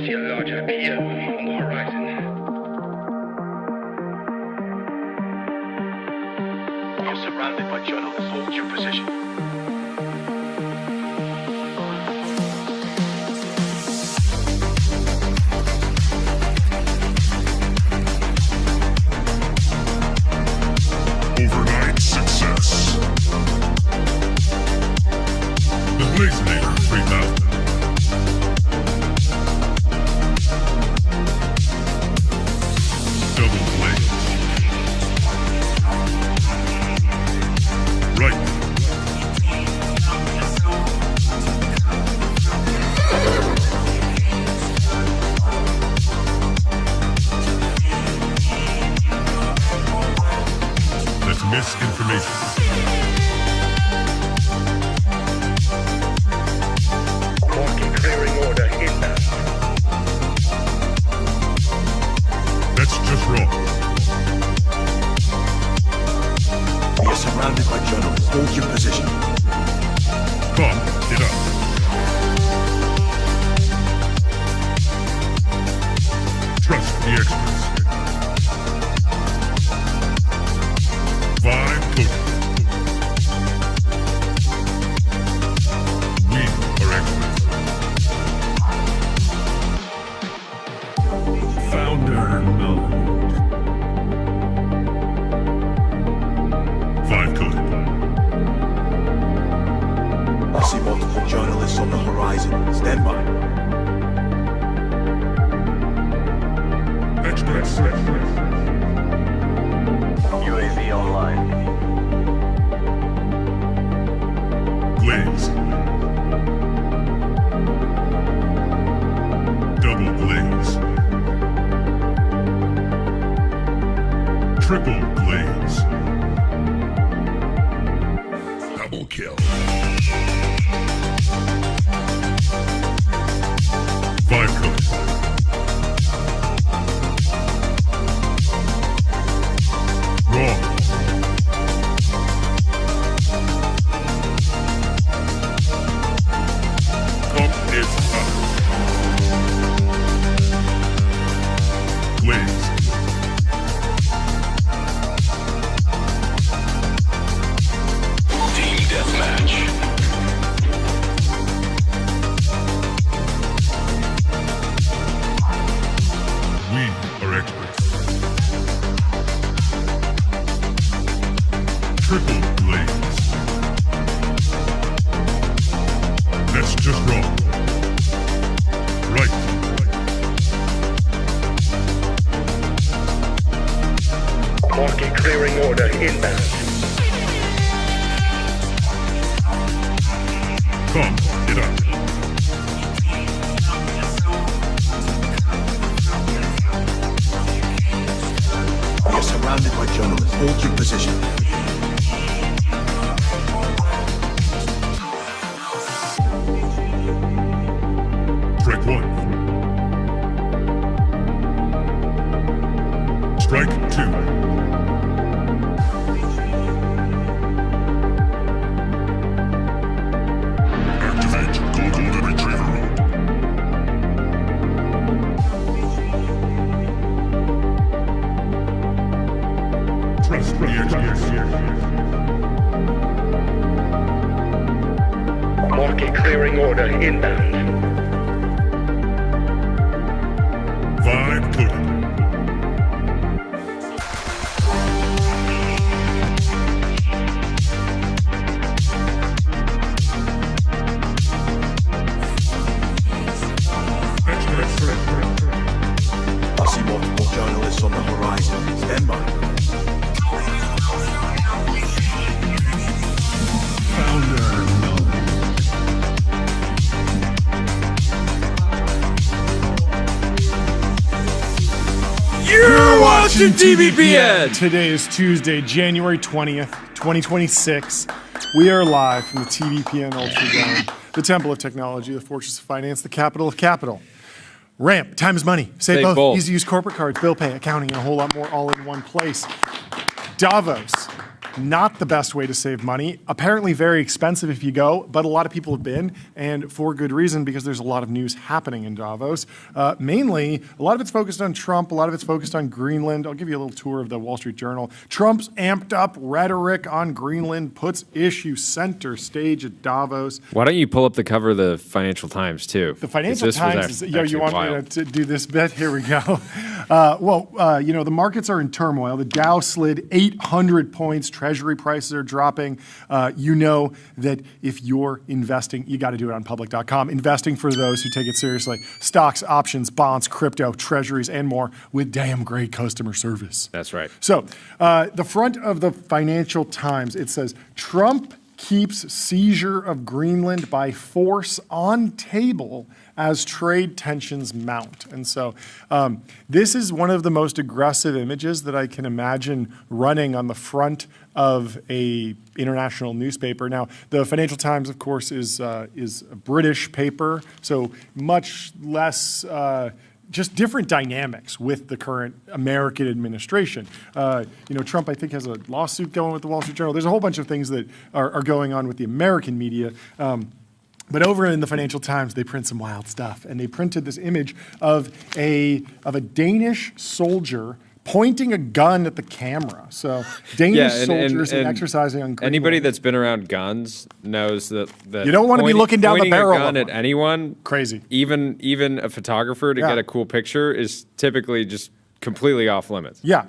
see a large IPO on the horizon. You're surrounded by journalists. Hold your position. Overnight success. The Blazinator 3000. Double blaze. Right. That's misinformation. Market clearing order inbound. That's just wrong. You're surrounded by journalists. Hold your position. Come, get up. Trust the experts. Vibe coding. We are experts. Founder mode. Vibe coded. I see multiple journalists on the horizon. Stand by. Experts. UAV online. Glaze. Double glaze. Triple glaze. Double kill. Vibe code. Wrong. Pump is up. Glaze. Team deathmatch. We are experts. Triple glaze. That's just wrong. Right. Market clearing order inbound. Come, get up. You're surrounded by journalists. Hold your position. Strike one. Strike two. Activate Golden Retriever mode. Trust the experts. Market clearing order inbound. Vibe coded. I see multiple journalists on the horizon. Stand by. Founder mode. You're watching TBPN! Today is Tuesday, January 20th, 2026. We are live from the TBPN Ultra Dome, the temple of technology, the fortress of finance, the capital of capital. Ramp, time is money. Save both. Easy to use corporate cards, bill pay, accounting, and a whole lot more all in one place. Davos not the best way to save money. Apparently very expensive if you go, but a lot of people have been, and for good reason, because there's a lot of news happening in Davos. Mainly, a lot of it's focused on Trump, a lot of it's focused on Greenland. I'll give you a little tour of the Wall Street Journal. Trump's amped up rhetoric on Greenland puts issue center stage at Davos. Why don't you pull up the cover of the Financial Times, too? The Financial Times is, you want me to do this bit? Here we go. The markets are in turmoil. The Dow slid 800 points. Treasury prices are dropping. You know that if you're investing, you got to do it on public.com. Investing for those who take it seriously. Stocks, options, bonds, crypto, treasuries, and more with damn great customer service. That's right. So the front of the Financial Times, it says, Trump keeps seizure of Greenland by force on table as trade tensions mount. And so this is one of the most aggressive images that I can imagine running on the front of a international newspaper. Now, the Financial Times, of course, is a British paper, so much less just different dynamics with the current American administration. Trump, I think, has a lawsuit going with the Wall Street Journal. There's a whole bunch of things that are going on with the American media. But over in the Financial Times, they print some wild stuff. And they printed this image of a Danish soldier pointing a gun at the camera. So Danish soldiers exercising on Greenland. Anybody that's been around guns knows that you don't want to be looking down the barrel a gun at anyone. Crazy. Even a photographer to get a cool picture is typically just completely off limits. Yeah.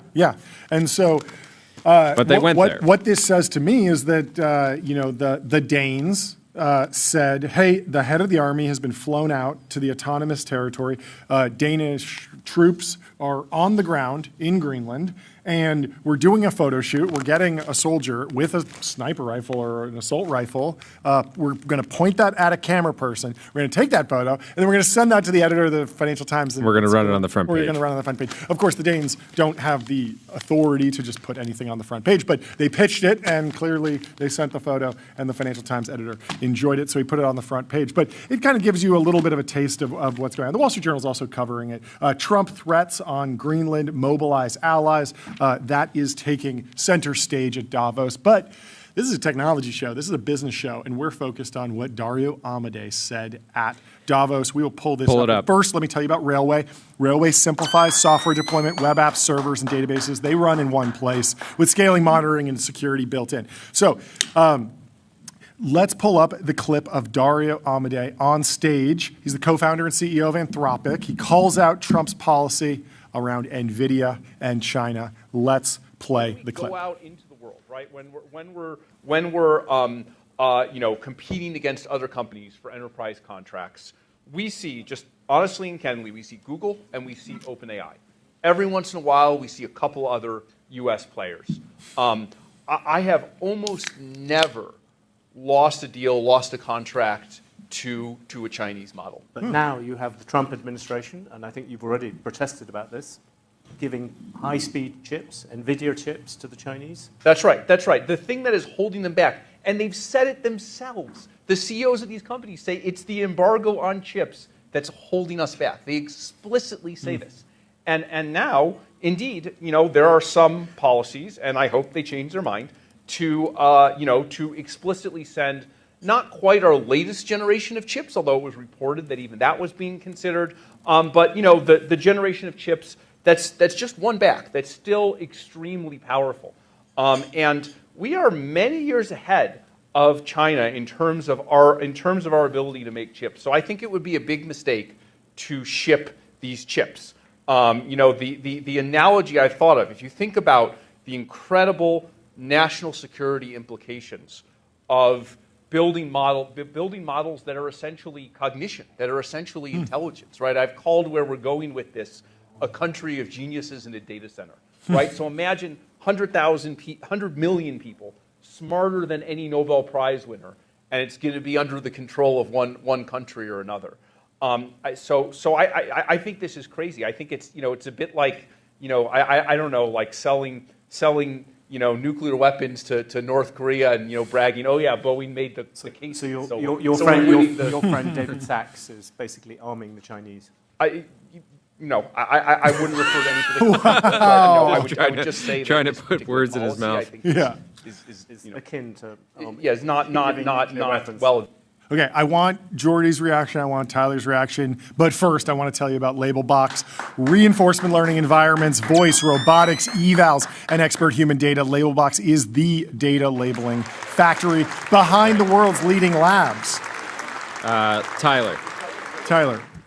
And so but they went there. What this says to me is that the Danes said, hey, the head of the army has been flown out to the autonomous territory. Danish troops are on the ground in Greenland, and we're doing a photo shoot. We're getting a soldier with a sniper rifle or an assault rifle. We're going to point that at a camera person. We're going to take that photo, and then we're going to send that to the editor of the Financial Times. And we're going to run it on the front page. We're going to run it on the front page. Of course, the Danes don't have the authority to just put anything on the front page, but they pitched it, and clearly they sent the photo, and the Financial Times editor enjoyed it, so he put it on the front page. But it kind of gives you a little bit of a taste of what's going on. The Wall Street Journal is also covering it. Trump threats on Greenland, mobilize allies. That is taking center stage at Davos. But this is a technology show. This is a business show, and we're focused on what Dario Amodei said at Davos. We will pull it up. First, let me tell you about Railway. Railway simplifies software deployment, web apps, servers, and databases. They run in one place with scaling, monitoring, and security built in. So let's pull up the clip of Dario Amodei on stage. He's the co-founder and CEO of Anthropic. He calls out Trump's policy around NVIDIA and China. Let's play the clip. Go out into the world, right? When we're competing against other companies for enterprise contracts, we see, just honestly and candidly, we see Google and we see OpenAI. Every once in a while, we see a couple other U.S. players. I have almost never lost a deal, lost a contract to a Chinese model. But now you have the Trump administration, and I think you've already protested about this, giving high-speed chips, NVIDIA chips to the Chinese. That's right. The thing that is holding them back, and they've said it themselves, the CEOs of these companies say it's the embargo on chips that's holding us back. They explicitly say this. And now, indeed, there are some policies, and I hope they change their mind, to explicitly send not quite our latest generation of chips, although it was reported that even that was being considered, but the generation of chips that's just one back, that's still extremely powerful. And we are many years ahead of China in terms of our ability to make chips. So I think it would be a big mistake to ship these chips. The analogy I thought of, if you think about the incredible national security implications of building models that are essentially cognition, that are essentially intelligence, right? I've called where we're going with this a country of geniuses in a data center, right? So imagine 100 million people smarter than any Nobel Prize winner, and it's going to be under the control of one country or another. So I think this is crazy. I think it's it's a bit like I don't know, like selling nuclear weapons to North Korea and bragging, oh yeah, Boeing made the case. So your friend David Sachs is basically arming the Chinese. I wouldn't refer to any particular. I would just say trying to put words in his mouth. I think is akin to yeah, it's not giving nuclear weapons. well. Okay, I want Jordy's reaction, I want Tyler's reaction, but first I want to tell you about Labelbox. Reinforcement learning environments, voice, robotics, evals, and expert human data. Labelbox is the data labeling factory behind the world's leading labs. Tyler,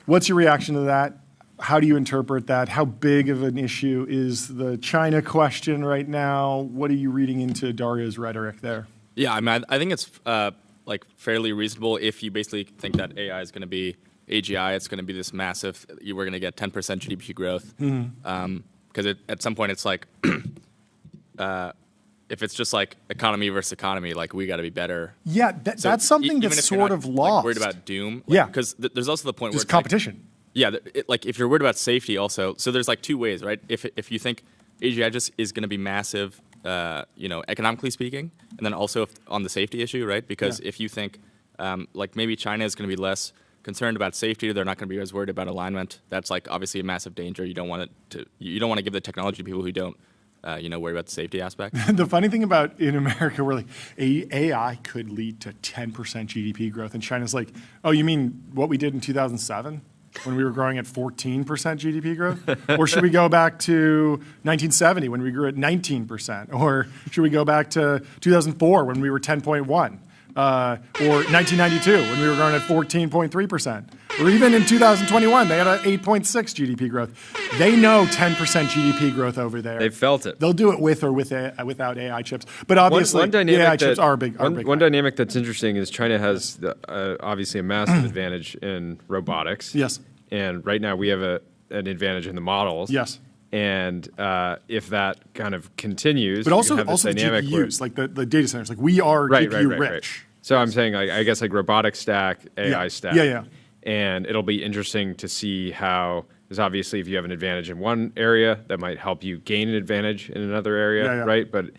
what's your reaction to that? How do you interpret that? How big of an issue is the China question right now? What are you reading into Daria's rhetoric there? Yeah, I mean, I think it's like fairly reasonable if you basically think that AI is going to be AGI. It's going to be this massive. We're going to get 10% GDP growth. Because at some point it's like, if it's just like economy versus economy, like we got to be better. Yeah, that's something even that's if you're sort not, of lost. Like, worried about doom. Like, Yeah, because there's also the point there's where it's competition. Like, yeah, like if you're worried about safety, also. So there's like two ways, right? If you think AGI just is going to be massive, economically speaking, and then also on the safety issue, right? Because if you think like maybe China is going to be less concerned about safety, they're not going to be as worried about alignment. That's like obviously a massive danger. You don't want to give the technology to people who don't, worry about the safety aspect. The funny thing about in America, we're like, AI could lead to 10% GDP growth, and China's like, oh, you mean what we did in 2007? When we were growing at 14% GDP growth? Or should we go back to 1970 when we grew at 19%? Or should we go back to 2004 when we were 10.1? Or 1992 when we were growing at 14.3%? Or even in 2021, they had an 8.6 GDP growth. They know 10% GDP growth over there. They felt it. They'll do it with or without AI chips. But obviously, AI chips are big. One dynamic that's interesting is China has obviously a massive advantage in robotics. Yes. And right now we have an advantage in the models. Yes. And if that kind of continues, but also you have this the dynamic GPUs, like the data centers, like we are GPU rich. So I'm saying, I guess, like robotic stack, AI stack. Yeah. And it'll be interesting to see how, because obviously if you have an advantage in one area, that might help you gain an advantage in another area, right? But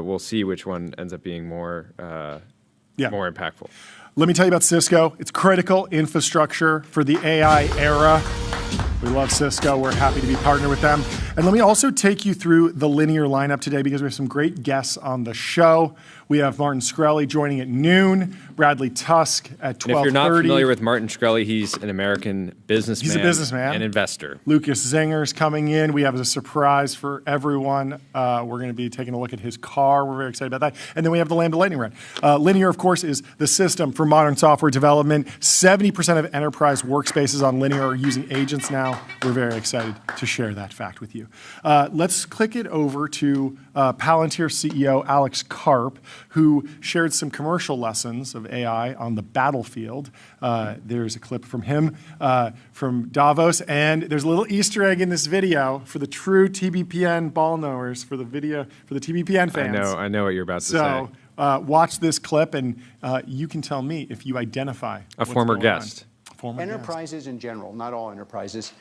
we'll see which one ends up being more impactful. Let me tell you about Cisco. It's critical infrastructure for the AI era. We love Cisco. We're happy to be partnered with them. And let me also take you through the linear lineup today because we have some great guests on the show. We have Martin Shkreli joining at noon, Bradley Tusk at 12:30. And if you're not familiar with Martin Shkreli, he's an American businessman. He's a businessman. And investor. Lukas Czinger is coming in. We have a surprise for everyone. We're going to be taking a look at his car. We're very excited about that. And then we have the Lambda Lightning Round. Linear, of course, is the system for modern software development. 70% of enterprise workspaces on Linear are using agents now. We're very excited to share that fact with you. Let's click it over to Palantir CEO Alex Karp, who shared some commercial lessons of AI on the battlefield. There's a clip from him from Davos, and there's a little Easter egg in this video for the true TBPN ball knowers, for the TBPN fans. I know what you're about to say. So watch this clip, and you can tell me if you identify a former guest. Enterprises in general, not all enterprises,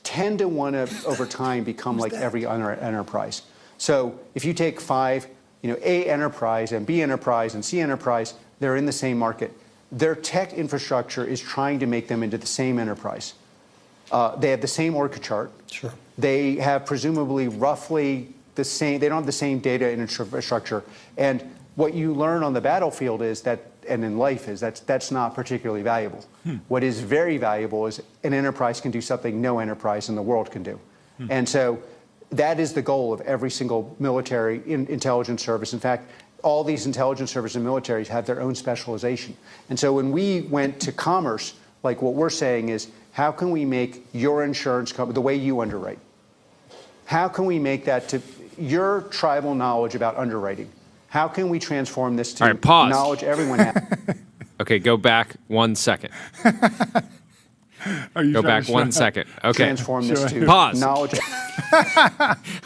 tend to want to, over time, become like every other enterprise. So if you take five, A enterprise and B enterprise and C enterprise, they're in the same market. Their tech infrastructure is trying to make them into the same enterprise. They have the same org chart. Sure. They have presumably roughly the same, they don't have the same data infrastructure. And what you learn on the battlefield is that, and in life is that's not particularly valuable. What is very valuable is an enterprise can do something no enterprise in the world can do. And so that is the goal of every single military intelligence service. In fact, all these intelligence services and militaries have their own specialization. And so when we went to commerce, like what we're saying is, how can we make your insurance company, the way you underwrite, how can we make that to your tribal knowledge about underwriting? How can we transform this to knowledge everyone has? Okay, go back 1 second. Go back 1 second. Okay. Transform this to pause. Knowledge.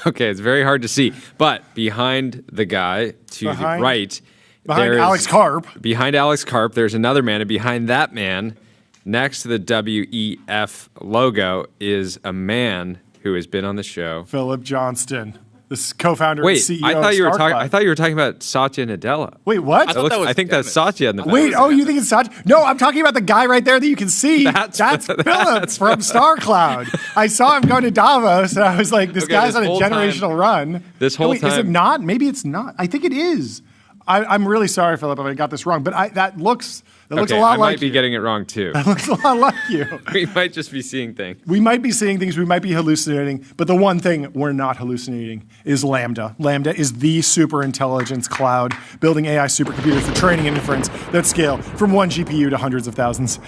Okay, it's very hard to see. But behind the guy to the right, behind Alex Karp. Behind Alex Karp, there's another man, and behind that man, next to the WEF logo, is a man who has been on the show. Philip Johnston, the co-founder Wait, and CEO I thought of you were StarCloud. talking. I thought you were talking about Satya Nadella. Wait, what? I think that's Satya in the back. Wait, oh, you think it's Satya? No, I'm talking about the guy right there that you can see. That's Philip from StarCloud. I saw him going to Davos, and I was like, this guy's on a generational run. This whole time. Is it not? Maybe it's not. I think it is. I'm really sorry, Philip, if I got this wrong, but that looks a lot like you. I might be getting it wrong, too. That looks a lot like you. We might just be seeing things. We might be seeing things. We might be hallucinating. But the one thing we're not hallucinating is Lambda. Lambda is the super intelligence cloud, building AI supercomputers for training and inference that scale from 1 GPU to hundreds of thousands.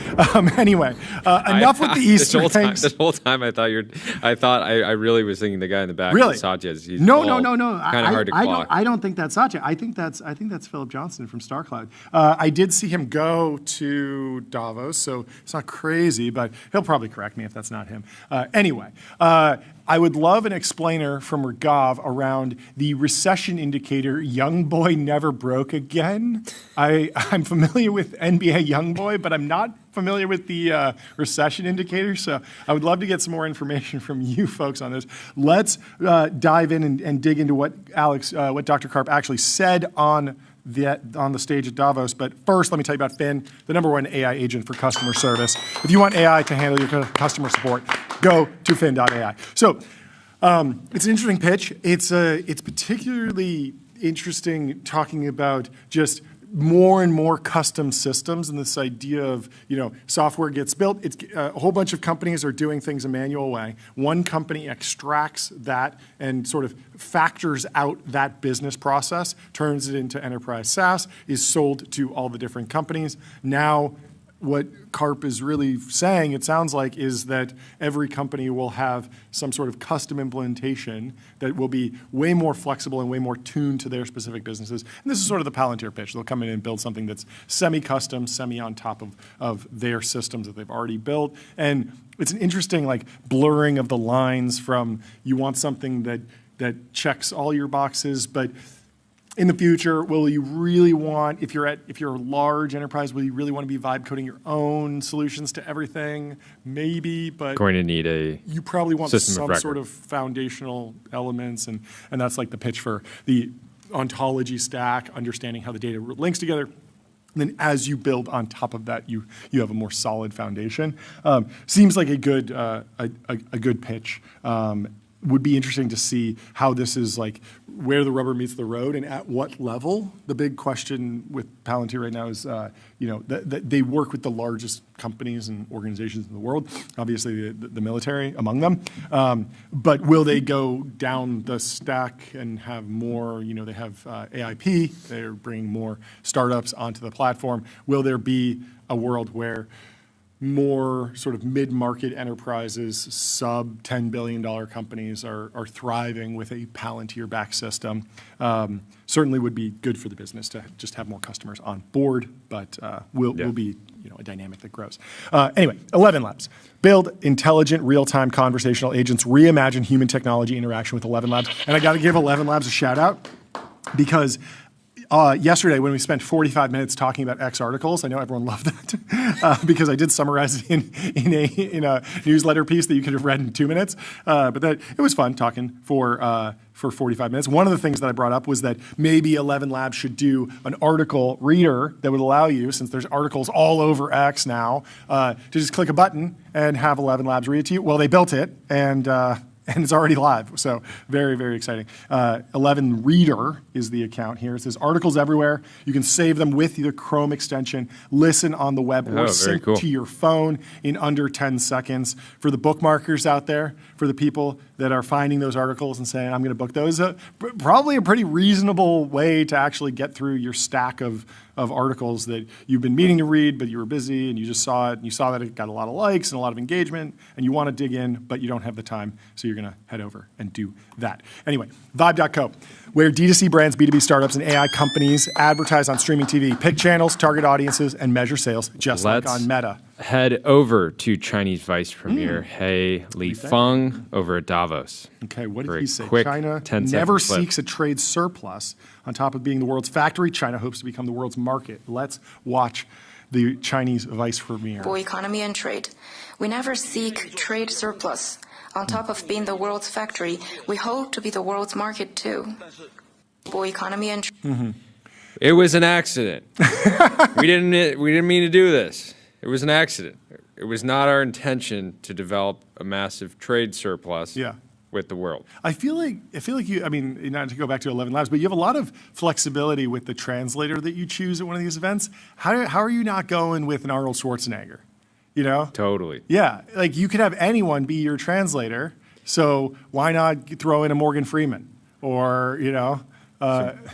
Anyway, enough with the Easter eggs. This whole time, I really was thinking the guy in the back. Really? Satya's. No. Kind of hard to clock. I don't think that's Satya. I think that's Philip Johnson from StarCloud. I did see him go to Davos, so it's not crazy, but he'll probably correct me if that's not him. Anyway, I would love an explainer from Ragav around the recession indicator, Young Boy Never Broke Again. I'm familiar with NBA Young Boy, but I'm not familiar with the recession indicator, so I would love to get some more information from you folks on this. Let's dive in and dig into what Dr. Karp actually said on the stage at Davos. But first, let me tell you about Finn, the #1 AI agent for customer service. If you want AI to handle your customer support, go to fin.ai. So it's an interesting pitch. It's particularly interesting talking about just more and more custom systems and this idea of, software gets built. A whole bunch of companies are doing things a manual way. One company extracts that and sort of factors out that business process, turns it into enterprise SaaS, is sold to all the different companies. Now, what Karp is really saying, it sounds like, is that every company will have some sort of custom implementation that will be way more flexible and way more tuned to their specific businesses. And this is sort of the Palantir pitch. They'll come in and build something that's semi-custom, on top of their systems that they've already built. And it's an interesting blurring of the lines from you want something that checks all your boxes, but in the future, will you really want, if you're a large enterprise, will you really want to be vibe coding your own solutions to everything? Maybe, but going to need you probably want some sort of foundational elements, and that's like the pitch for the ontology stack, understanding how the data links together. And then as you build on top of that, you have a more solid foundation. Seems like a good pitch. Would be interesting to see how this is where the rubber meets the road and at what level. The big question with Palantir right now is, that they work with the largest companies and organizations in the world, obviously the military among them. But will they go down the stack and have more, they have AIP, they're bringing more startups onto the platform. Will there be a world where more sort of mid-market enterprises, sub-$10 billion companies are thriving with a Palantir-backed system? Certainly would be good for the business to just have more customers on board, but will be a dynamic that grows. Anyway, 11 Labs. Build intelligent, real-time conversational agents, reimagine human technology interaction with 11 Labs. And I got to give 11 Labs a shout-out because yesterday, when we spent 45 minutes talking about X articles, I know everyone loved that because I did summarize it in a newsletter piece that you could have read in 2 minutes. But it was fun talking for 45 minutes. One of the things that I brought up was that maybe 11 Labs should do an article reader that would allow you, since there's articles all over X now, to just click a button and have 11 Labs read it to you. Well, they built it, and it's already live, so very, very exciting. 11 Reader is the account here. It says articles everywhere. You can save them with the Chrome extension, listen on the web, or sync to your phone in under 10 seconds. For the bookmarkers out there, for the people that are finding those articles and saying, I'm going to book those, probably a pretty reasonable way to actually get through your stack of articles that you've been meaning to read, but you were busy and you just saw it, and you saw that it got a lot of likes and a lot of engagement, and you want to dig in, but you don't have the time, so you're going to head over and do that. Anyway, Vibe.co, where D2C brands, B2B startups, and AI companies advertise on streaming TV, pick channels, target audiences, and measure sales, just like on Meta. Head over to Chinese Vice Premier He Lifeng over at Davos. Okay, what did he say? Quick, China never seeks a trade surplus. On top of being the world's factory, China hopes to become the world's market. Let's watch the Chinese Vice Premier. For economy and trade, we never seek trade surplus. On top of being the world's factory, we hope to be the world's market too. Global economy and It was an accident. we didn't mean to do this. It was an accident. It was not our intention to develop a massive trade surplus with the world. I feel like you, I mean, not to go back to 11 Labs, but you have a lot of flexibility with the translator that you choose at one of these events. How are you not going with an Arnold Schwarzenegger? You know? Totally. Yeah, like you could have anyone be your translator, so why not throw in a Morgan Freeman or, you know?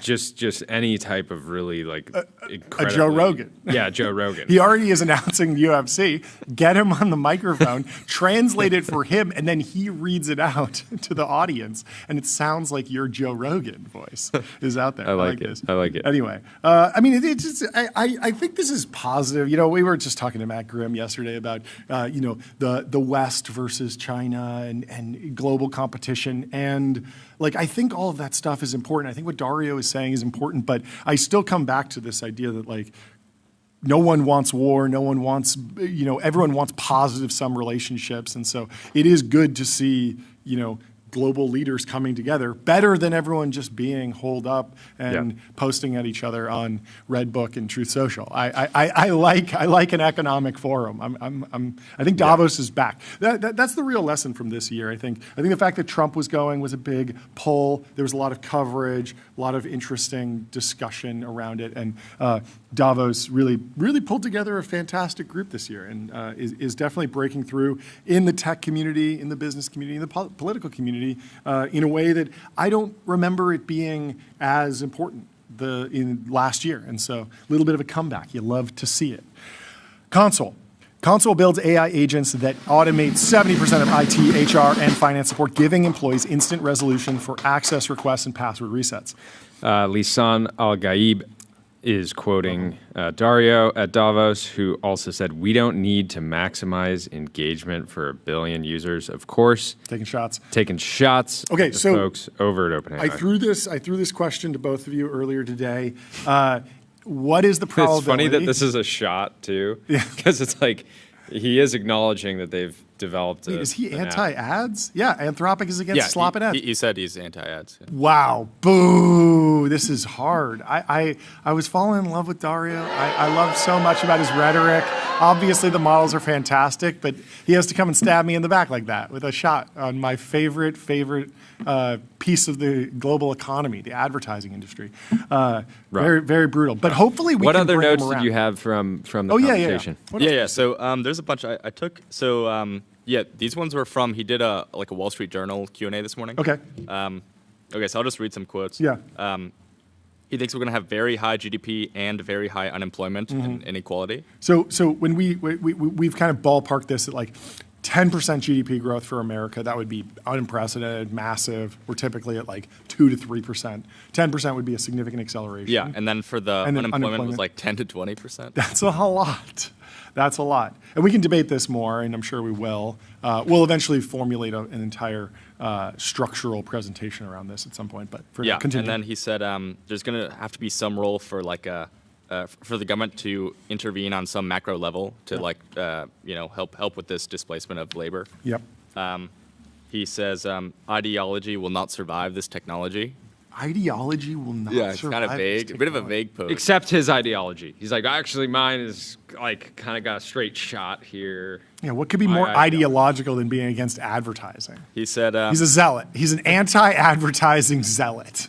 Just any type of really like a Joe Rogan. Yeah, Joe Rogan. He already is announcing the UFC. Get him on the microphone, translate it for him, and then he reads it out to the audience, and it sounds like your Joe Rogan voice is out there. I like it. This. I like it. Anyway, I mean, it's just, I think this is positive. You know, we were just talking to Matt Grimm yesterday about you know, the West versus China and global competition, and like I think all of that stuff is important. I think what Dario is saying is important, but I still come back to this idea that like no one wants war, no one wants, you know, everyone wants positive sum relationships, and so it is good to see, you know, global leaders coming together, better than everyone just being holed up and posting at each other on Redbook and Truth Social. I like an economic forum. I think Davos is back. That's the real lesson from this year. I think the fact that Trump was going was a big pull. There was a lot of coverage, a lot of interesting discussion around it, and Davos really pulled together a fantastic group this year, and is definitely breaking through in the tech community, in the business community, in the political community, in a way that I don't remember it being as important in last year. And so a little bit of a comeback. You love to see it. Console. Console builds AI agents that automate 70% of IT, HR, and finance support, giving employees instant resolution for access requests and password resets. Lisan Al-Gaib is quoting Dario at Davos, who also said, "We don't need to maximize engagement for 1 billion users." Of course, taking shots. Okay, at the so folks over at OpenAI. I threw this question to both of you earlier today. What is the probability? It's funny that this is a shot too, because it's like he is acknowledging that they've developed. Wait, is he anti-ads? Yeah, Anthropic is against slopping ads. He said he's anti-ads. Yeah. Wow, boo! This is hard. I was falling in love with Dario. I love so much about his rhetoric. Obviously, the models are fantastic, but he has to come and stab me in the back like that with a shot on my favorite piece of the global economy, the advertising industry. Very, very brutal. But hopefully we What can other bring notes him did around. you have from the conversation? Yeah. So there's a bunch I took. So these ones were from, he did a Wall Street Journal Q&A this morning. Okay. Okay, so I'll just read some quotes. Yeah. He thinks we're going to have very high GDP and very high unemployment and inequality. So when we've kind of ballparked this at like 10% GDP growth for America, that would be unprecedented, massive. We're typically at like 2 to 3%. 10% would be a significant acceleration. Yeah, and then for the unemployment was like 10 to 20%. That's a lot. That's a lot. And we can debate this more, and I'm sure we will. We'll eventually formulate an entire structural presentation around this at some point. But continue. And then he said there's going to have to be some role for like for the government to intervene on some macro level to help with this displacement of labor. Yep. He says ideology will not survive this technology. Ideology will not survive. Yeah, it's kind of vague. A bit of a vague post. Except his ideology. He's like, actually, mine is like kind of got a straight shot here. Yeah, what could be more ideological than being against advertising? He said he's a zealot. He's an anti-advertising zealot.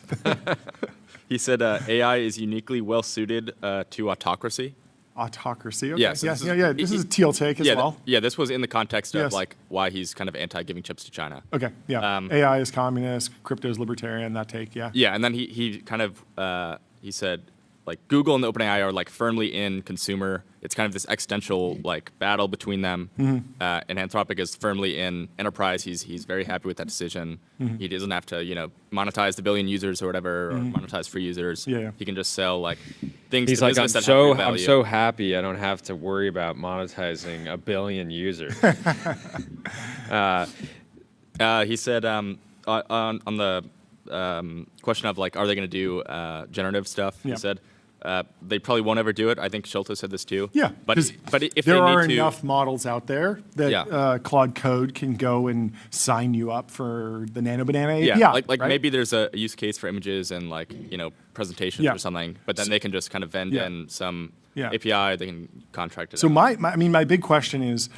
He said AI is uniquely well suited to autocracy. Autocracy. Okay. Yeah, so This is a teal take as well. Yeah, this was in the context of like why he's kind of anti-giving chips to China. Okay. Yeah. AI is communist. Crypto is libertarian. That take. Yeah. Yeah, and then he kind of he said like Google and OpenAI are like firmly in consumer. It's kind of this existential like battle between them. And Anthropic is firmly in enterprise. He's very happy with that decision. He doesn't have to monetize the 1 billion users or whatever, or monetize free users. Yeah. He can just sell like things. He's to like, business that have real I'm value. so happy I don't have to worry about monetizing 1 billion users. He said on the question of like, are they going to do generative stuff? Yeah. He said, They probably won't ever do it. I think Schulte said this too. Yeah, but if there they are need to, enough models out there that Claude Code can go and sign you up for the Nano Banana API. Yeah, like right? maybe there's a use case for images and like presentations or something, but then they can just kind of vend in some API. They can contract it. So out. my big question is,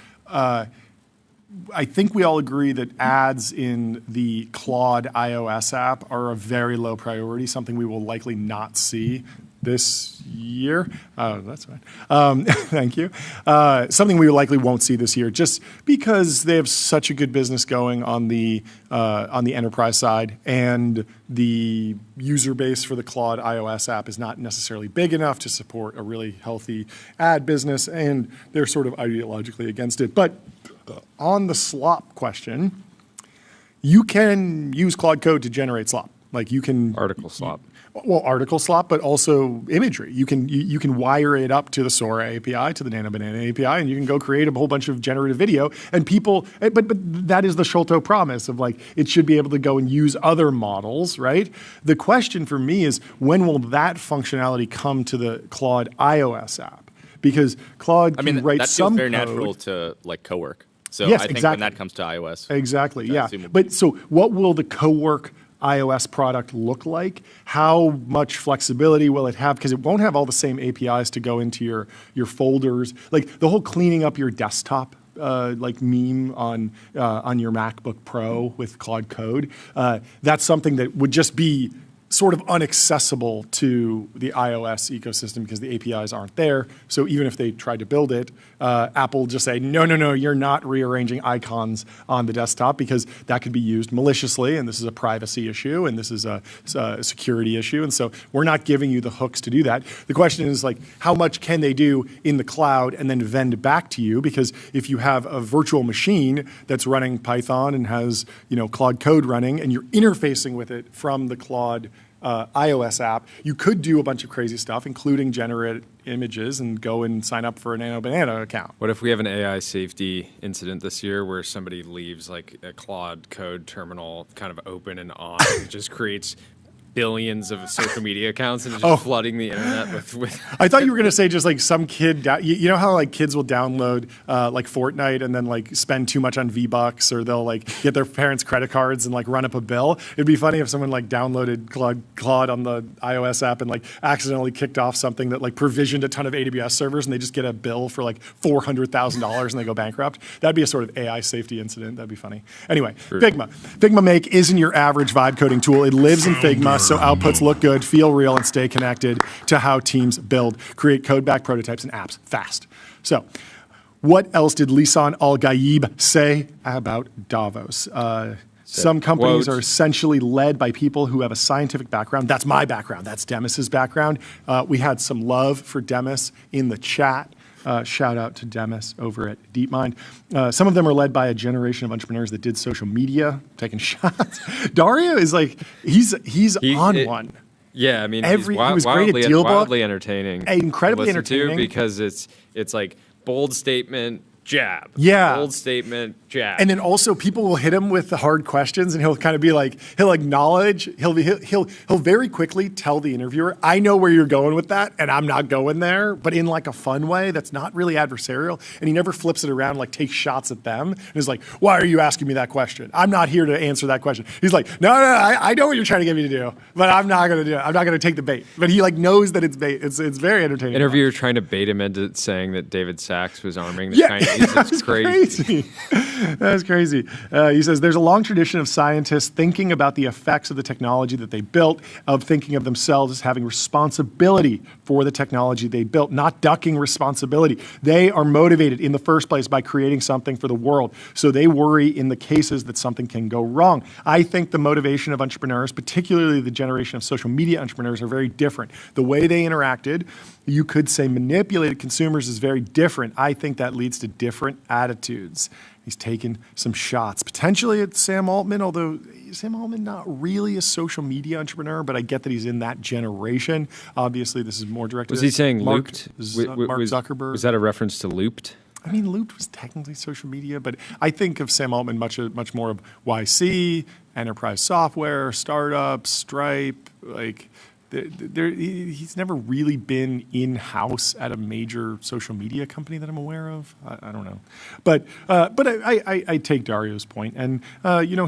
I think we all agree that ads in the Claude iOS app are a very low priority, something we will likely not see this year. Oh, that's fine. Thank you. Something we likely won't see this year, just because they have such a good business going on the enterprise side, and the user base for the Claude iOS app is not necessarily big enough to support a really healthy ad business, and they're sort of ideologically against it. But on the slop question, you can use Claude Code to generate slop. Like you can article slop. Well, article slop, but also imagery. You can wire it up to the Sora API, to the Nano Banana API, and you can go create a whole bunch of generative video. And people, but that is the Schulte promise of like it should be able to go and use other models, right? The question for me is, when will that functionality come to the Claude iOS app? Because Claude can write that some feels very code. natural to like cowork. So Yes, I think exactly. when that comes to iOS, exactly, yeah. But so what will the cowork iOS product look like? How much flexibility will it have? Because it won't have all the same APIs to go into your folders. Like the whole cleaning up your desktop like meme on your MacBook Pro with Claude Code. That's something that would just be sort of inaccessible to the iOS ecosystem because the APIs aren't there. So even if they tried to build it, Apple will just say, no, you're not rearranging icons on the desktop, because that could be used maliciously, and this is a privacy issue, and this is a security issue, and so we're not giving you the hooks to do that. The question is, like, how much can they do in the cloud and then vend back to you? Because if you have a virtual machine that's running Python and has Claude Code running, and you're interfacing with it from the Claude iOS app, you could do a bunch of crazy stuff, including generate images and go and sign up for a Nano Banana account. What if we have an AI safety incident this year where somebody leaves like a Claude Code terminal kind of open and on, and just creates billions of social media accounts and just flooding the internet with I thought you were going to say just like some kid, you know how like kids will download like Fortnite and then like spend too much on V-Bucks, or they'll like get their parents' credit cards and like run up a bill. It'd be funny if someone like downloaded Claude on the iOS app and like accidentally kicked off something that like provisioned a ton of AWS servers, and they just get a bill for like $400,000 and they go bankrupt. That'd be a sort of AI safety incident. That'd be funny. Anyway, Figma. Figma Make isn't your average vibe coding tool. It lives in Figma, so outputs look good, feel real, and stay connected to how teams build, create code-backed prototypes and apps fast. So what else did Lisan Al-Gaib say about Davos? Some companies are essentially led by people who have a scientific background. That's my background. That's Demis's background. We had some love for Demis in the chat. Shout out to Demis over at DeepMind. Some of them are led by a generation of entrepreneurs that did social media, taking shots. Dario is like, he's on one. Yeah, I mean, he was great at Dealbook. Wildly entertaining. Incredibly to listen entertaining. to, because it's like bold statement, jab. Yeah. Bold statement, jab. And then also people will hit him with the hard questions, and he'll kind of be like, he'll acknowledge, he'll very quickly tell the interviewer, I know where you're going with that, and I'm not going there, but in like a fun way that's not really adversarial. And he never flips it around and like takes shots at them. And is like, why are you asking me that question? I'm not here to answer that question. He's like, no, I know what you're trying to get me to do, but I'm not going to do it. I'm not going to take the bait. But he like knows that it's bait. It's very entertaining. Interviewer trying to bait him into saying that David Sachs was arming the Chinese. It's crazy. That's crazy. He says, there's a long tradition of scientists thinking about the effects of the technology that they built, of thinking of themselves as having responsibility for the technology they built, not ducking responsibility. They are motivated in the first place by creating something for the world. So they worry in the cases that something can go wrong. I think the motivation of entrepreneurs, particularly the generation of social media entrepreneurs, are very different. The way they interacted, you could say manipulated consumers, is very different. I think that leads to different attitudes. He's taken some shots, potentially at Sam Altman, although Sam Altman not really a social media entrepreneur, but I get that he's in that generation. Obviously, this is more directed. Was he saying Mark Looped? Mark Zuckerberg. Was that a reference to Looped? I mean, Looped was technically social media, but I think of Sam Altman much more of YC, enterprise software, startups, Stripe, like he's never really been in-house at a major social media company that I'm aware of. I don't know, but I take Dario's point, and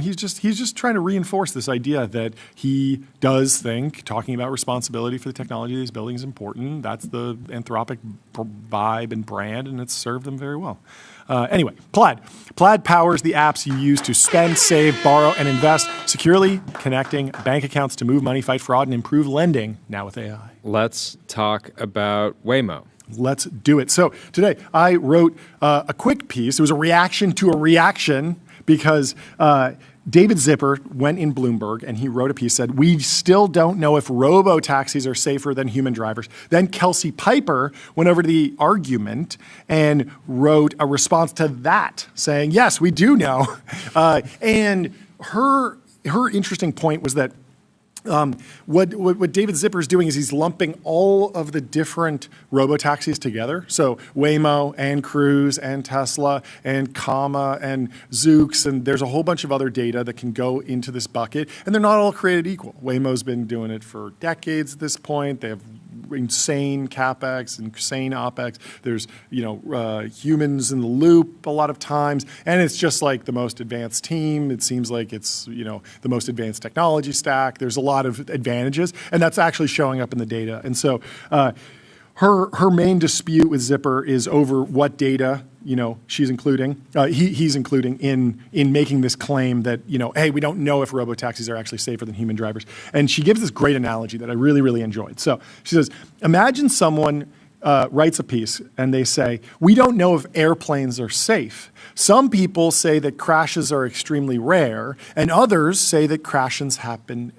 he's just trying to reinforce this idea that he does think talking about responsibility for the technology that he's building is important. That's the Anthropic vibe and brand, and it's served them very well. Anyway, Plaid. Plaid powers the apps you use to spend, save, borrow, and invest, securely connecting bank accounts to move money, fight fraud, and improve lending, now with AI. Let's talk about Waymo. Let's do it. So today I wrote a quick piece. It was a reaction to a reaction because David Zipper went in Bloomberg and he wrote a piece, said, we still don't know if robo-taxis are safer than human drivers. Then Kelsey Piper went over to the argument and wrote a response to that saying, yes, we do know. And her interesting point was that what David Zipper is doing is he's lumping all of the different robo-taxis together. So Waymo and Cruise and Tesla and Comma and Zoox, and there's a whole bunch of other data that can go into this bucket, and they're not all created equal. Waymo's been doing it for decades at this point. They have insane CapEx, insane OpEx. There's, humans in the loop a lot of times, and it's just like the most advanced team. It seems like it's, the most advanced technology stack. There's a lot of advantages, and that's actually showing up in the data. And so her main dispute with Zipper is over what data she's including, he's including in making this claim that, hey, we don't know if robotaxis are actually safer than human drivers. And she gives this great analogy that I really, really enjoyed. So she says, imagine someone writes a piece and they say, we don't know if airplanes are safe. Some people say that crashes are extremely rare, and others say that crashes happen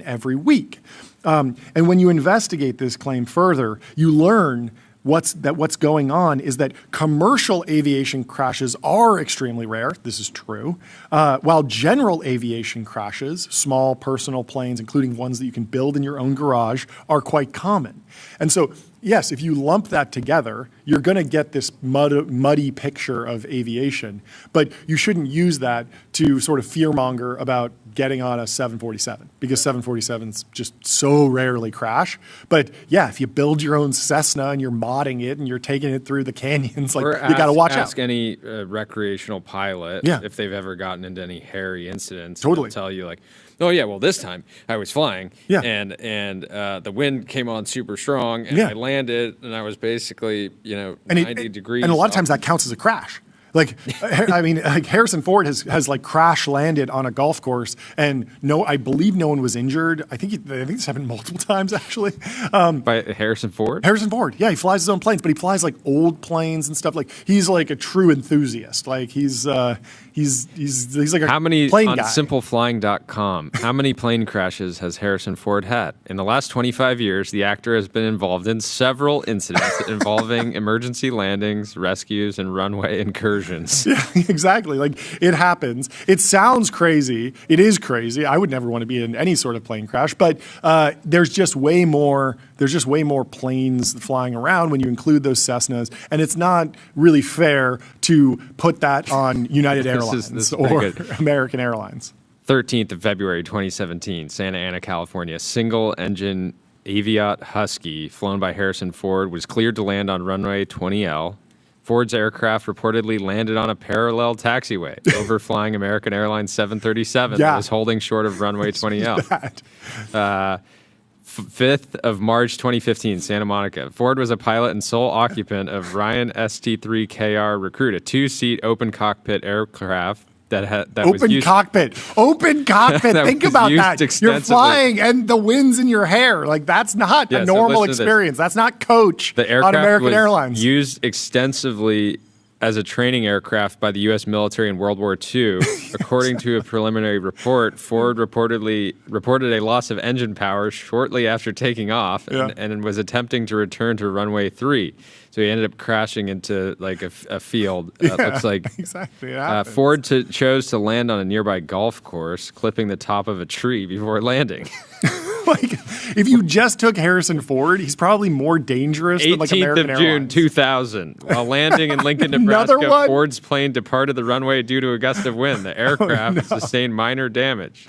every week. And when you investigate this claim further, you learn what's going on is that commercial aviation crashes are extremely rare. This is true. While general aviation crashes, small personal planes, including ones that you can build in your own garage, are quite common. And so, yes, if you lump that together, you're going to get this muddy picture of aviation, but you shouldn't use that to sort of fearmonger about getting on a 747, because 747s just so rarely crash. But yeah, if you build your own Cessna and you're modding it and you're taking it through the canyons, you got to watch out. Ask any recreational pilot if they've ever gotten into any hairy incidents. Totally. They'll tell you oh yeah, well this time I was flying and the wind came on super strong and I landed and I was basically 90 degrees. And a lot of times that counts as a crash. Harrison Ford has crash landed on a golf course, and I believe no one was injured. I think this happened multiple times actually. By Harrison Ford? Harrison Ford, yeah, he flies his own planes, but he flies old planes and stuff. He's a true enthusiast. He's like a how many plane on guy. simpleflying.com? How many plane crashes has Harrison Ford had? In the last 25 years, the actor has been involved in several incidents involving emergency landings, rescues, and runway incursions. Yeah, exactly. It happens. It sounds crazy. It is crazy. I would never want to be in any sort of plane crash, but there's just way more planes flying around when you include those Cessnas, and it's not really fair to put that on United Airlines or American Airlines. 13th of February 2017, Santa Ana, California, single-engine Aviat Husky flown by Harrison Ford was cleared to land on runway 20L. Ford's aircraft reportedly landed on a parallel taxiway, overflying American Airlines 737 that was holding short of runway 20L. 5th of March 2015, Santa Monica. Ford was a pilot and sole occupant of Ryan ST-3KR Recruit, a two-seat open cockpit aircraft that was used. Open cockpit. Think about that. You're flying and the wind's in your hair. That's not a normal experience. That's not coach the aircraft on American was Airlines. Used extensively as a training aircraft by the U.S. military in World War II. According to a preliminary report, Ford reported a loss of engine power shortly after taking off and was attempting to return to runway 3. So he ended up crashing into a field. Looks like exactly. Ford chose to land on a nearby golf course, clipping the top of a tree before landing. If you just took Harrison Ford, he's probably more dangerous than American Airlines. 18th of June 2000, while landing in Lincoln, Nebraska, Ford's plane departed the runway due to a gust of wind. The aircraft sustained minor damage.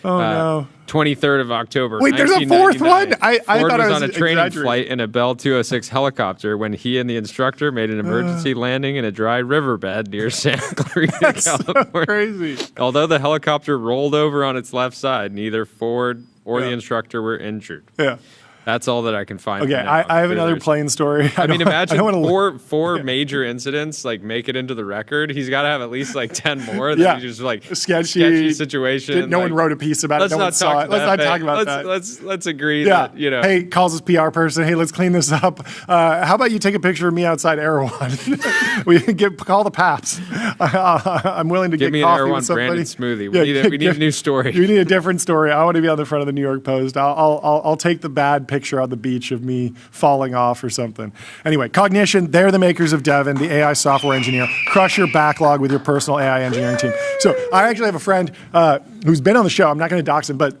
no. 23rd of October. Wait, there's a fourth one? I Ford thought I was was on a training exaggerating. flight in a Bell 206 helicopter when he and the instructor made an emergency landing in a dry riverbed near Santa Clarita, California. So crazy. Although the helicopter rolled over on its left side, neither Ford or the instructor were injured. Yeah. That's all that I can find. Okay, I have another plane story. I mean, imagine four four major incidents like make it into the record. He's got to have at least like 10 more. That he's just like sketchy situation. No one wrote a piece about it. No one saw it. Let's not talk about that. Let's agree that, Hey, calls his PR person. Hey, let's clean this up. How about you take a picture of me outside Erewhon? Call the Paps. I'm willing to give get me coffee an with Erewhon somebody. branded smoothie. We need a new story. We need a different story. I want to be on the front of the New York Post. I'll take the bad picture on the beach of me falling off or something. Anyway, Cognition, they're the makers of Devin, the AI software engineer. Crush your backlog with your personal AI engineering team. So I actually have a friend who's been on the show. I'm not going to dox him, but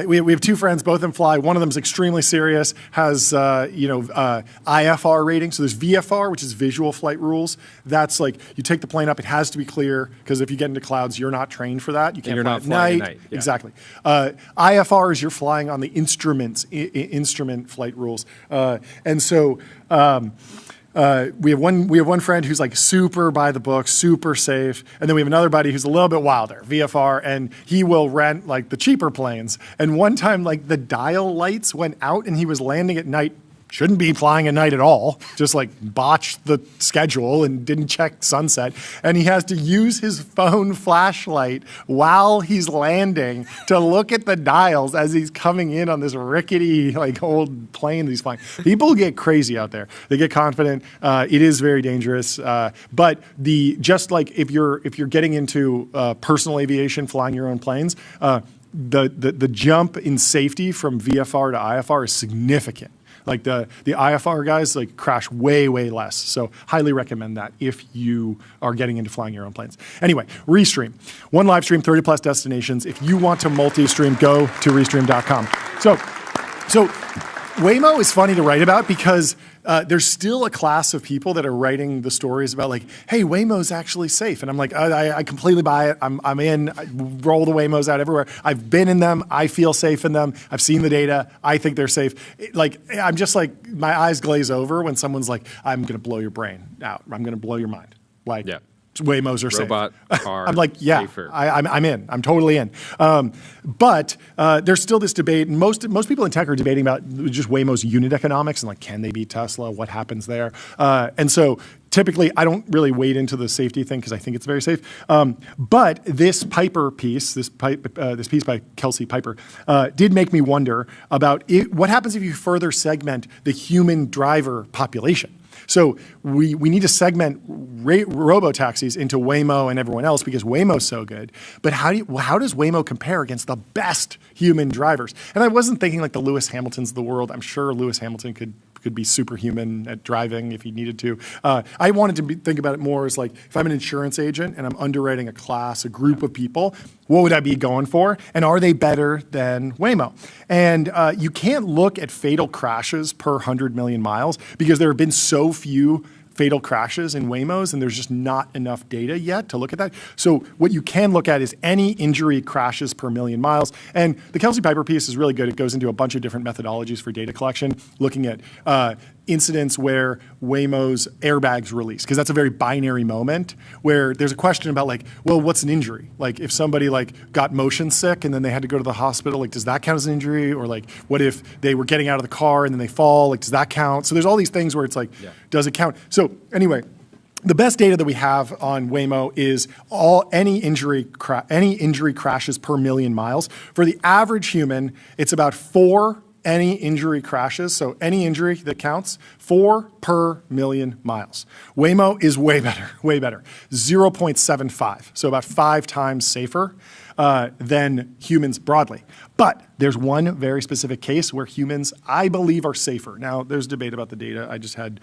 we have two friends, both of them fly. One of them is extremely serious, has IFR rating. So there's VFR, which is visual flight rules. That's like you take the plane up, it has to be clear because if you get into clouds, you're not trained for that. You can't fly at night. Yeah. Exactly. IFR is you're flying on the instruments, instrument flight rules, and so. We have one friend who's like super by the book, super safe, and then we have another buddy who's a little bit wilder, VFR, and he will rent like the cheaper planes. And one time, like the dial lights went out, and he was landing at night. Shouldn't be flying at night at all. Just like botched the schedule and didn't check sunset. And he has to use his phone flashlight while he's landing to look at the dials as he's coming in on this rickety like old plane that he's flying. People get crazy out there. They get confident. It is very dangerous. But just like if you're getting into personal aviation, flying your own planes, the jump in safety from VFR to IFR is significant. Like the IFR guys like crash way less. So highly recommend that if you are getting into flying your own planes. Anyway, Restream. One live stream, 30 plus destinations. If you want to multi-stream, go to restream.com. So Waymo is funny to write about because there's still a class of people that are writing the stories about like, hey, Waymo's actually safe. And I'm like, I completely buy it. I'm in. I roll the Waymos out everywhere. I've been in them. I feel safe in them. I've seen the data. I think they're safe. I'm just like, my eyes glaze over when someone's like, I'm going to blow your brain out. I'm going to blow your mind. Like, Waymos are safe. Robot car. I'm like, safer. I'm in. I'm totally in. But there's still this debate. And most people in tech are debating about just Waymo's unit economics and like, can they beat Tesla? What happens there? And so typically, I don't really wade into the safety thing because I think it's very safe. But this Piper piece, this piece by Kelsey Piper, did make me wonder about what happens if you further segment the human driver population. So we need to segment robo-taxis into Waymo and everyone else because Waymo's so good. But how does Waymo compare against the best human drivers? And I wasn't thinking like the Lewis Hamiltons of the world. I'm sure Lewis Hamilton could be superhuman at driving if he needed to. I wanted to think about it more as like, if I'm an insurance agent and I'm underwriting a class, a group of people, what would I be going for? And are they better than Waymo? And you can't look at fatal crashes per 100 million miles because there have been so few fatal crashes in Waymos, and there's just not enough data yet to look at that. So what you can look at is any injury crashes per million miles. And the Kelsey Piper piece is really good. It goes into a bunch of different methodologies for data collection, looking at incidents where Waymo's airbags release, because that's a very binary moment where there's a question about like, well, what's an injury? Like if somebody like got motion sick and then they had to go to the hospital, like does that count as an injury? Or like what if they were getting out of the car and then they fall? Like does that count? So there's all these things where it's like, does it count? So anyway, the best data that we have on Waymo is any injury crashes per million miles. For the average human, it's about 4 any injury crashes, so any injury that counts, 4 per million miles. Waymo is way better, 0.75, so about 5 times safer than humans broadly. But there's one very specific case where humans, I believe, are safer. Now, there's debate about the data. I just had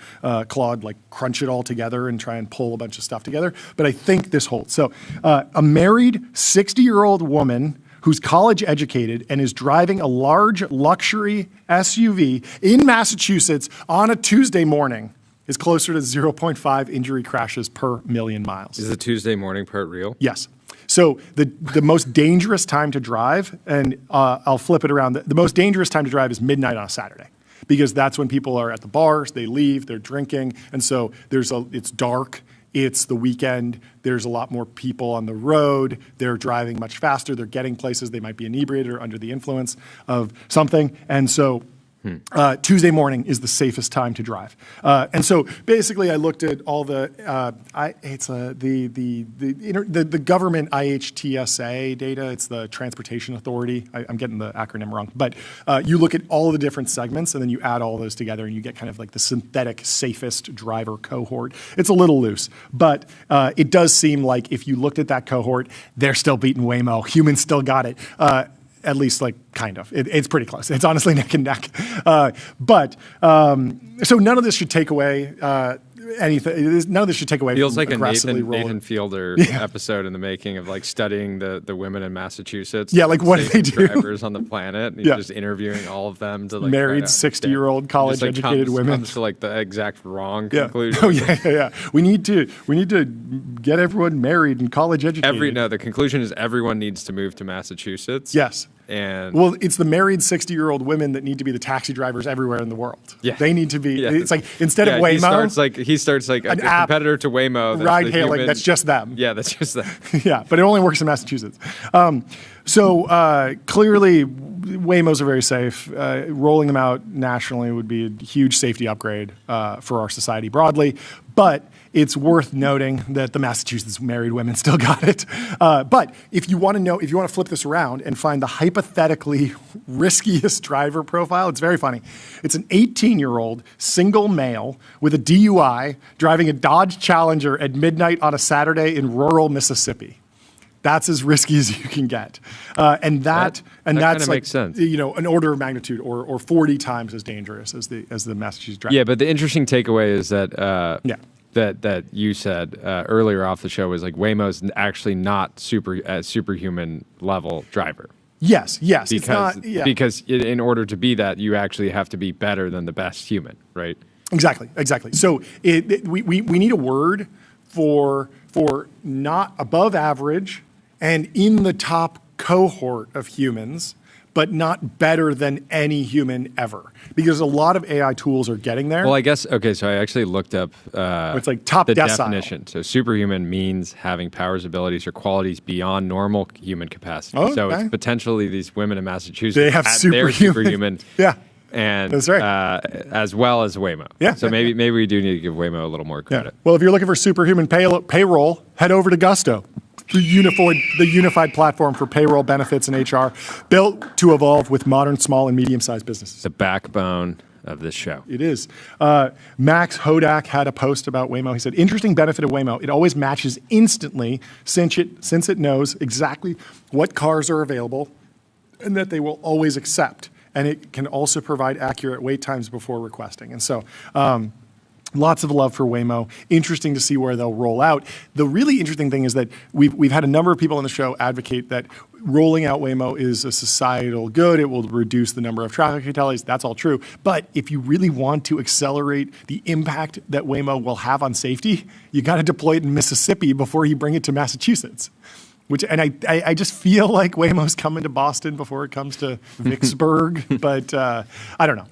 Claude like crunch it all together and try and pull a bunch of stuff together, but I think this holds. So a married 60-year-old woman who's college educated and is driving a large luxury SUV in Massachusetts on a Tuesday morning is closer to 0.5 injury crashes per million miles. Is the Tuesday morning part real? Yes. So the most dangerous time to drive, and I'll flip it around, the most dangerous time to drive is midnight on a Saturday, because that's when people are at the bars, they leave, they're drinking, and so it's dark, it's the weekend, there's a lot more people on the road, they're driving much faster, they're getting places, they might be inebriated or under the influence of something, and so Tuesday morning is the safest time to drive. And so basically I looked at all the government IHTSA data. It's the Transportation Authority. I'm getting the acronym wrong. But you look at all the different segments and then you add all those together and you get kind of like the synthetic safest driver cohort. It's a little loose, but it does seem like if you looked at that cohort, they're still beating Waymo. Humans still got it. At least, like, kind of. It's pretty close. It's honestly neck and neck. So none of this should take away anything. None of this should take away Feels from like a Nathan Fielder episode in the making of, like, studying the women in Massachusetts. Yeah, like, what do they do? Drivers on the planet. And he's just interviewing all of them to, like, married 60-year-old college-educated women. Comes to, like, the exact wrong conclusion. Oh, yeah. We need to get everyone married and college-educated. The conclusion is everyone needs to move to Massachusetts. Yes. And well, it's the married 60-year-old women that need to be the taxi drivers everywhere in the world. Yeah. They need to be. It's like instead of Waymo, he starts like a competitor to Waymo. Ride hailing. That's just them. Yeah, that's just them. Yeah, but it only works in Massachusetts. So clearly, Waymos are very safe. Rolling them out nationally would be a huge safety upgrade for our society broadly. But it's worth noting that the Massachusetts married women still got it. But if you want to flip this around and find the hypothetically riskiest driver profile, it's very funny. It's an 18-year-old single male with a DUI driving a Dodge Challenger at midnight on a Saturday in rural Mississippi. That's as risky as you can get, and that's like, makes sense. An order of magnitude or 40 times as dangerous as the Massachusetts driver. Yeah, but the interesting takeaway is that that you said earlier off the show was like Waymo's actually not superhuman level driver. Yes, because it's not, because in order to be that, you actually have to be better than the best human, right? Exactly. So we need a word for not above average and in the top cohort of humans, but not better than any human ever. Because a lot of AI tools are getting there. Well, I guess, okay, so I actually looked up it's like top the decile. definition. So superhuman means having powers, abilities, or qualities beyond normal human capacity. Okay. So it's potentially these women in Massachusetts, they have superhuman. Yeah. And that's right. As well as Waymo. Yeah. So maybe we do need to give Waymo a little more credit. Yeah. Well, if you're looking for superhuman payroll, head over to Gusto, the unified platform for payroll, benefits, and HR, built to evolve with modern small and medium-sized businesses. The backbone of this show. It is. Max Hodak had a post about Waymo. He said, interesting benefit of Waymo, it always matches instantly since it knows exactly what cars are available and that they will always accept. And it can also provide accurate wait times before requesting. And so lots of love for Waymo. Interesting to see where they'll roll out. The really interesting thing is that we've had a number of people on the show advocate that rolling out Waymo is a societal good. It will reduce the number of traffic fatalities. That's all true. But if you really want to accelerate the impact that Waymo will have on safety, you got to deploy it in Mississippi before you bring it to Massachusetts. I just feel like Waymo's coming to Boston before it comes to Vicksburg, but I don't know.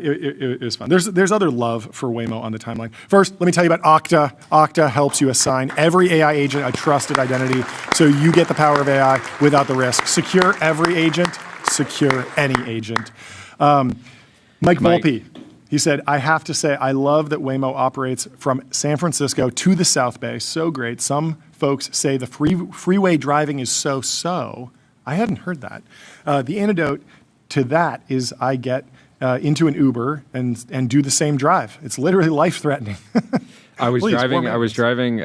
It was fun. There's other love for Waymo on the timeline. First, let me tell you about Okta. Okta helps you assign every AI agent a trusted identity so you get the power of AI without the risk. Secure every agent, secure any agent. Mike Volpe. He said, I have to say, I love that Waymo operates from San Francisco to the South Bay. So great. Some folks say the freeway driving is so. I hadn't heard that. The antidote to that is I get into an Uber and do the same drive. It's literally life-threatening. I was driving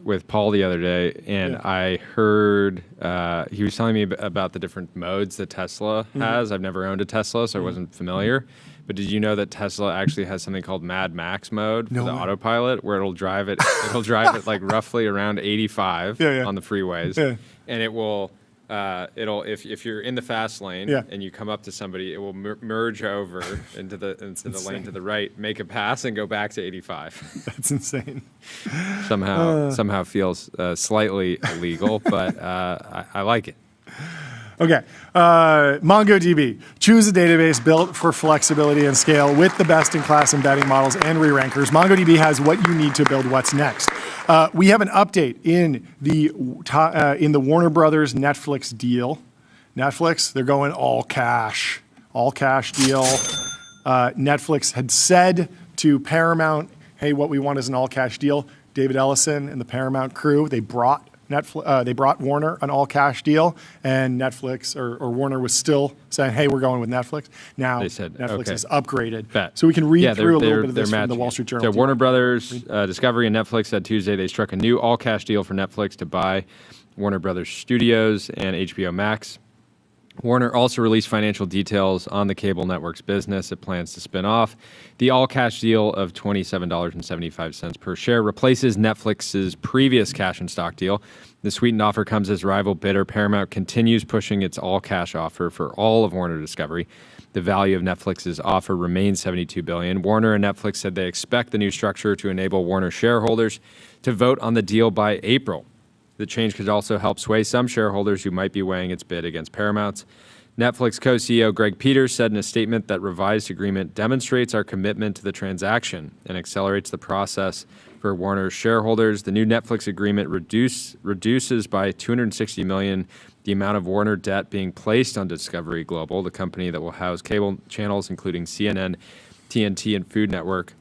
with Paul the other day, and I heard he was telling me about the different modes that Tesla has. I've never owned a Tesla, so I wasn't familiar. But did you know that Tesla actually has something called Mad Max mode for the autopilot, where it'll drive it like roughly around 85 on the freeways, and it will it'll if you're in the fast lane and you come up to somebody, it will merge over into the lane to the right, make a pass, and go back to 85. That's insane. Somehow feels slightly illegal, but I like it. Okay, MongoDB. Choose a database built for flexibility and scale with the best-in-class embedding models and re-rankers. MongoDB has what you need to build what's next. We have an update in the Warner Brothers Netflix deal. Netflix, they're going all cash deal. Netflix had said to Paramount, hey, what we want is an all-cash deal. David Ellison and the Paramount crew, they brought Warner an all-cash deal, and Netflix or Warner was still saying, hey, we're going with Netflix. Now they said, Netflix has upgraded. So we can read through a little bit of this from the Wall Street Journal. So Warner Brothers, Discovery, and Netflix said Tuesday they struck a new all-cash deal for Netflix to buy Warner Brothers Studios and HBO Max. Warner also released financial details on the cable network's business it plans to spin off. The all-cash deal of $27.75 per share replaces Netflix's previous cash and stock deal. The sweetened offer comes as rival bidder Paramount continues pushing its all-cash offer for all of Warner Discovery. The value of Netflix's offer remains $72 billion. Warner and Netflix said they expect the new structure to enable Warner shareholders to vote on the deal by April. The change could also help sway some shareholders who might be weighing its bid against Paramount's. Netflix co-CEO Greg Peters said in a statement that revised agreement demonstrates our commitment to the transaction and accelerates the process for Warner's shareholders. The new Netflix agreement reduces by $260 million the amount of Warner debt being placed on Discovery Global, the company that will house cable channels including CNN, TNT, and Food Network.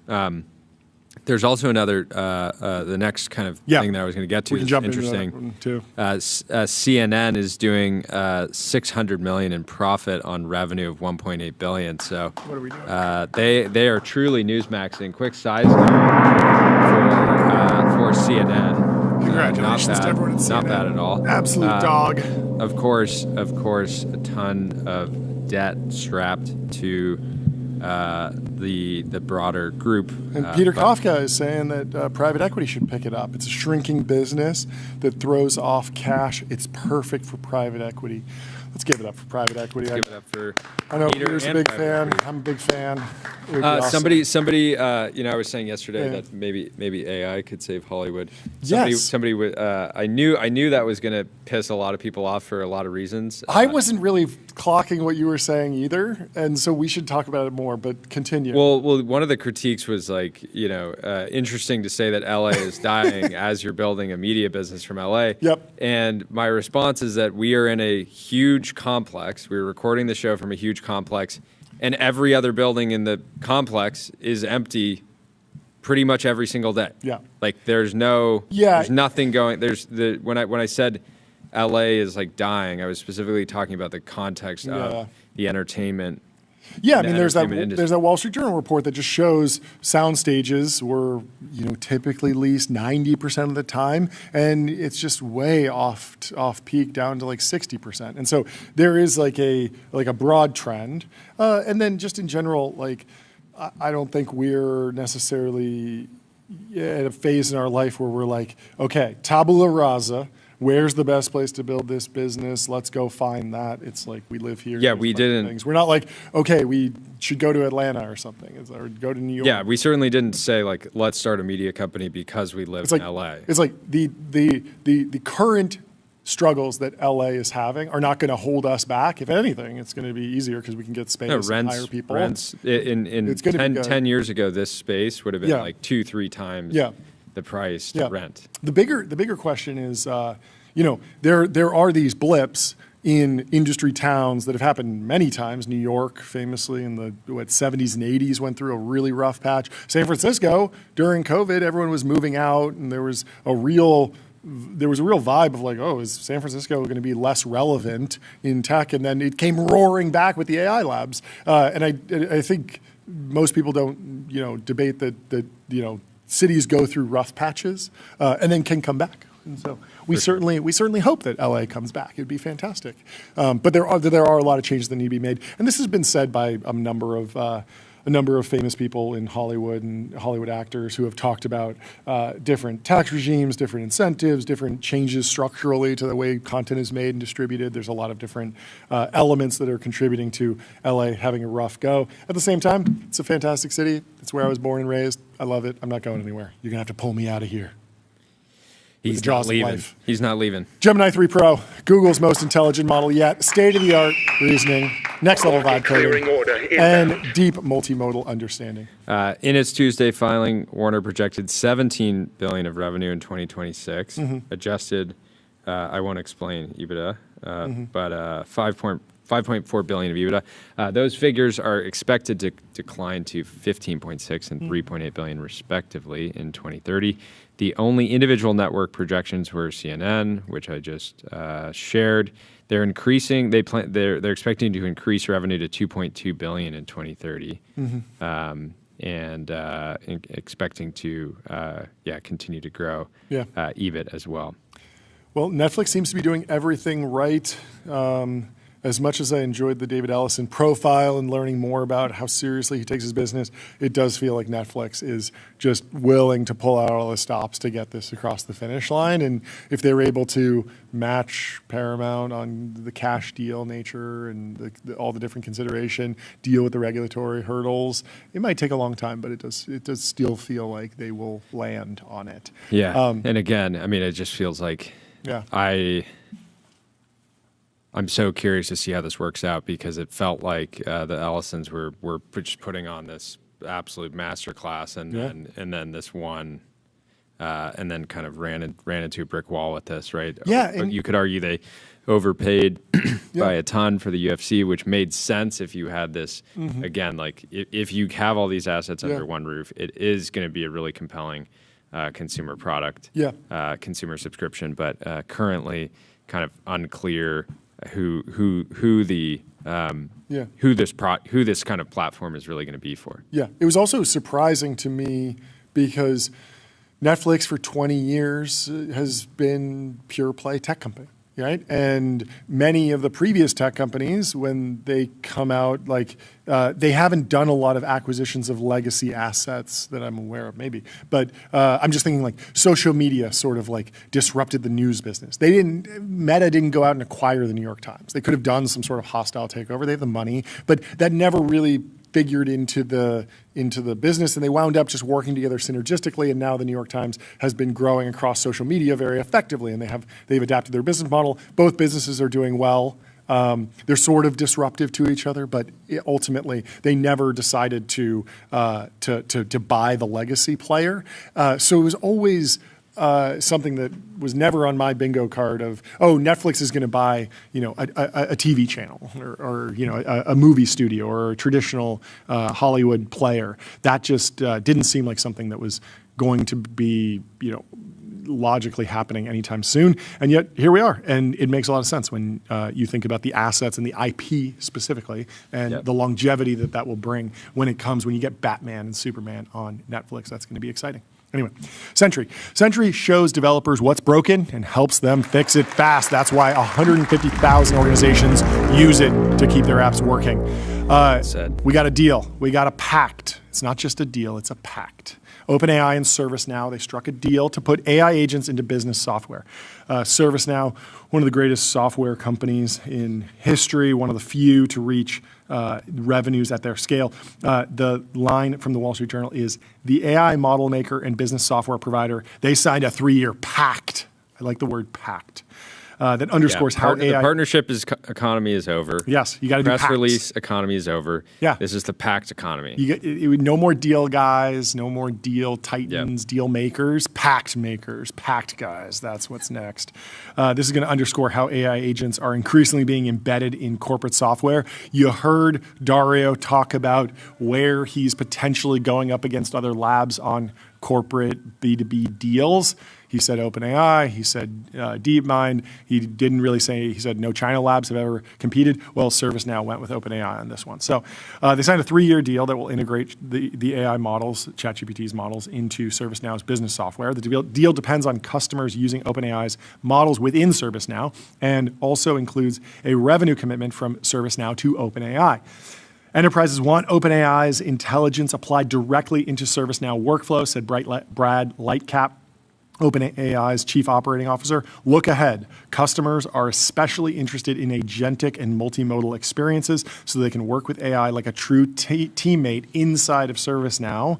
There's also another, the next kind of thing that I was going to get to is interesting. CNN is doing $600 million in profit on revenue of $1.8 billion. So what are we doing? They are truly Newsmaxing. Quick size note for CNN. Congratulations to everyone at CNN. Not bad at all. Absolute dog. Of course, a ton of debt strapped to the broader group. And Peter Kafka is saying that private equity should pick it up. It's a shrinking business that throws off cash. It's perfect for private equity. Let's give it up for private equity. Let's give it up for I know Peter Peter's a big fan. Equity. I'm a big fan. Somebody, I was saying yesterday that maybe AI could save Hollywood. Somebody would. I knew that was going to piss a lot of people off for a lot of reasons. I wasn't really clocking what you were saying either, and so we should talk about it more. But continue. Well, one of the critiques was like, interesting to say that LA is dying as you're building a media business from LA. Yep. And my response is that we are in a huge complex. We're recording the show from a huge complex, and every other building in the complex is empty pretty much every single day. Yeah. Like there's nothing going. When I said LA is like dying, I was specifically talking about the context of the entertainment. Yeah, I mean, there's that Wall Street Journal report that just shows sound stages were, typically leased 90% of the time, and it's just way off peak down to like 60%. And so there is like a broad trend, and then just in general, like I don't think we're necessarily at a phase in our life where we're like, okay, tabula rasa. Where's the best place to build this business? Let's go find that. It's like we live here. Yeah, we didn't. Things. We're not like, okay, we should go to Atlanta or something, or go to New York. Yeah, we certainly didn't say like, let's start a media company because we live in LA. It's like the current struggles that LA is having are not going to hold us back. If anything, it's going to be easier because we can get space and hire people. Rents in 10 years ago, this space would have been like 2-3 times. The price to rent. The bigger question is, there are these blips in industry towns that have happened many times. New York, famously in the 70s and 80s, went through a really rough patch. San Francisco, during COVID, everyone was moving out, and there was a real vibe of like, oh, is San Francisco going to be less relevant in tech? And then it came roaring back with the AI labs. And I think most people don't, debate that cities go through rough patches and then can come back. And so we certainly hope that LA comes back. It'd be fantastic. But there are a lot of changes that need to be made. And this has been said by a number of a number of famous people in Hollywood and Hollywood actors who have talked about different tax regimes, different incentives, different changes structurally to the way content is made and distributed. There's a lot of different elements that are contributing to LA having a rough go. At the same time, it's a fantastic city. It's where I was born and raised. I love it. I'm not going anywhere. You're going to have to pull me out of here. He's not leaving. He's not leaving. Gemini 3 Pro, Google's most intelligent model yet, state-of-the-art reasoning, next-level vibe coding, and deep multimodal understanding. In its Tuesday filing, Warner projected $17 billion of revenue in 2026, adjusted, I won't explain EBITDA, but 5.4 billion of EBITDA. Those figures are expected to decline to 15.6 and 3.8 billion respectively in 2030. The only individual network projections were CNN, which I just shared. They're increasing. They're expecting to increase revenue to 2.2 billion in 2030, and expecting to continue to grow EBIT as well. Well, Netflix seems to be doing everything right. As much as I enjoyed the David Ellison profile and learning more about how seriously he takes his business, it does feel like Netflix is just willing to pull out all the stops to get this across the finish line. And if they're able to match Paramount on the cash deal nature and all the different consideration, deal with the regulatory hurdles, it might take a long time, but it does still feel like they will land on it. Yeah, and again, I mean, it just feels like I'm so curious to see how this works out, because it felt like the Ellisons were just putting on this absolute masterclass, and then this one, and then kind of ran into a brick wall with this, right? Yeah, but you could argue they overpaid by a ton for the UFC, which made sense if you had this again. Like if you have all these assets under one roof, it is going to be a really compelling consumer product, consumer subscription. But currently, kind of unclear who this kind of platform is really going to be for. Yeah, it was also surprising to me because Netflix for 20 years has been pure play tech company, right? And many of the previous tech companies, when they come out, like they haven't done a lot of acquisitions of legacy assets that I'm aware of, maybe. But I'm just thinking like social media sort of like disrupted the news business. Meta didn't go out and acquire the New York Times. They could have done some sort of hostile takeover. They have the money, but that never really figured into the business, and they wound up just working together synergistically. And now the New York Times has been growing across social media very effectively, and they've adapted their business model. Both businesses are doing well. They're sort of disruptive to each other, but ultimately they never decided to buy the legacy player. So it was always something that was never on my bingo card of, oh, Netflix is going to buy, a TV channel or a movie studio or a traditional Hollywood player. That just didn't seem like something that was going to be, logically happening anytime soon. And yet here we are. And it makes a lot of sense when you think about the assets and the IP specifically and the longevity that will bring when you get Batman and Superman on Netflix. That's going to be exciting. Anyway, Sentry. Sentry shows developers what's broken and helps them fix it fast. That's why 150,000 organizations use it to keep their apps working. We got a deal. We got a pact. It's not just a deal, it's a pact. OpenAI and ServiceNow, they struck a deal to put AI agents into business software. ServiceNow, one of the greatest software companies in history, one of the few to reach revenues at their scale. The line from the Wall Street Journal is, the AI model maker and business software provider, they signed a 3-year pact. I like the word pact. That underscores how AI... The partnership economy is over. Yes, you got to do pacts. Press release economy is over. Yeah. This is the pact economy. No more deal guys, no more deal titans, deal makers, pact guys. That's what's next. This is going to underscore how AI agents are increasingly being embedded in corporate software. You heard Dario talk about where he's potentially going up against other labs on corporate B2B deals. He said OpenAI, he said DeepMind. He didn't really say, he said no China labs have ever competed. Well, ServiceNow went with OpenAI on this one. So they signed a 3-year deal that will integrate the AI models, ChatGPT's models, into ServiceNow's business software. The deal depends on customers using OpenAI's models within ServiceNow and also includes a revenue commitment from ServiceNow to OpenAI. Enterprises want OpenAI's intelligence applied directly into ServiceNow workflow, said Brad Lightcap, OpenAI's chief operating officer. Look ahead. Customers are especially interested in agentic and multimodal experiences so they can work with AI like a true teammate inside of ServiceNow.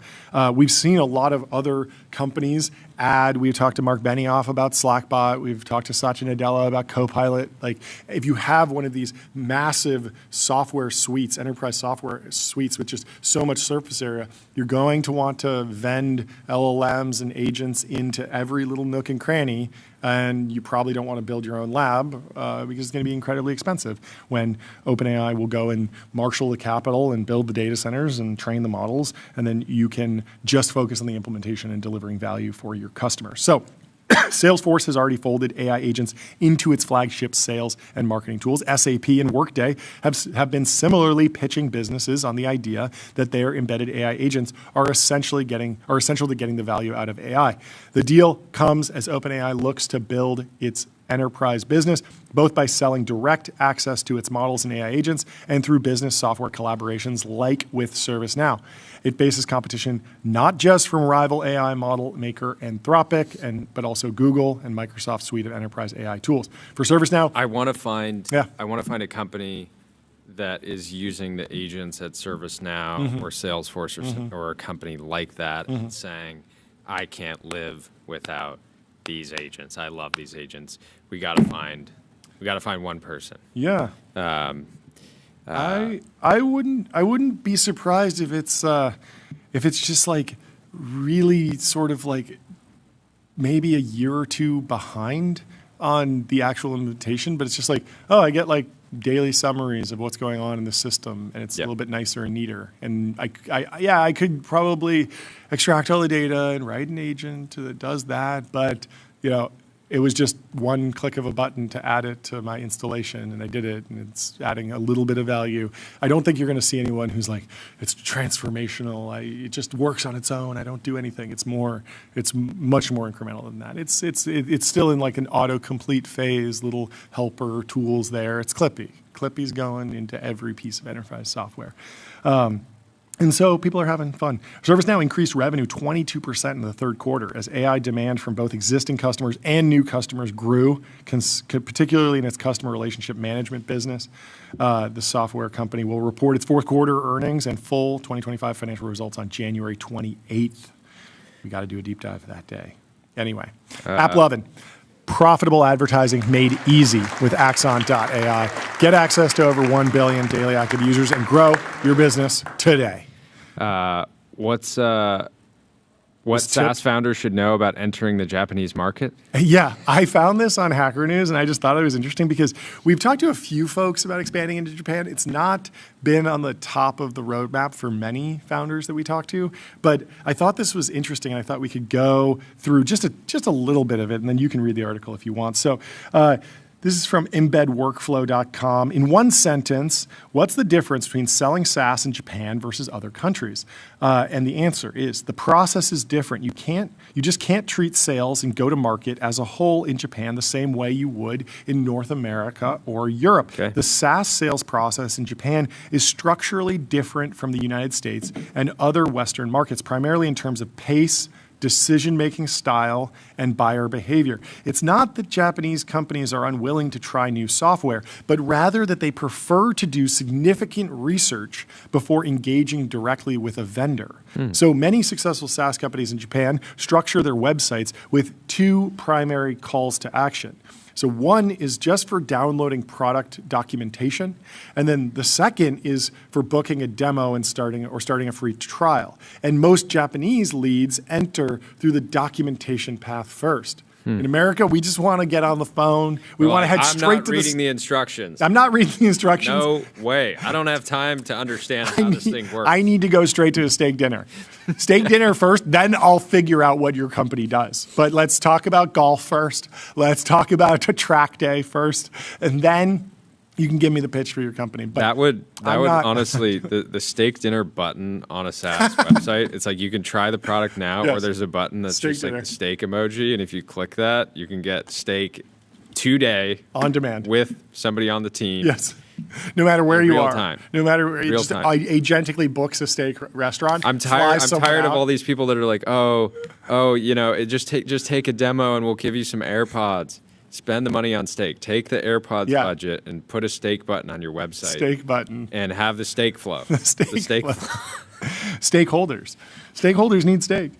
We've seen a lot of other companies add. We've talked to Mark Benioff about Slackbot. We've talked to Satya Nadella about Copilot. Like, if you have one of these massive software suites, enterprise software suites with just so much surface area, you're going to want to vend LLMs and agents into every little nook and cranny, and you probably don't want to build your own lab because it's going to be incredibly expensive when OpenAI will go and marshal the capital and build the data centers and train the models, and then you can just focus on the implementation and delivering value for your customers. So Salesforce has already folded AI agents into its flagship sales and marketing tools. SAP and Workday have been similarly pitching businesses on the idea that their embedded AI agents are essential to getting the value out of AI. The deal comes as OpenAI looks to build its enterprise business, both by selling direct access to its models and AI agents and through business software collaborations like with ServiceNow. It faces competition not just from rival AI model maker Anthropic, but also Google and Microsoft's suite of enterprise AI tools. For ServiceNow, I want to find a company that is using the agents at ServiceNow or Salesforce or a company like that and saying, I can't live without these agents. I love these agents. We got to find one person. Yeah. I wouldn't be surprised if it's just like really sort of like maybe a year or two behind on the actual implementation, but it's just like, oh, I get like daily summaries of what's going on in the system, and it's a little bit nicer and neater. And I could probably extract all the data and write an agent that does that, but it was just one click of a button to add it to my installation, and I did it, and it's adding a little bit of value. I don't think you're going to see anyone who's like, it's transformational. It just works on its own. I don't do anything. It's much more incremental than that. It's still in like an autocomplete phase, little helper tools there. It's Clippy. Clippy's going into every piece of enterprise software. And so people are having fun. ServiceNow increased revenue 22% in the third quarter as AI demand from both existing customers and new customers grew, particularly in its customer relationship management business. The software company will report its fourth quarter earnings and full 2025 financial results on January 28th. We got to do a deep dive that day. Anyway, AppLovin. Profitable advertising made easy with Axon.ai. Get access to over 1 billion daily active users and grow your business today. What SaaS founders should know about entering the Japanese market? Yeah, I found this on Hacker News, and I just thought it was interesting because we've talked to a few folks about expanding into Japan. It's not been on the top of the roadmap for many founders that we talked to, but I thought this was interesting, and I thought we could go through just a little bit of it, and then you can read the article if you want. So this is from embedworkflow.com. In one sentence, what's the difference between selling SaaS in Japan versus other countries? And the answer is the process is different. You just can't treat sales and go to market as a whole in Japan the same way you would in North America or Europe. Okay. The SaaS sales process in Japan is structurally different from the United States and other Western markets, primarily in terms of pace, decision-making style, and buyer behavior. It's not that Japanese companies are unwilling to try new software, but rather that they prefer to do significant research before engaging directly with a vendor. So many successful SaaS companies in Japan structure their websites with two primary calls to action. So one is just for downloading product documentation, and then the second is for booking a demo and starting a free trial. And most Japanese leads enter through the documentation path first. In America, we just want to get on the phone. We want to head straight to the... I'm not reading the instructions. I'm not reading the instructions. No way. I don't have time to understand how this thing works. I need to go straight to a steak dinner. Steak dinner first, then I'll figure out what your company does. But let's talk about golf first. Let's talk about a track day first. And then you can give me the pitch for your company. But that would honestly, the steak dinner button on a SaaS website, it's like you can try the product now, or there's a button that's steak just dinner. Like the steak emoji, and if you click that, you can get steak today on demand with somebody on the team. Yes. No matter where you real are, time. no matter where you Real just time. agentically books a steak restaurant. I'm tired of all these people that are like, just take a demo and we'll give you some AirPods. Spend the money on steak. Take the AirPods budget and put a steak button on your website. Steak button. And have the steak flow. The steak flow. Stakeholders. Stakeholders need steak.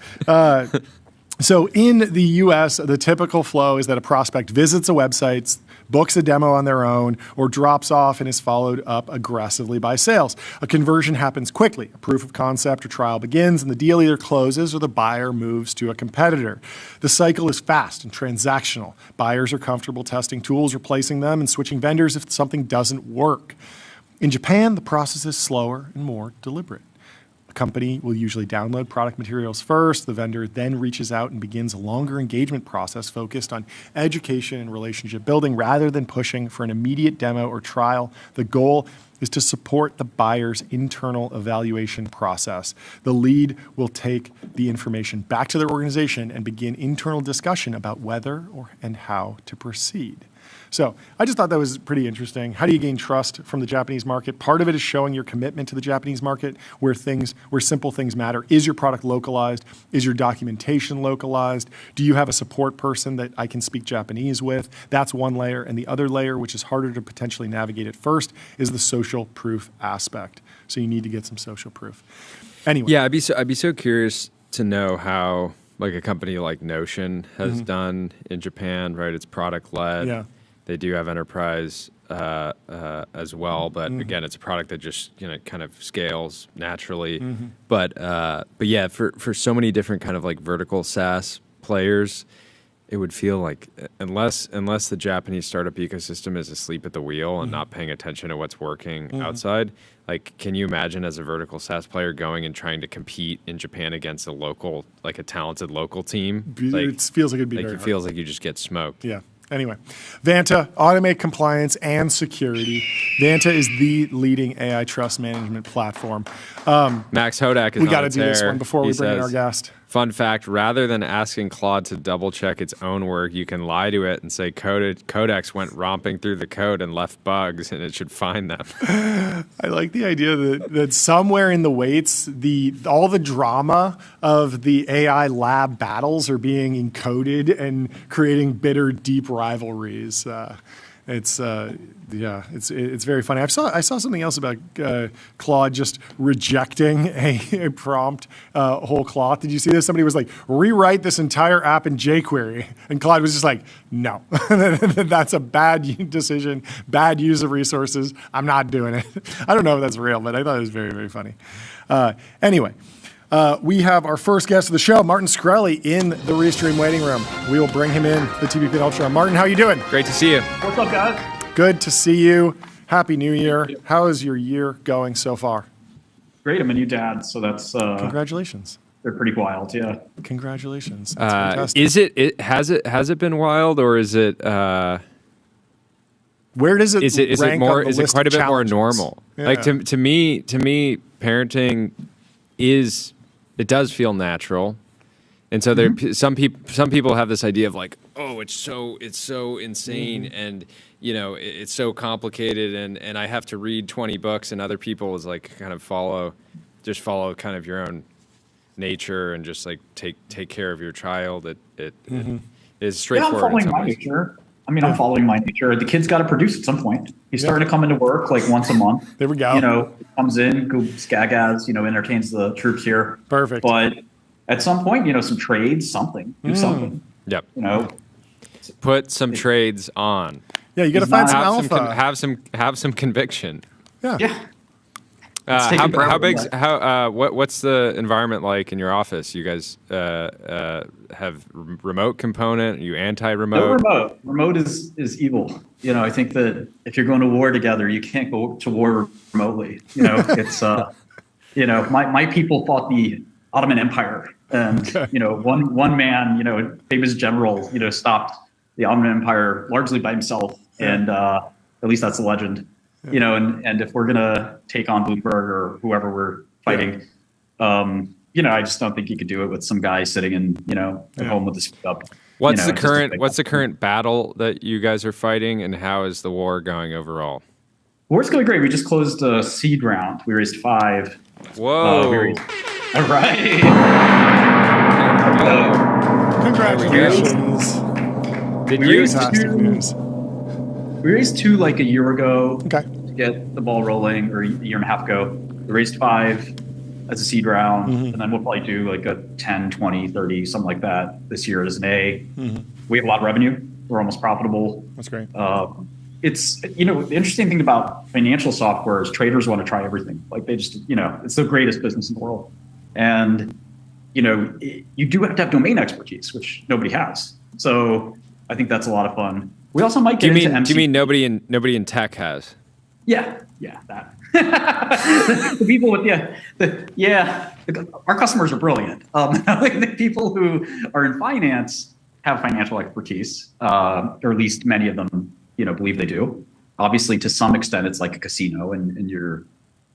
So in the US, the typical flow is that a prospect visits a website, books a demo on their own, or drops off and is followed up aggressively by sales. A conversion happens quickly. A proof of concept or trial begins, and the deal either closes or the buyer moves to a competitor. The cycle is fast and transactional. Buyers are comfortable testing tools, replacing them, and switching vendors if something doesn't work. In Japan, the process is slower and more deliberate. A company will usually download product materials first. The vendor then reaches out and begins a longer engagement process focused on education and relationship building rather than pushing for an immediate demo or trial. The goal is to support the buyer's internal evaluation process. The lead will take the information back to their organization and begin internal discussion about whether and how to proceed. So I just thought that was pretty interesting. How do you gain trust from the Japanese market? Part of it is showing your commitment to the Japanese market where simple things matter. Is your product localized? Is your documentation localized? Do you have a support person that I can speak Japanese with? That's one layer. And the other layer, which is harder to potentially navigate at first, is the social proof aspect. So you need to get some social proof. Anyway. Yeah, I'd be so curious to know how like a company like Notion has done in Japan, right? It's product led. Yeah. They do have enterprise as well, but again, it's a product that just kind of scales naturally. But yeah, for so many different kind of like vertical SaaS players, it would feel like unless the Japanese startup ecosystem is asleep at the wheel and not paying attention to what's working outside, like can you imagine as a vertical SaaS player going and trying to compete in Japan against a talented local team? It feels like it'd be very it hard. feels like you just get smoked. Yeah. Anyway, Vanta, automate compliance and security. Vanta is the leading AI trust management platform. Max Hodak is We got to on do this one before we bring in our guest. Fun fact, rather than asking Claude to double check its own work, you can lie to it and say Codex went romping through the code and left bugs and it should find them. I like the idea that somewhere in the weights, all the drama of the AI lab battles are being encoded and creating bitter, deep rivalries. It's very funny. I saw something else about Claude just rejecting a prompt whole cloth. Did you see this? Somebody was like, rewrite this entire app in jQuery, and Claude was just like, no, that's a bad decision, bad use of resources. I'm not doing it. I don't know if that's real, but I thought it was very, very funny. Anyway. We have our first guest of the show, Martin Shkreli, in the Restream waiting room. We will bring him in the TBPN Ultra. Martin, how are you doing? Great to see you. What's up, guys? Good to see you. Happy New Year. How is your year going so far? Great. I'm a new dad, so that's congratulations. They're pretty wild, yeah. Congratulations. That's fantastic. Has it been wild, or is it? Where does it? Is it more? Is it quite a bit more normal? Yeah. Like to me, parenting is. It does feel natural, and so there some people have this idea of like, oh, it's so insane, and it's so complicated, and I have to read 20 books, and other people is like kind of follow kind of your own nature and just like take care of your child. It is straightforward. Yeah, I'm following my nature. I'm following my nature. The kid's got to produce at some point. He's starting to come into work like once a month. There we go. Comes in, goes gagas, entertains the troops here. Perfect. But at some point, some trades, something, do something. Yep. Put some trades on. Yeah, you got to find some alpha. Have some conviction. Yeah. Yeah. What's the environment like in your office? You guys have remote component? Are you anti-remote? No remote. Remote is evil. I think that if you're going to war together, you can't go to war remotely. It's my people fought the Ottoman Empire, and one man, famous general, stopped the Ottoman Empire largely by himself, and at least that's the legend. And if we're gonna take on Bloomberg or whoever we're fighting, I just don't think you could do it with some guy sitting in, at home with his feet up. What's the current battle that you guys are fighting, and how is the war going overall? We're going great. We just closed a seed round. We raised 5. Whoa. All right. Congratulations. Did you? Fantastic news. We raised 2 like a year ago Okay. to get the ball rolling, or a year and a half ago. We raised 5 as a seed round, and then we'll probably do like a 10, 20, 30, something like that this year as an A. We have a lot of revenue. We're almost profitable. That's great. It's, the interesting thing about financial software is traders want to try everything. Like they just, it's the greatest business in the world. And, you do have to have domain expertise, which nobody has. So I think that's a lot of fun. We also might get into MC. Do you mean nobody in tech has? Yeah, that. The people with, our customers are brilliant. The people who are in finance have financial expertise, or at least many of them, believe they do. Obviously, to some extent, it's like a casino, and you're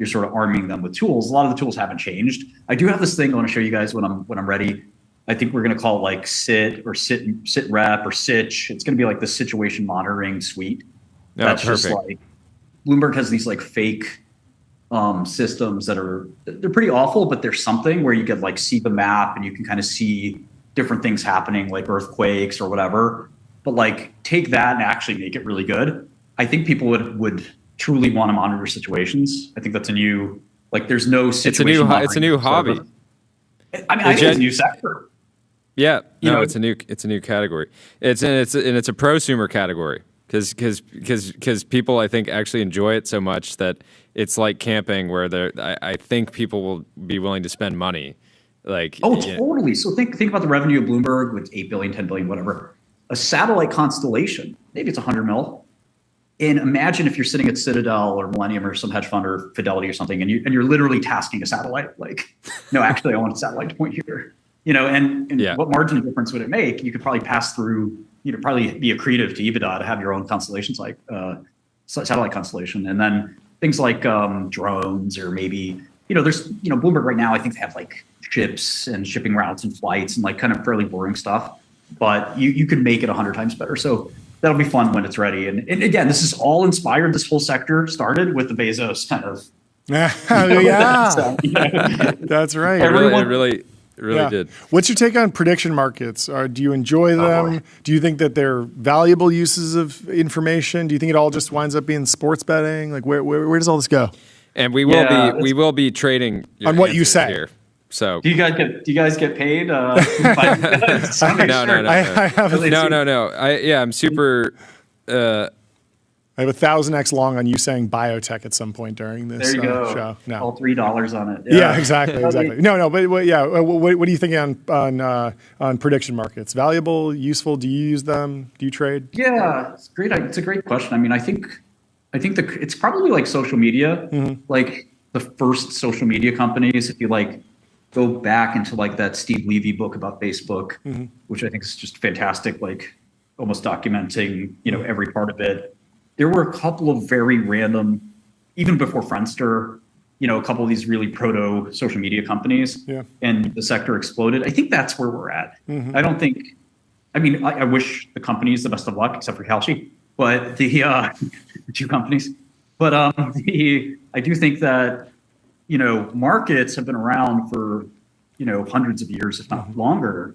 sort of arming them with tools. A lot of the tools haven't changed. I do have this thing I want to show you guys when I'm ready. I think we're going to call it like SIT or sit rep or SITch. It's going to be like the situation monitoring suite. That's perfect. Just like Bloomberg has these like fake systems that they're pretty awful, but there's something where you could like see the map and you can kind of see different things happening, like earthquakes or whatever. But like take that and actually make it really good. I think people would truly want to monitor situations. I think that's a new, like there's no situation. It's a new hobby. I think it's a new sector. Yeah, it's a new category. It's a prosumer category because people I think actually enjoy it so much that it's like camping where I think people will be willing to spend money. Like totally. So think about the revenue of Bloomberg with 8 billion, 10 billion, whatever. A satellite constellation, maybe it's 100 mil. And imagine if you're sitting at Citadel or Millennium or some hedge fund or Fidelity or something, and you're literally tasking a satellite. Like, no, actually, I want a satellite to point here. And what margin difference would it make? You could probably pass through. You'd probably be accretive to EBITDA to have your own constellations like satellite constellation, and then things like drones or maybe there's Bloomberg right now. I think they have like ships and shipping routes and flights and like kind of fairly boring stuff, but you could make it 100 times better. So that'll be fun when it's ready. And again, this is all inspired. This whole sector started with the Bezos kind of. That's right. It really did. What's your take on prediction markets? Do you enjoy them? Do you think that they're valuable uses of information? Do you think it all just winds up being sports betting? Like where does all this go? And we will be trading on what you say here. So do you guys get paid? No. I'm super. I have 1,000x long on you saying biotech at some point during this show. No. All $3 on it. Yeah, exactly. No, but what do you think on prediction markets? Valuable, useful? Do you use them? Do you trade? Yeah, it's great. It's a great question. I mean, I think it's probably like social media, like the first social media companies. If you like go back into like that Steve Levy book about Facebook, which I think is just fantastic, like almost documenting every part of it. There were a couple of very random, even before Friendster, a couple of these really proto social media companies, and the sector exploded. I think that's where we're at. I don't think, I wish the companies the best of luck, except for Kalshi, but the two companies. But I do think that, markets have been around for, hundreds of years, if not longer.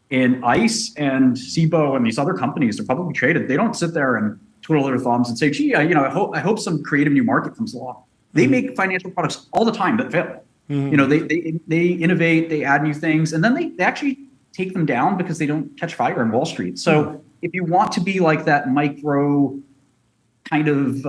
And ICE and SIBO and these other companies are publicly traded. They don't sit there and twiddle their thumbs and say, gee, I hope some creative new market comes along. They make financial products all the time that fail. They innovate, they add new things, and then they actually take them down because they don't catch fire in Wall Street. So if you want to be like that micro kind of,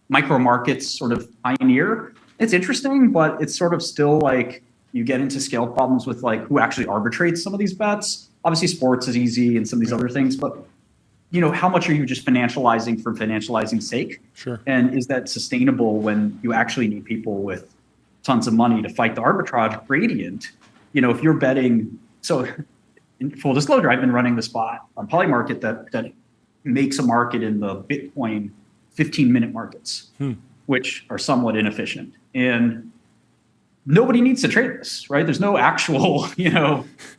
micro markets sort of pioneer, it's interesting, but it's sort of still like you get into scale problems with like who actually arbitrates some of these bets. Obviously sports is easy and some of these other things, but how much are you just financializing for financializing's sake? Sure. And is that sustainable when you actually need people with tons of money to fight the arbitrage gradient? If you're betting, so in full disclosure, I've been running the spot on Polymarket that makes a market in the Bitcoin 15-minute markets, which are somewhat inefficient. And nobody needs to trade this, right? There's no actual,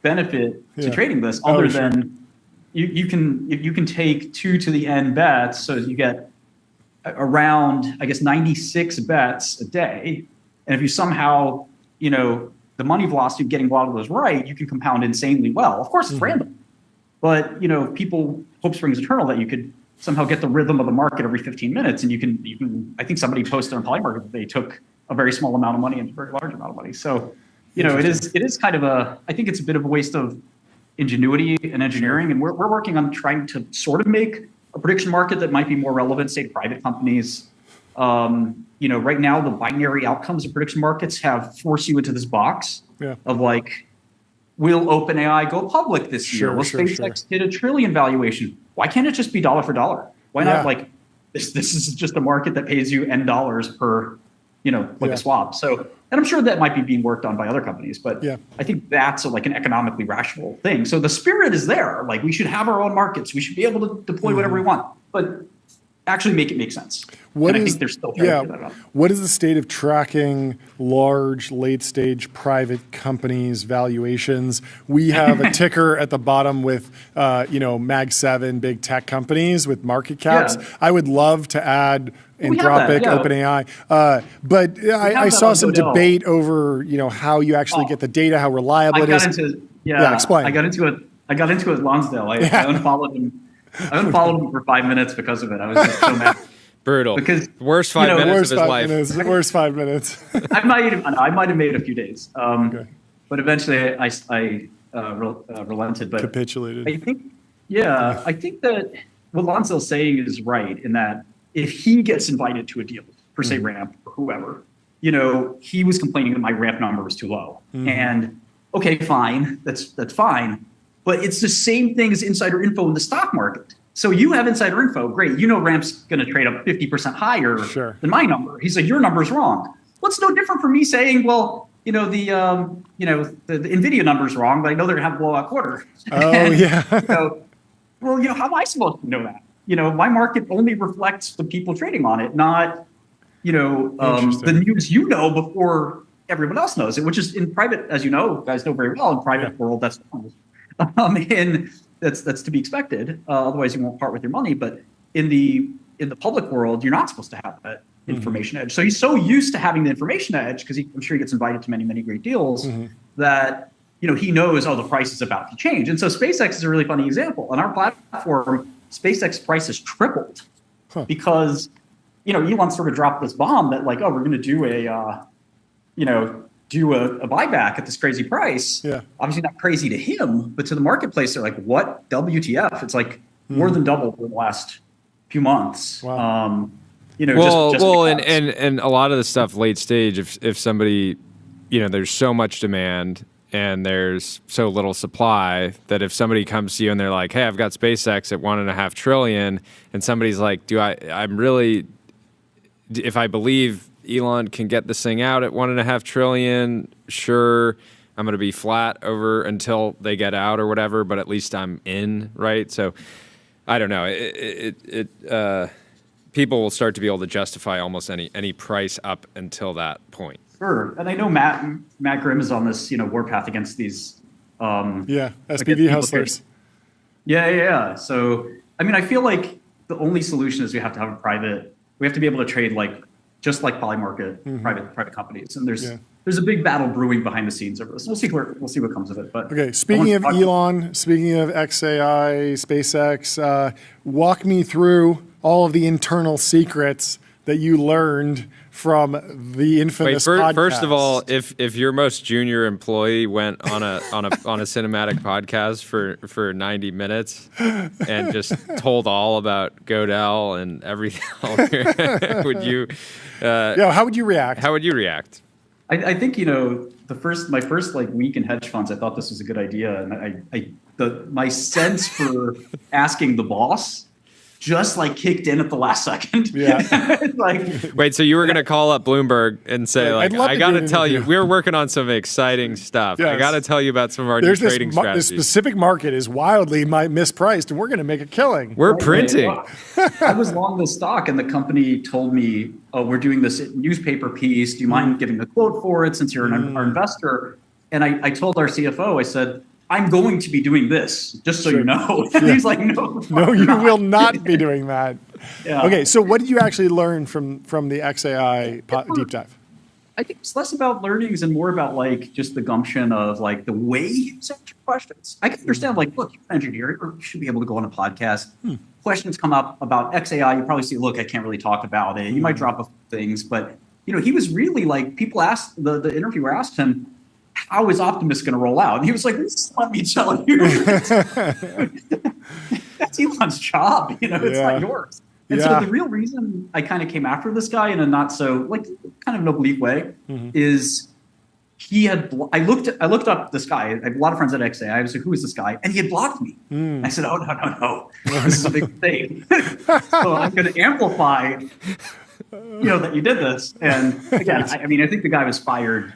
benefit to trading this other than you can take 2 to the n bets, so you get around, I guess, 96 bets a day. And if you somehow, the money velocity of getting a lot of those right, you can compound insanely well. Of course, it's random. But, people, hope springs eternal that you could somehow get the rhythm of the market every 15 minutes. And you can, I think somebody posted on Polymarket that they took a very small amount of money and a very large amount of money. So, it is kind of I think it's a bit of a waste of ingenuity and engineering. And we're working on trying to sort of make a prediction market that might be more relevant, say, to private companies. Right now, the binary outcomes of prediction markets have forced you into this box of like, will OpenAI go public this year? Will SpaceX hit $1 trillion valuation? Why can't it just be dollar for dollar? Why not this is just a market that pays you N dollars per, a swap. So, and I'm sure that might be being worked on by other companies, but I think that's like an economically rational thing. So the spirit is there. Like, we should have our own markets. We should be able to deploy whatever we want, but actually make it make sense. I think they're still trying to figure that out. What is the state of tracking large, late-stage private companies' valuations? We have a ticker at the bottom with, Mag 7 big tech companies with market caps. I would love to add Anthropic, OpenAI, but I saw some debate over, how you actually get the data, how reliable it is. Explain. I got into it Lonsdale. I unfollowed him. I unfollowed him for 5 minutes because of it. I was just so mad. Brutal. Because worst 5 minutes of his life. Worst 5 minutes. I might have made it a few days, but eventually I relented. But capitulated. I think that what Lonsdale's saying is right in that if he gets invited to a deal for say Ramp or whoever, he was complaining that my Ramp number was too low, and okay, fine, that's fine. But it's the same thing as insider info in the stock market. So you have insider info, great. Ramp's going to trade up 50% higher than my number. He's like, your number's wrong. Well, it's no different from me saying, well, the NVIDIA number's wrong, but I know they're going to have a blowout quarter. How am I supposed to know that? My market only reflects the people trading on it, not, the news before everyone else knows it, which is in private, as guys know very well, in private world, that's and that's to be expected. Otherwise, you won't part with your money. But in the public world, you're not supposed to have that information edge. So he's so used to having the information edge because I'm sure he gets invited to many, many great deals that he knows, the price is about to change. And so SpaceX is a really funny example. On our platform, SpaceX price has tripled because Elon sort of dropped this bomb that like, we're going to do a buyback at this crazy price. Obviously not crazy to him, but to the marketplace, they're like, what? WTF? It's like more than doubled in the last few months. Wow. And a lot of the stuff late stage, if somebody, there's so much demand and there's so little supply that if somebody comes to you and they're like, hey, I've got SpaceX at $1.5 trillion, and somebody's like, if I believe Elon can get this thing out at $1.5 trillion, sure, I'm going to be flat over until they get out or whatever, but at least I'm in, right? So I don't know. People will start to be able to justify almost any price up until that point. Sure, and I know Matt Grimm is on this warpath against these SPV hustlers. Yeah. So I feel like the only solution is we have to have a private. We have to be able to trade just like Polymarket, private companies, and there's a big battle brewing behind the scenes over this. We'll see what comes of it. But okay, speaking of Elon, speaking of XAI, SpaceX, walk me through all of the internal secrets that you learned from the infamous podcast. First of all, if your most junior employee went on a cinematic podcast for 90 minutes and just told all about Godel and everything, would you? How would you react? How would you react? I think my first week in hedge funds, I thought this was a good idea, and my sense for asking the boss just kicked in at the last second. Wait, so you were going to call up Bloomberg and say, I got to tell you, we're working on some exciting stuff. I got to tell you about some of our new trading strategies. This specific market is wildly mispriced, and we're going to make a killing. We're printing. I was long the stock, and the company told me, we're doing this newspaper piece. Do you mind giving a quote for it since you're our investor? And I told our CFO, I said, I'm going to be doing this, just so you know. He's like, no, you will not be doing that. Yeah. Okay, so what did you actually learn from the XAI deep dive? I think it's less about learnings and more about like just the gumption of like the way you answer questions. I can understand like, look, you're an engineer, or you should be able to go on a podcast. Questions come up about XAI. You probably see, look, I can't really talk about it. You might drop a few things, but he was really like, people asked, the interviewer asked him, how is Optimus going to roll out? And he was like, let me tell you. That's Elon's job. It's not yours. And so the real reason I kind of came after this guy in a not so like kind of an oblique way is I looked up this guy. I have a lot of friends at XA. I was like, who is this guy? And he had blocked me. I said, oh, no. This is a big thing. So I'm going to amplify, that you did this. And again, I think the guy was fired,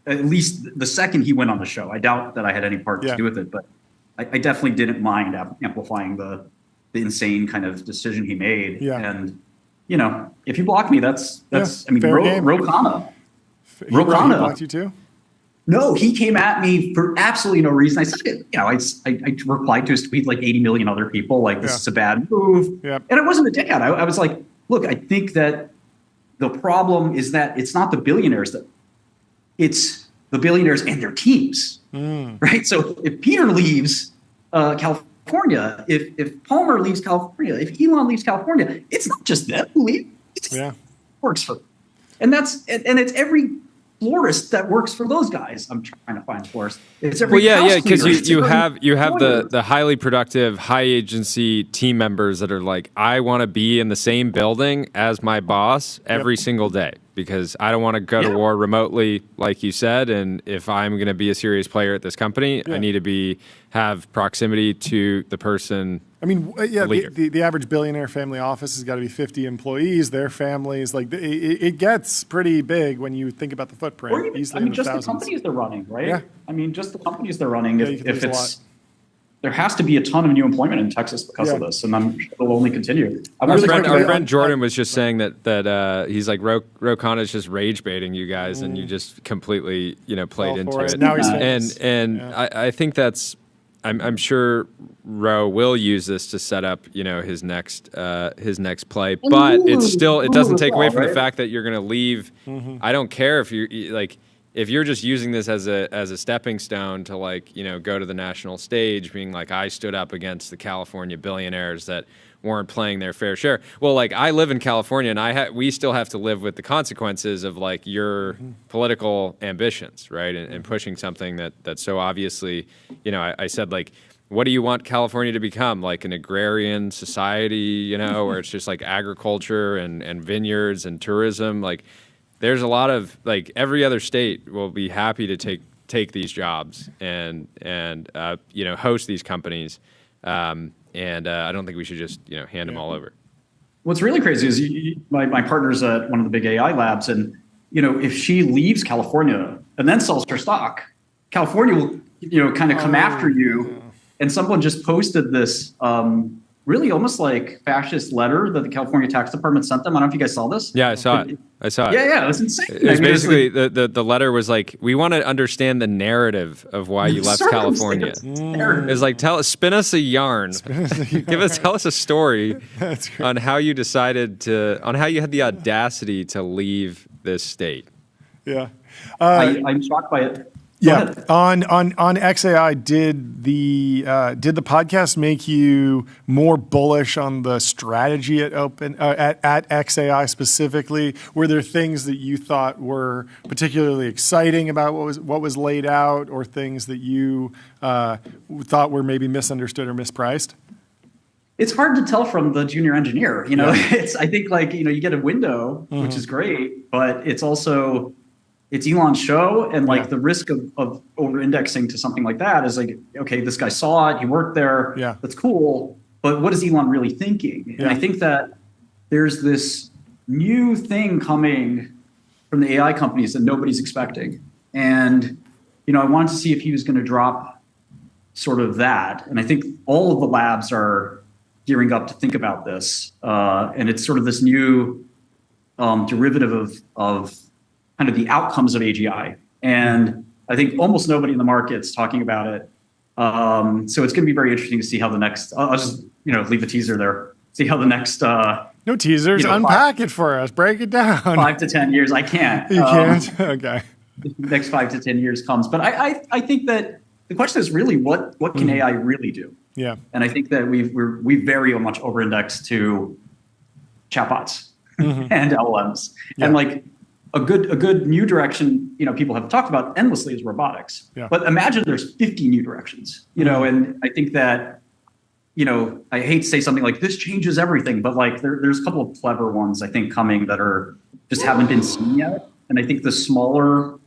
at least the second he went on the show. I doubt that I had any part to do with it, but I definitely didn't mind amplifying the insane kind of decision he made. And, if you block me, that's Rokana. He blocked you too? No, he came at me for absolutely no reason. I said, I replied to his tweet like 80 million other people, like, this is a bad move. And I wasn't a dickhead. I was like, look, I think that the problem is that it's not the billionaires, it's the billionaires and their teams, right? So if Peter leaves California, if Palmer leaves California, if Elon leaves California, it's not just them who leave. It works for them. And it's every florist that works for those guys. I'm trying to find a florist. It's every because you have the highly productive, high agency team members that are like, I want to be in the same building as my boss every single day because I don't want to go to war remotely, like you said. And if I'm going to be a serious player at this company, I need to have proximity to the person. I mean, the average billionaire family office has got to be 50 employees, their families. Like it gets pretty big when you think about the footprint. Or even, just the companies they're running, right? Yeah. I mean, just the companies they're running. If it's there has to be a ton of new employment in Texas because of this, and I'm sure it'll only continue. Our friend Jordan was just saying that he's like, Rokana is just rage baiting you guys, and you just completely played into it. Now he's famous. I think that's. I'm sure Ro will use this to set up, his next play, but it doesn't take away from the fact that you're going to leave. I don't care if if you're just using this as a stepping stone to go to the national stage, being like, I stood up against the California billionaires that weren't playing their fair share. Well, I live in California, and we still have to live with the consequences of your political ambitions, right? And pushing something that's so obviously, I said, what do you want California to become? Like an agrarian society, where it's just agriculture and vineyards and tourism. There's a lot of every other state will be happy to take these jobs and host these companies. And I don't think we should just hand them all over. What's really crazy is my partner's at one of the big AI labs, and if she leaves California and then sells her stock, California will kind of come after you. And someone just posted this really almost like fascist letter that the California Tax Department sent them. I don't know if you guys saw this. Yeah, I saw it. Yeah, it was insane. It was basically the letter was like, we want to understand the narrative of why you left California. It's like, spin us a yarn. Tell us a story on how you decided on how you had the audacity to leave this state. Yeah, I'm shocked by it. Yeah, on XAI, did the podcast make you more bullish on the strategy at at XAI specifically? Were there things that you thought were particularly exciting about what was laid out, or things that you thought were maybe misunderstood or mispriced? It's hard to tell from the junior engineer. I think you get a window, which is great, but it's also. It's Elon's show, and the risk of over-indexing to something like that is okay, this guy saw it, he worked there, that's cool, but what is Elon really thinking? And I think that there's this new thing coming from the AI companies that nobody's expecting. And, I wanted to see if he was going to drop sort of that. And I think all of the labs are gearing up to think about this. And it's sort of this new derivative of kind of the outcomes of AGI. And I think almost nobody in the market's talking about it. So it's going to be very interesting to see how the next, I'll just, leave a teaser there. see how the next no teasers. Unpack it for us. Break it down. 5 to 10 years. I can't. You can't. Okay. The next 5 to 10 years comes, but I think that the question is really what can AI really do? Yeah. And I think that we very much over-indexed to chatbots and LLMs, and like a good new direction. People have talked about endlessly is robotics. Yeah. But imagine there's 50 new directions. And I think that. I hate to say something like this changes everything, but like there's a couple of clever ones I think coming that just haven't been seen yet. And I think the smaller,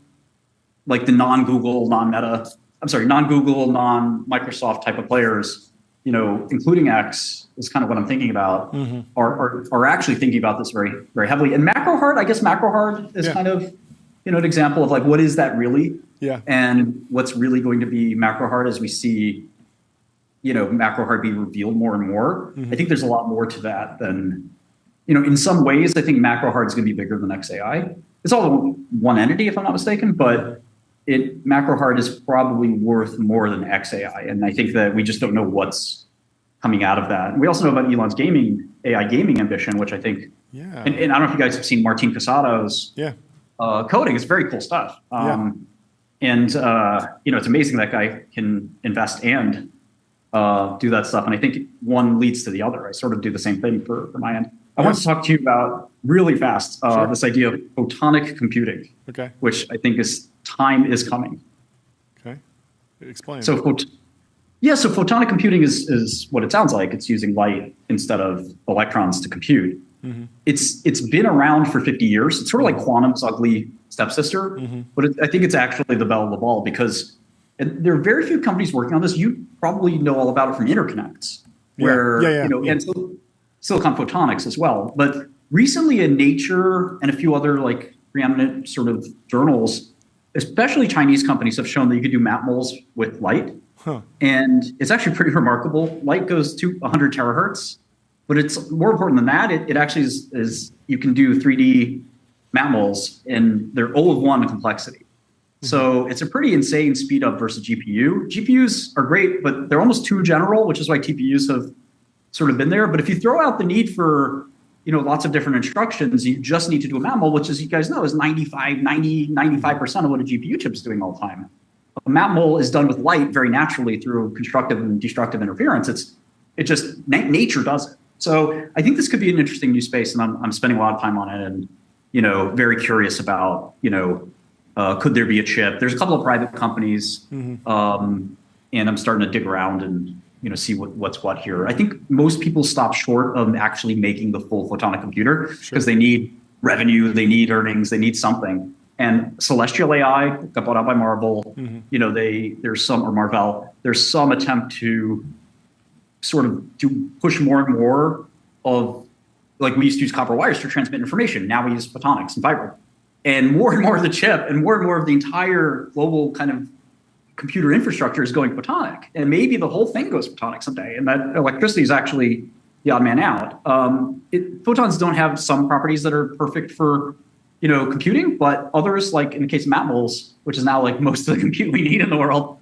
like the non-Google, non-Microsoft type of players, including X is kind of what I'm thinking about, are actually thinking about this very, very heavily. And macro-hard, I guess macro-hard is kind of, an example of like, what is that really? Yeah. And what's really going to be macro-hard as we see macro hard be revealed more and more. I think there's a lot more to that than, in some ways, I think macro hard is going to be bigger than XAI. It's all one entity, if I'm not mistaken, but macro hard is probably worth more than XAI. And I think that we just don't know what's coming out of that. And we also know about Elon's AI gaming ambition, which I think, and I don't know if you guys have seen Martin Casado's coding. It's very cool stuff. And, it's amazing that guy can invest and do that stuff. And I think one leads to the other. I sort of do the same thing for my end. I want to talk to you about really fast this idea of photonic computing, which I think time is coming. Okay, explain. So photonic computing is what it sounds like. It's using light instead of electrons to compute. It's been around for 50 years. It's sort of like quantum's ugly stepsister, but I think it's actually the belle of the ball because there are very few companies working on this. You probably know all about it from interconnects, where and silicon photonics as well. But recently in Nature and a few other like preeminent sort of journals, especially Chinese companies have shown that you could do map moles with light. And it's actually pretty remarkable. Light goes to 100 terahertz, but it's more important than that. It actually is you can do 3D map moles and they're O of 1 complexity. So it's a pretty insane speed up versus GPU. GPUs are great, but they're almost too general, which is why TPUs have sort of been there. But if you throw out the need for, lots of different instructions, you just need to do a map mole, which as you guys know is 95% of what a GPU chip is doing all the time. A map mole is done with light very naturally through constructive and destructive interference. It just nature does it. So I think this could be an interesting new space, and I'm spending a lot of time on it, and very curious about could there be a chip? There's a couple of private companies, and I'm starting to dig around and see what's what here. I think most people stop short of actually making the full photonic computer because they need revenue, they need earnings, they need something. And Celestial AI got bought out by Marvel. There's some attempt to sort of to push more and more of, like, we used to use copper wires to transmit information. Now we use photonics and fiber. And more of the chip and more of the entire global kind of computer infrastructure is going photonic. And maybe the whole thing goes photonic someday. And that electricity is actually the odd man out. Photons don't have some properties that are perfect for computing, but others, like in the case of map moles, which is now like most of the compute we need in the world,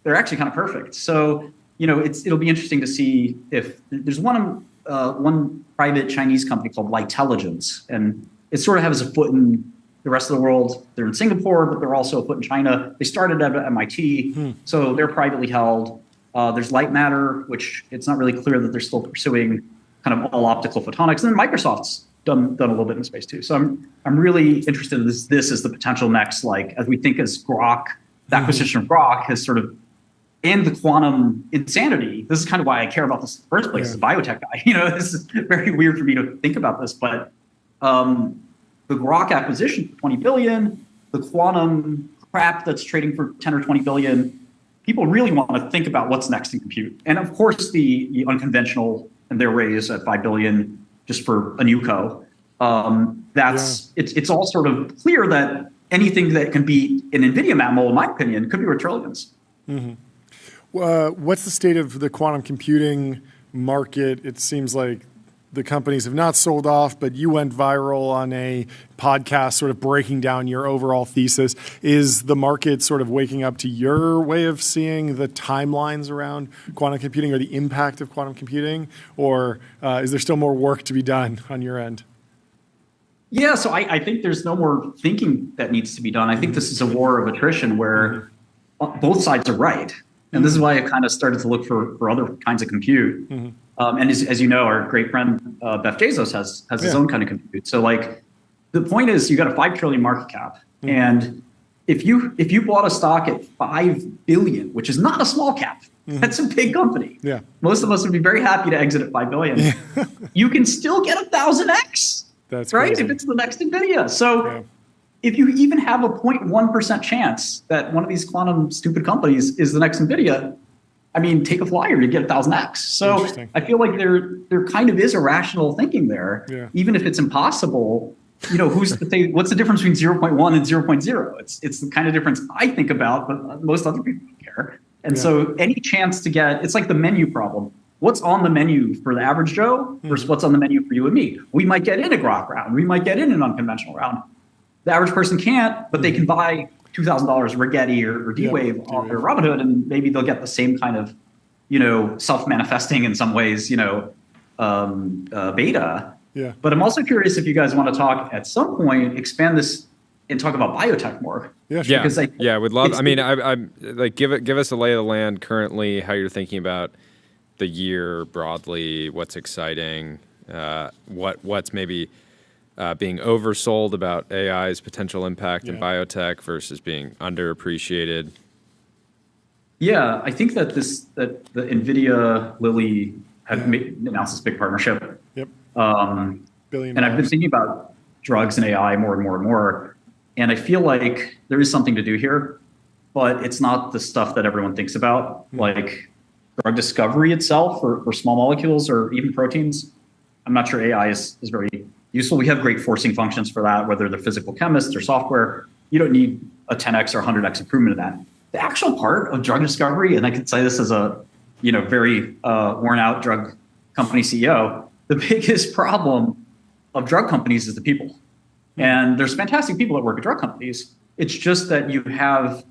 they're actually kind of perfect. So it'll be interesting to see if there's one private Chinese company called Lightelligence, and it sort of has a foot in the rest of the world. They're in Singapore, but they're also a foot in China. They started at MIT, so they're privately held. There's Light Matter, which it's not really clear that they're still pursuing kind of all optical photonics. And then Microsoft's done a little bit in space too. So I'm really interested in this. This is the potential next, like, as we think as Grok, the acquisition of Grok has sort of end the quantum insanity. This is kind of why I care about this in the first place as a biotech guy. This is very weird for me to think about this, but the Grok acquisition for 20 billion, the quantum crap that's trading for 10 or 20 billion, people really want to think about what's next in compute. And of course, the unconventional and their raise at 5 billion just for a new co. It's all sort of clear that anything that can be an NVIDIA map mole, in my opinion, could be worth trillions. What's the state of the quantum computing market? It seems like the companies have not sold off, but you went viral on a podcast sort of breaking down your overall thesis. Is the market sort of waking up to your way of seeing the timelines around quantum computing or the impact of quantum computing? Or is there still more work to be done on your end? Yeah, so I think there's no more thinking that needs to be done. I think this is a war of attrition where both sides are right. And this is why I kind of started to look for other kinds of compute. And as you know, our great friend Jeff Bezos has his own kind of compute. So like the point is you got a 5 trillion market cap. And if you bought a stock at 5 billion, which is not a small cap, that's a big company. Yeah. Most of us would be very happy to exit at 5 billion. You can still get 1,000x. That's right. crazy. If it's the next NVIDIA. So if you even have a 0.1% chance that one of these quantum stupid companies is the next NVIDIA, I mean, take a flyer, you get 1,000x. So I feel like there kind of is a rational thinking there, even if it's impossible. You know, who's to say what's the difference between 0.1 and 0.0? It's the kind of difference I think about, but most other people don't care. And so any chance to get, it's like the menu problem. What's on the menu for the average Joe versus what's on the menu for you and me? We might get in a Grok round. We might get in an unconventional round. The average person can't, but they can buy $2,000 Rigetti or D-Wave off their Robinhood, and maybe they'll get the same kind of, you know, self-manifesting in some ways, you know, beta. Yeah. But I'm also curious if you guys want to talk at some point, expand this and talk about biotech more. Yeah, sure. Because I would love. I mean, I'm like give us a lay of the land currently, how you're thinking about the year broadly, what's exciting, what's maybe being oversold about AI's potential impact in biotech versus being underappreciated. Yeah, I think that the NVIDIA Lilly have announced this big partnership. Yep. And I've been thinking about drugs and AI more and more and more, and I feel like there is something to do here, but it's not the stuff that everyone thinks about, like drug discovery itself for small molecules or even proteins. I'm not sure AI is very useful. We have great forcing functions for that, whether they're physical chemists or software. You don't need a 10x or 100x improvement in that. The actual part of drug discovery, and I can say this as a very worn out drug company CEO, the biggest problem of drug companies is the people. And there's fantastic people that work at drug companies. It's just that you have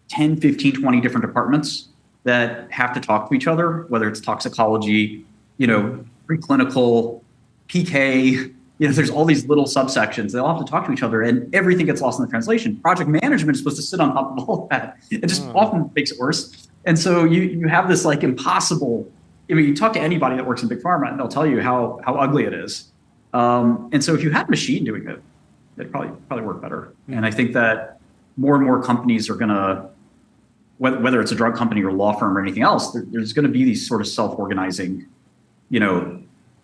10, 15, 20 different departments that have to talk to each other, whether it's toxicology, preclinical, PK, there's all these little subsections. They all have to talk to each other, and everything gets lost in the translation. Project management is supposed to sit on top of all that. It just often makes it worse. And so you have this like impossible, you talk to anybody that works in big pharma and they'll tell you how ugly it is. And so if you had a machine doing it, it'd probably work better. And I think that more and more companies are gonna, whether it's a drug company or a law firm or anything else, there's gonna be these sort of self-organizing,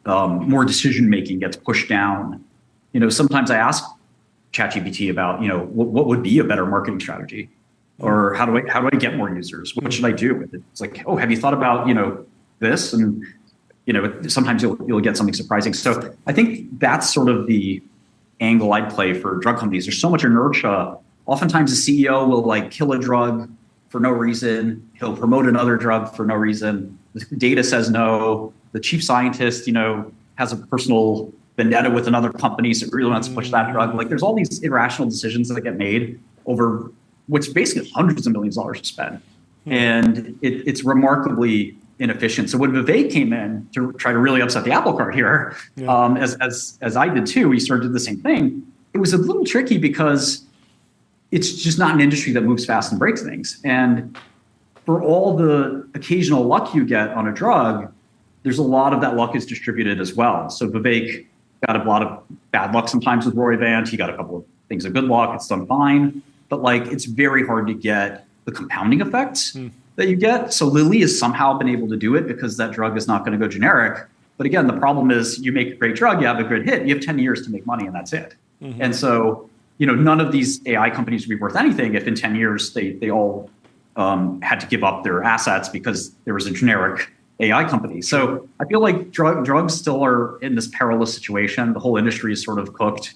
more decision-making gets pushed down. Sometimes I ask ChatGPT about, what would be a better marketing strategy? Or how do I get more users? What should I do with it? It's like, oh, have you thought about, this? And, sometimes you'll get something surprising. So I think that's sort of the angle I'd play for drug companies. There's so much inertia. Oftentimes the CEO will like kill a drug for no reason. He'll promote another drug for no reason. The data says no. The chief scientist, has a personal vendetta with another company, so really wants to push that drug. Like there's all these irrational decisions that get made over what's basically hundreds of millions of dollars to spend. And it's remarkably inefficient. So when Vivek came in to try to really upset the apple cart here, as I did too, we sort of did the same thing. It was a little tricky because it's just not an industry that moves fast and breaks things. And for all the occasional luck you get on a drug, there's a lot of that luck is distributed as well. So Vivek got a lot of bad luck sometimes with Roivant. He got a couple of things of good luck. It's done fine. But it's very hard to get the compounding effects that you get. So Lilly has somehow been able to do it because that drug is not going to go generic. But again, the problem is you make a great drug, you have a good hit, you have 10 years to make money and that's it. And so, none of these AI companies would be worth anything if in 10 years they all had to give up their assets because there was a generic AI company. So I feel like drugs still are in this perilous situation. The whole industry is sort of cooked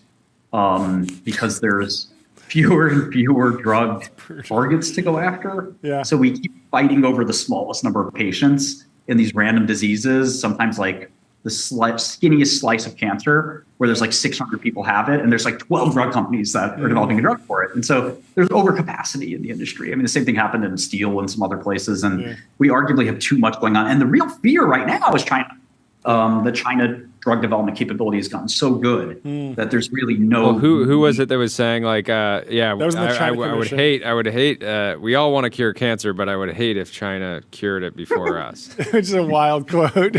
because there's fewer and fewer drug targets to go after. Yeah. So we keep fighting over the smallest number of patients in these random diseases, sometimes like the skinniest slice of cancer where there's like 600 people have it, and there's like 12 drug companies that are developing a drug for it. And so there's overcapacity in the industry. I mean, the same thing happened in steel and some other places, and we arguably have too much going on. And the real fear right now is China. The China drug development capability has gotten so good that there's really no. Well, who was it that was saying like, yeah, was the China I would hate. We all want to cure cancer, but I would hate if China cured it before us. Which is a wild quote.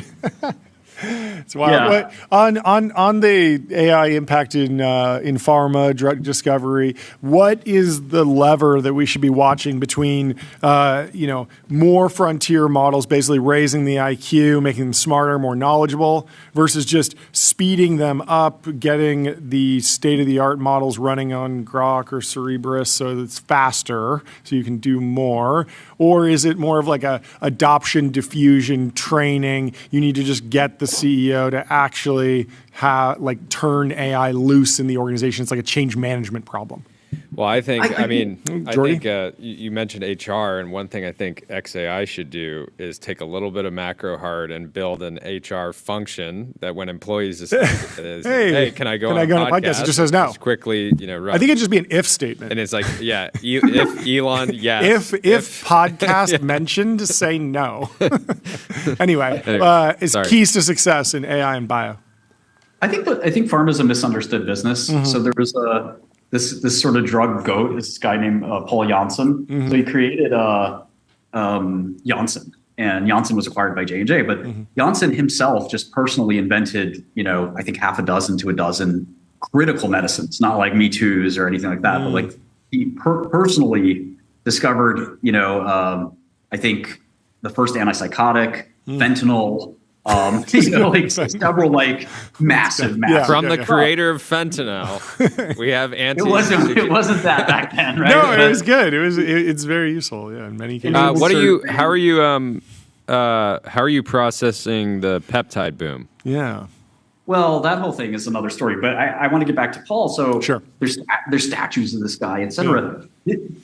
It's wild. Yeah. On the AI impact in pharma drug discovery, what is the lever that we should be watching between more frontier models, basically raising the IQ, making them smarter, more knowledgeable, versus just speeding them up, getting the state-of-the-art models running on Grok or Cerebrus so that it's faster, so you can do more? Or is it more of like a adoption, diffusion, training? You need to just get the CEO to actually turn AI loose in the organization. It's like a change management problem. Well, I think, you mentioned HR, and one thing I think XAI should do is take a little bit of macro hard and build an HR function that when employees say, hey, can I go on a podcast? It just says no. Just quickly, run. I think it'd just be an if statement. And it's like, yeah, if Elon, yes. If podcast mentioned, say no. Anyway, it's keys to success in AI and bio. I think pharma is a misunderstood business. So there was this sort of drug goat, this guy named Paul Janssen. So he created Janssen, and Janssen was acquired by J&J. But Janssen himself just personally invented, I think half a dozen to a dozen critical medicines, not like Me Too's or anything like that, but like he personally discovered, I think the first antipsychotic, fentanyl. Several massive. From the creator of fentanyl, we have It wasn't that back then, right? No, it was good. It's very useful. Yeah, in many cases. How are you processing the peptide boom? Yeah. Well, that whole thing is another story, but I want to get back to Paul. So sure. There's statues of this guy, et cetera.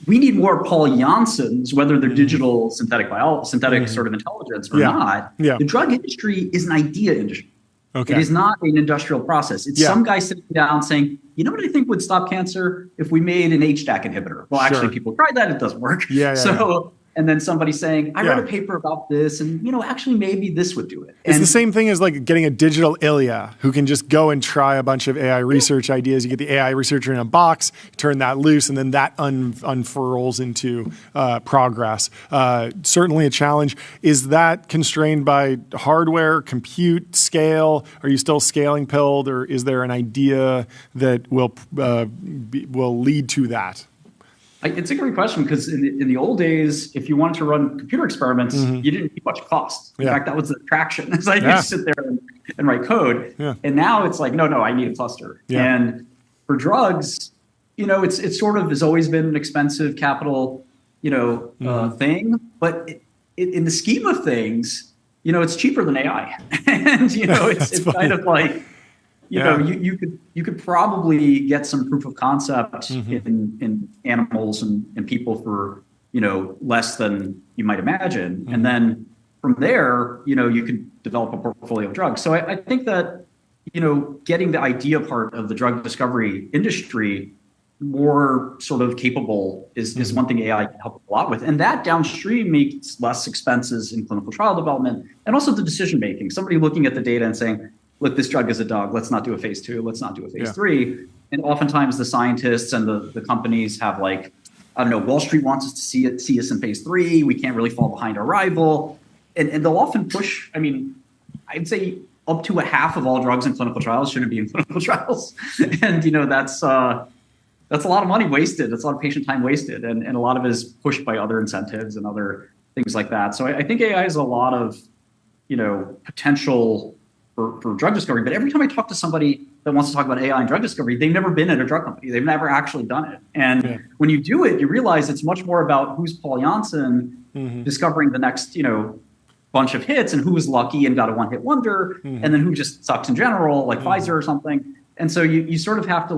We need more Paul Janssens, whether they're digital synthetic sort of intelligence or not. Yeah. The drug industry is an idea industry. Okay. It is not an industrial process. It's some guy sitting down saying, you know what I think would stop cancer if we made an HDAC inhibitor? Well, actually, people tried that. It doesn't work. And then somebody saying, I read a paper about this, and actually maybe this would do it. It's the same thing as like getting a digital Ilya who can just go and try a bunch of AI research ideas. You get the AI researcher in a box, turn that loose, and then that unfurls into progress. Certainly a challenge. Is that constrained by hardware, compute, scale? Are you still scaling pilled, or is there an idea that will lead to that? It's a great question, because in the old days, if you wanted to run computer experiments, you didn't need much cost. In fact, that was the attraction. It's like you sit there and write code. Yeah. And now it's like, no, I need a cluster. Yeah. And for drugs, it's sort of has always been an expensive capital, thing. But in the scheme of things, it's cheaper than AI. And it's kind of like. You could probably get some proof of concept in animals and people for less than you might imagine, and then from there you could develop a portfolio of drugs. So I think that getting the idea part of the drug discovery industry more sort of capable is one thing AI can help a lot with, and that downstream makes less expenses in clinical trial development and also the decision making. Somebody looking at the data and saying, look, this drug is a dog. Let's not do a phase 2. Let's not do a phase 3. And oftentimes the scientists and the companies have Wall Street wants us to see us in phase 3. We can't really fall behind our rival. And they'll often push, I'd say up to a half of all drugs in clinical trials shouldn't be in clinical trials. And, that's a lot of money wasted. That's a lot of patient time wasted. And a lot of it is pushed by other incentives and other things like that. So I think AI has a lot of, potential for drug discovery. But every time I talk to somebody that wants to talk about AI and drug discovery, they've never been at a drug company. They've never actually done it. And when you do it, you realize it's much more about who's Paul Janssen discovering the next, bunch of hits, and who was lucky and got a one-hit wonder, and then who just sucks in general, like Pfizer or something. And so you sort of have to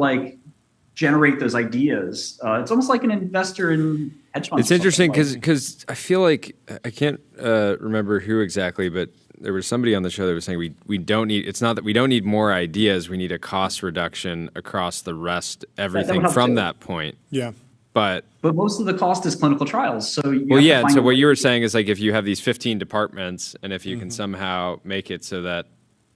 generate those ideas. It's almost like an investor in hedge funds. It's interesting because I feel like I can't remember who exactly, but there was somebody on the show that was saying we don't need. It's not that we don't need more ideas. We need a cost reduction across the rest, everything from that point. Yeah. But most of the cost is clinical trials. So So what you were saying is like if you have these 15 departments, and if you can somehow make it so that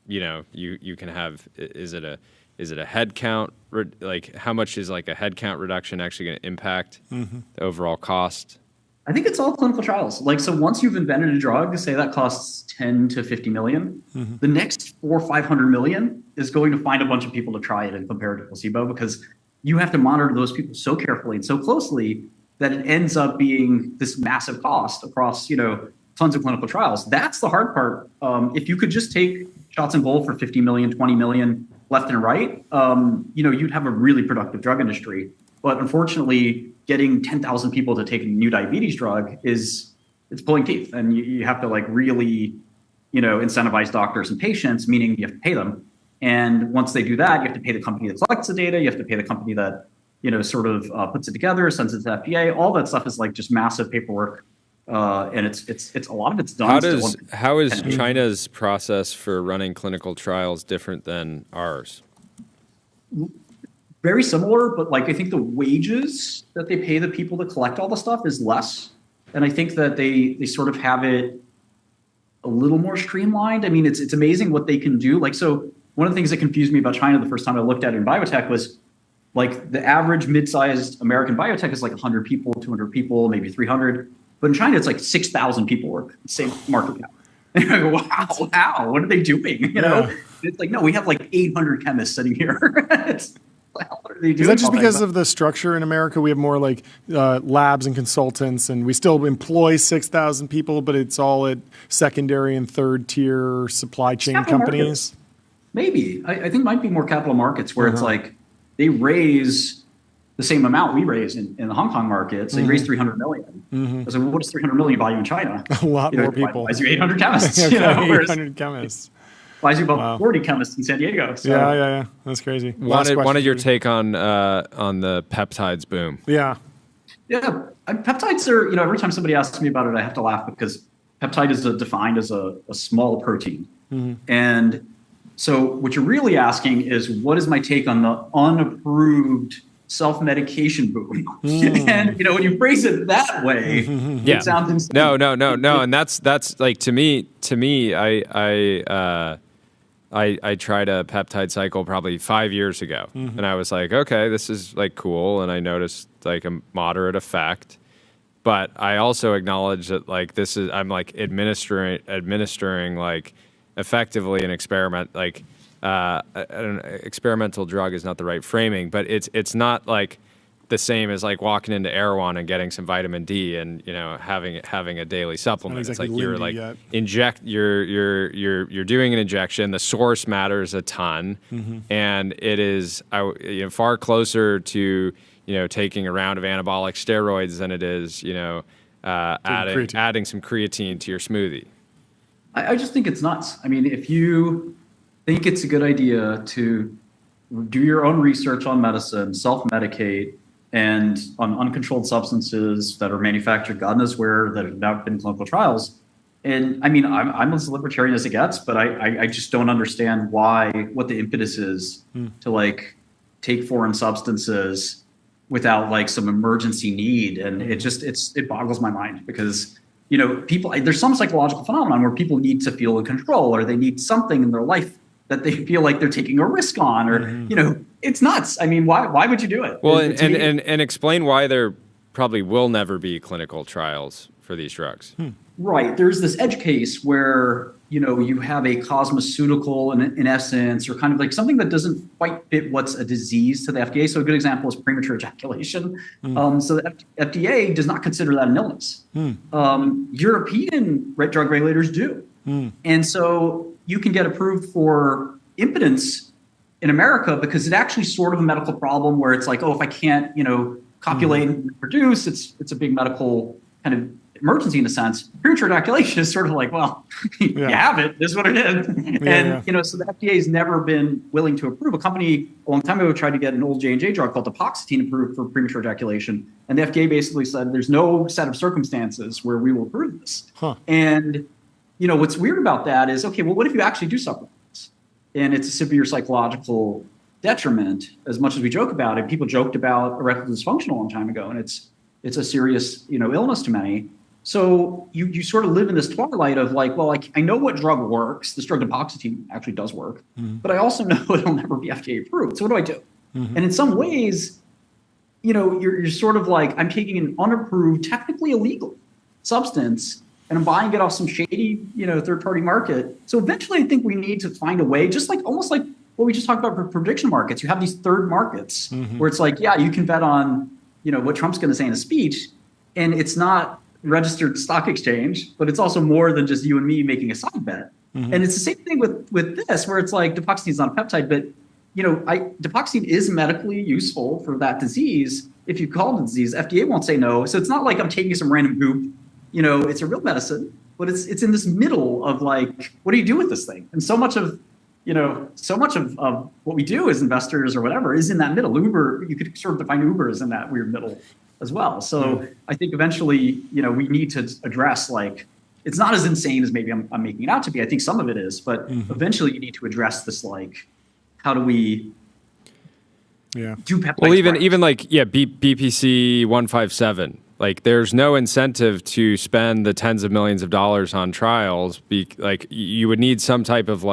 you can have is it a head count? Like how much is like a head count reduction actually going to impact the overall cost? I think it's all clinical trials. Like, so once you've invented a drug, say that costs 10 to 50 million, the next 400 or 500 million is going to find a bunch of people to try it and compare it to placebo, because you have to monitor those people so carefully and so closely that it ends up being this massive cost across, tons of clinical trials. That's the hard part. If you could just take shots in goal for 50 million, 20 million left and right, you'd have a really productive drug industry. But unfortunately, getting 10,000 people to take a new diabetes drug it's pulling teeth. And you have to really, incentivize doctors and patients, meaning you have to pay them. And once they do that, you have to pay the company that collects the data. You have to pay the company that, puts it together, sends it to the FDA. All that stuff is just massive paperwork. And it's a lot of it's done. How is China's process for running clinical trials different than ours? Very similar, but I think the wages that they pay the people to collect all the stuff is less. And I think that they sort of have it a little more streamlined. I mean, it's amazing what they can do. So one of the things that confused me about China the first time I looked at it in biotech was the average mid-sized American biotech is 100 people, 200 people, maybe 300. But in China, it's 6,000 people work, same market cap. And I go, wow, how? What are they doing? It's no, we have 800 chemists sitting here. What are they doing? Is that just because of the structure in America? We have more labs and consultants, and we still employ 6,000 people, but it's all at secondary and third tier supply chain companies? Markets. Maybe. I think it might be more capital markets where it's they raise the same amount we raise in the Hong Kong market. So you raise 300 million. So what does 300 million buy you in China? A lot more people. Buys you 800 chemists. 800 chemists. Buys you about 40 chemists in San Diego. So. Yeah. That's crazy. Wanted your take on the peptides boom. Yeah. Peptides are, every time somebody asks me about it, I have to laugh because peptide is defined as a small protein. And so what you're really asking is, what is my take on the unapproved self-medication boom? And when you phrase it that way, it sounds insane. No. And that's to me, I tried a peptide cycle probably 5 years ago, and I was like, okay, this is cool, and I noticed a moderate effect. But I also acknowledge that I'm administering effectively an experiment. An experimental drug is not the right framing, but it's not the same as walking into Erewhon and getting some vitamin D and having a daily supplement. Exactly, you're doing an injection. The source matters a ton, and it is far closer to taking a round of anabolic steroids than it is adding some creatine to your smoothie. I just think it's nuts. I mean, if you think it's a good idea to do your own research on medicine, self-medicate, and on uncontrolled substances that are manufactured, God knows where, that have not been in clinical trials. And I mean, I'm as libertarian as it gets, but I just don't understand what the impetus is to take foreign substances without some emergency need. And it boggles my mind because, people, there's some psychological phenomenon where people need to feel in control, or they need something in their life that they feel like they're taking a risk on, or, it's nuts. I mean, why would you do it? Well, and explain why there probably will never be clinical trials for these drugs. Right. There's this edge case where, you have a cosmeceutical in essence, or kind of something that doesn't quite fit what's a disease to the FDA. So a good example is premature ejaculation. So the FDA does not consider that an illness. European drug regulators do. And so you can get approved for impotence in America because it's actually sort of a medical problem where it's if I can't, copulate and reproduce, it's a big medical kind of emergency in a sense. Premature ejaculation is sort of like, well, you have it. This is what it is. So the FDA has never been willing to approve. A company a long time ago tried to get an old J&J drug called Depoxetine approved for premature ejaculation. And the FDA basically said there's no set of circumstances where we will approve this. And, what's weird about that is, okay, well, what if you actually do suffer this? And it's a severe psychological detriment, as much as we joke about it. People joked about erectile dysfunction a long time ago, and it's a serious, illness to many. So you sort of live in this twilight of like, well, I know what drug works. This drug Depoxetine actually does work, but I also know it'll never be FDA approved. So what do I do? And in some ways, you're sort of like, I'm taking an unapproved, technically illegal substance, and I'm buying it off some shady, third-party market. So eventually, I think we need to find a way, just like almost like what we just talked about for prediction markets. You have these third markets where it's like, you can bet on, what Trump's going to say in a speech, and it's not registered stock exchange, but it's also more than just you and me making a side bet. And it's the same thing with this, where it's like Depoxetine is not a peptide, but Depoxetine is medically useful for that disease. If you call it a disease, FDA won't say no. So it's not like I'm taking some random goop. It's a real medicine, but it's in this middle of like, what do you do with this thing? And so much of what we do as investors or whatever is in that middle. Uber, you could sort of define Uber as in that weird middle as well. So I think eventually, we need to address, like, it's not as insane as maybe I'm making it out to be. I think some of it is, but eventually you need to address this, like, how do we do peptides? Well, even like, BPC 157. Like, there's no incentive to spend the tens of millions of dollars on trials. Like, you would need some type of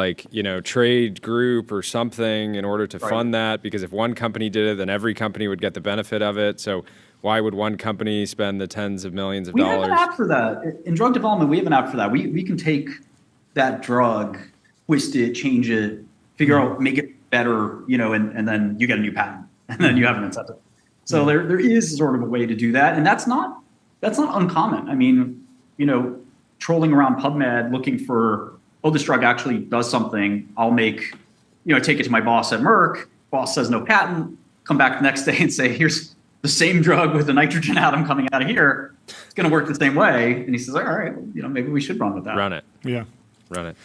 trade group or something in order to fund that. Because if one company did it, then every company would get the benefit of it. So why would one company spend the tens of millions of dollars? We have an app for that. In drug development, we have an app for that. We can take that drug, twist it, change it, figure out, make it better, and then you get a new patent, and then you have an incentive. So there is sort of a way to do that, and that's not uncommon. I mean, trolling around PubMed looking for, this drug actually does something. I'll take it to my boss at Merck. Boss says no patent. Come back the next day and say, here's the same drug with a nitrogen atom coming out of here. It's going to work the same way. And he says, all right, maybe we should run with that. Run it. Yeah. Run it.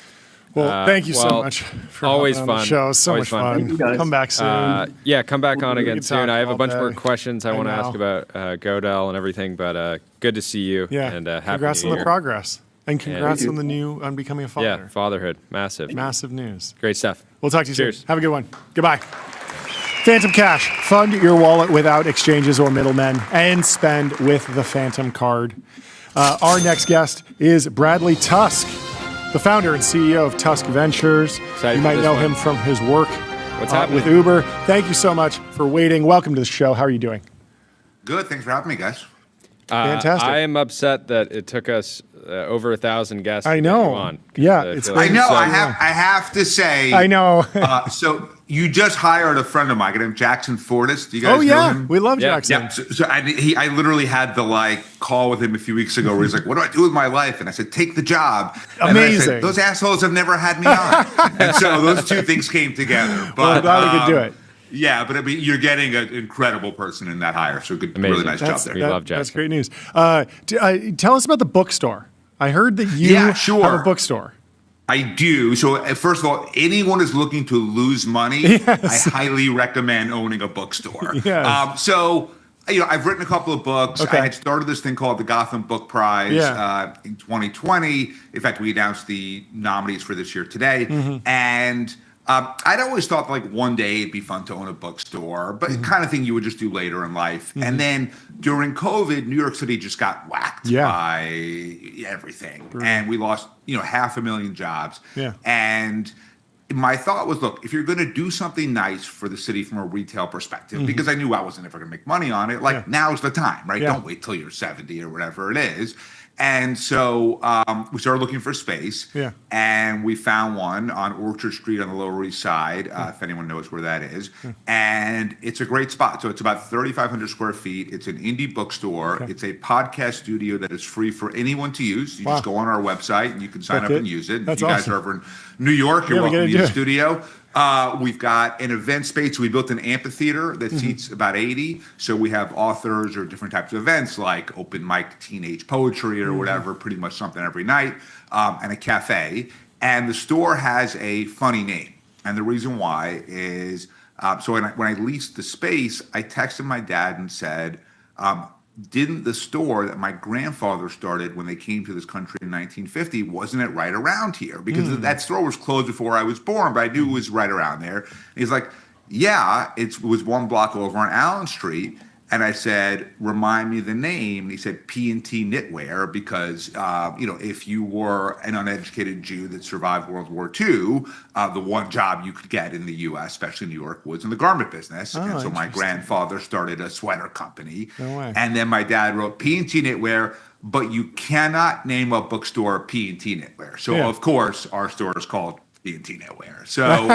Well, thank you so much for always on fun. The show. So always much fun. Come back soon. Come back on again soon. I have a bunch more questions I want to ask about Godel and everything, but good to see you. Yeah. And happy congrats New on Year. the progress. And congrats on becoming a father. Yeah, fatherhood. Massive. Massive news. Great stuff. We'll talk to you Cheers. soon. Have a good one. Goodbye. Phantom Cash. Fund your wallet without exchanges or middlemen and spend with the Phantom Card. Our next guest is Bradley Tusk, the founder and CEO of Tusk Ventures. You might know him from his work with Uber. Thank you so much for waiting. Welcome to the show. How are you doing? Good. Thanks for having me, guys. Fantastic. I am upset that it took us over 1,000 guests. I know. On, yeah, I know. I have to say. I know. So you just hired a friend of mine named Jackson Fortis. Do you guys know him? We love Jackson. Yeah. So I literally had the call with him a few weeks ago where he's like, "What do I do with my life?" And I said, "Take the job." Amazing. And I said, those assholes have never had me on. And so those two things came together. But I'm glad we could do it. Yeah, but you're getting an incredible person in that hire. So good, really nice job there. We love Jackson. That's great news. Tell us about the bookstore. I heard that you have a bookstore. I do. So first of all, anyone who's looking to lose money, I highly recommend owning a bookstore. Yes. So I've written a couple of books. Okay. I had started this thing called the Gotham Book Prize in 2020. In fact, we announced the nominees for this year today. And I'd always thought one day it'd be fun to own a bookstore, but kind of thing you would just do later in life. And then during COVID, New York City just got whacked by everything. And we lost, 500,000 jobs. And my thought was, look, if you're going to do something nice for the city from a retail perspective, because I knew I wasn't ever going to make money on it, now's the time, right? Don't wait till you're 70 or whatever it is. And so we started looking for space, and we found one on Orchard Street on the Lower East Side, if anyone knows where that is. And it's a great spot. So it's about 3,500 square feet. It's an indie bookstore. It's a podcast studio that is free for anyone to use. You just go on our website, and you can sign up and use it. If you guys are over in New York, you're welcome to use the studio. We've got an event space. We built an amphitheater that seats about 80. So we have authors or different types of events like open mic teenage poetry or whatever, pretty much something every night, and a cafe. And the store has a funny name. And the reason why is, so when I leased the space, I texted my dad and said, didn't the store that my grandfather started when they came to this country in 1950, wasn't it right around here? Because that store was closed before I was born, but I knew it was right around there. And he's like, yeah, it was 1 block over on Allen Street. And I said, remind me the name. And he said, P&T Knitwear, because, if you were an uneducated Jew that survived World War II, the one job you could get in the U.S., especially New York, was in the garment business. And so my grandfather started a sweater company. No way. And then my dad wrote P&T Knitwear, but you cannot name a bookstore P&T Knitwear. So, of course, our store is called P&T Knitwear. So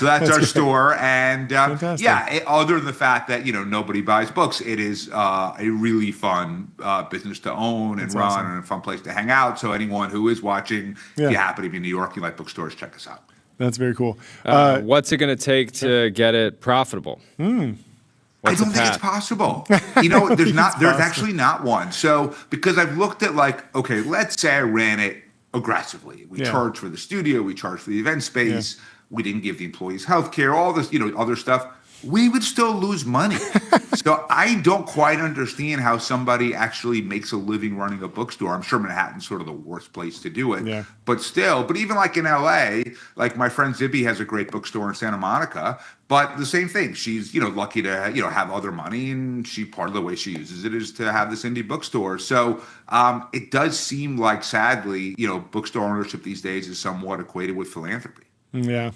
that's our store. And other than the fact that, nobody buys books, it is a really fun business to own and run and a fun place to hang out. So anyone who is watching, if you happen to be in New York, you like bookstores, check us out. That's very cool. What's it going to take to get it profitable? I don't think it's possible. There's actually not one. So because I've looked at okay, let's say I ran it aggressively. We charge for the studio, we charge for the event space, we didn't give the employees health care, all this, other stuff. We would still lose money. So I don't quite understand how somebody actually makes a living running a bookstore. I'm sure Manhattan's sort of the worst place to do it. Yeah. But even like in LA, like my friend Zibby has a great bookstore in Santa Monica, but the same thing. She's, lucky to, have other money, and part of the way she uses it is to have this indie bookstore. So it does seem like, sadly, bookstore ownership these days is somewhat equated with philanthropy. Yeah.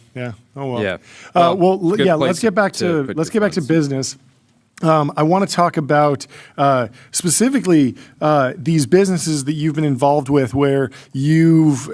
Oh well. Yeah. Let's get back to business. I want to talk about specifically these businesses that you've been involved with, where you've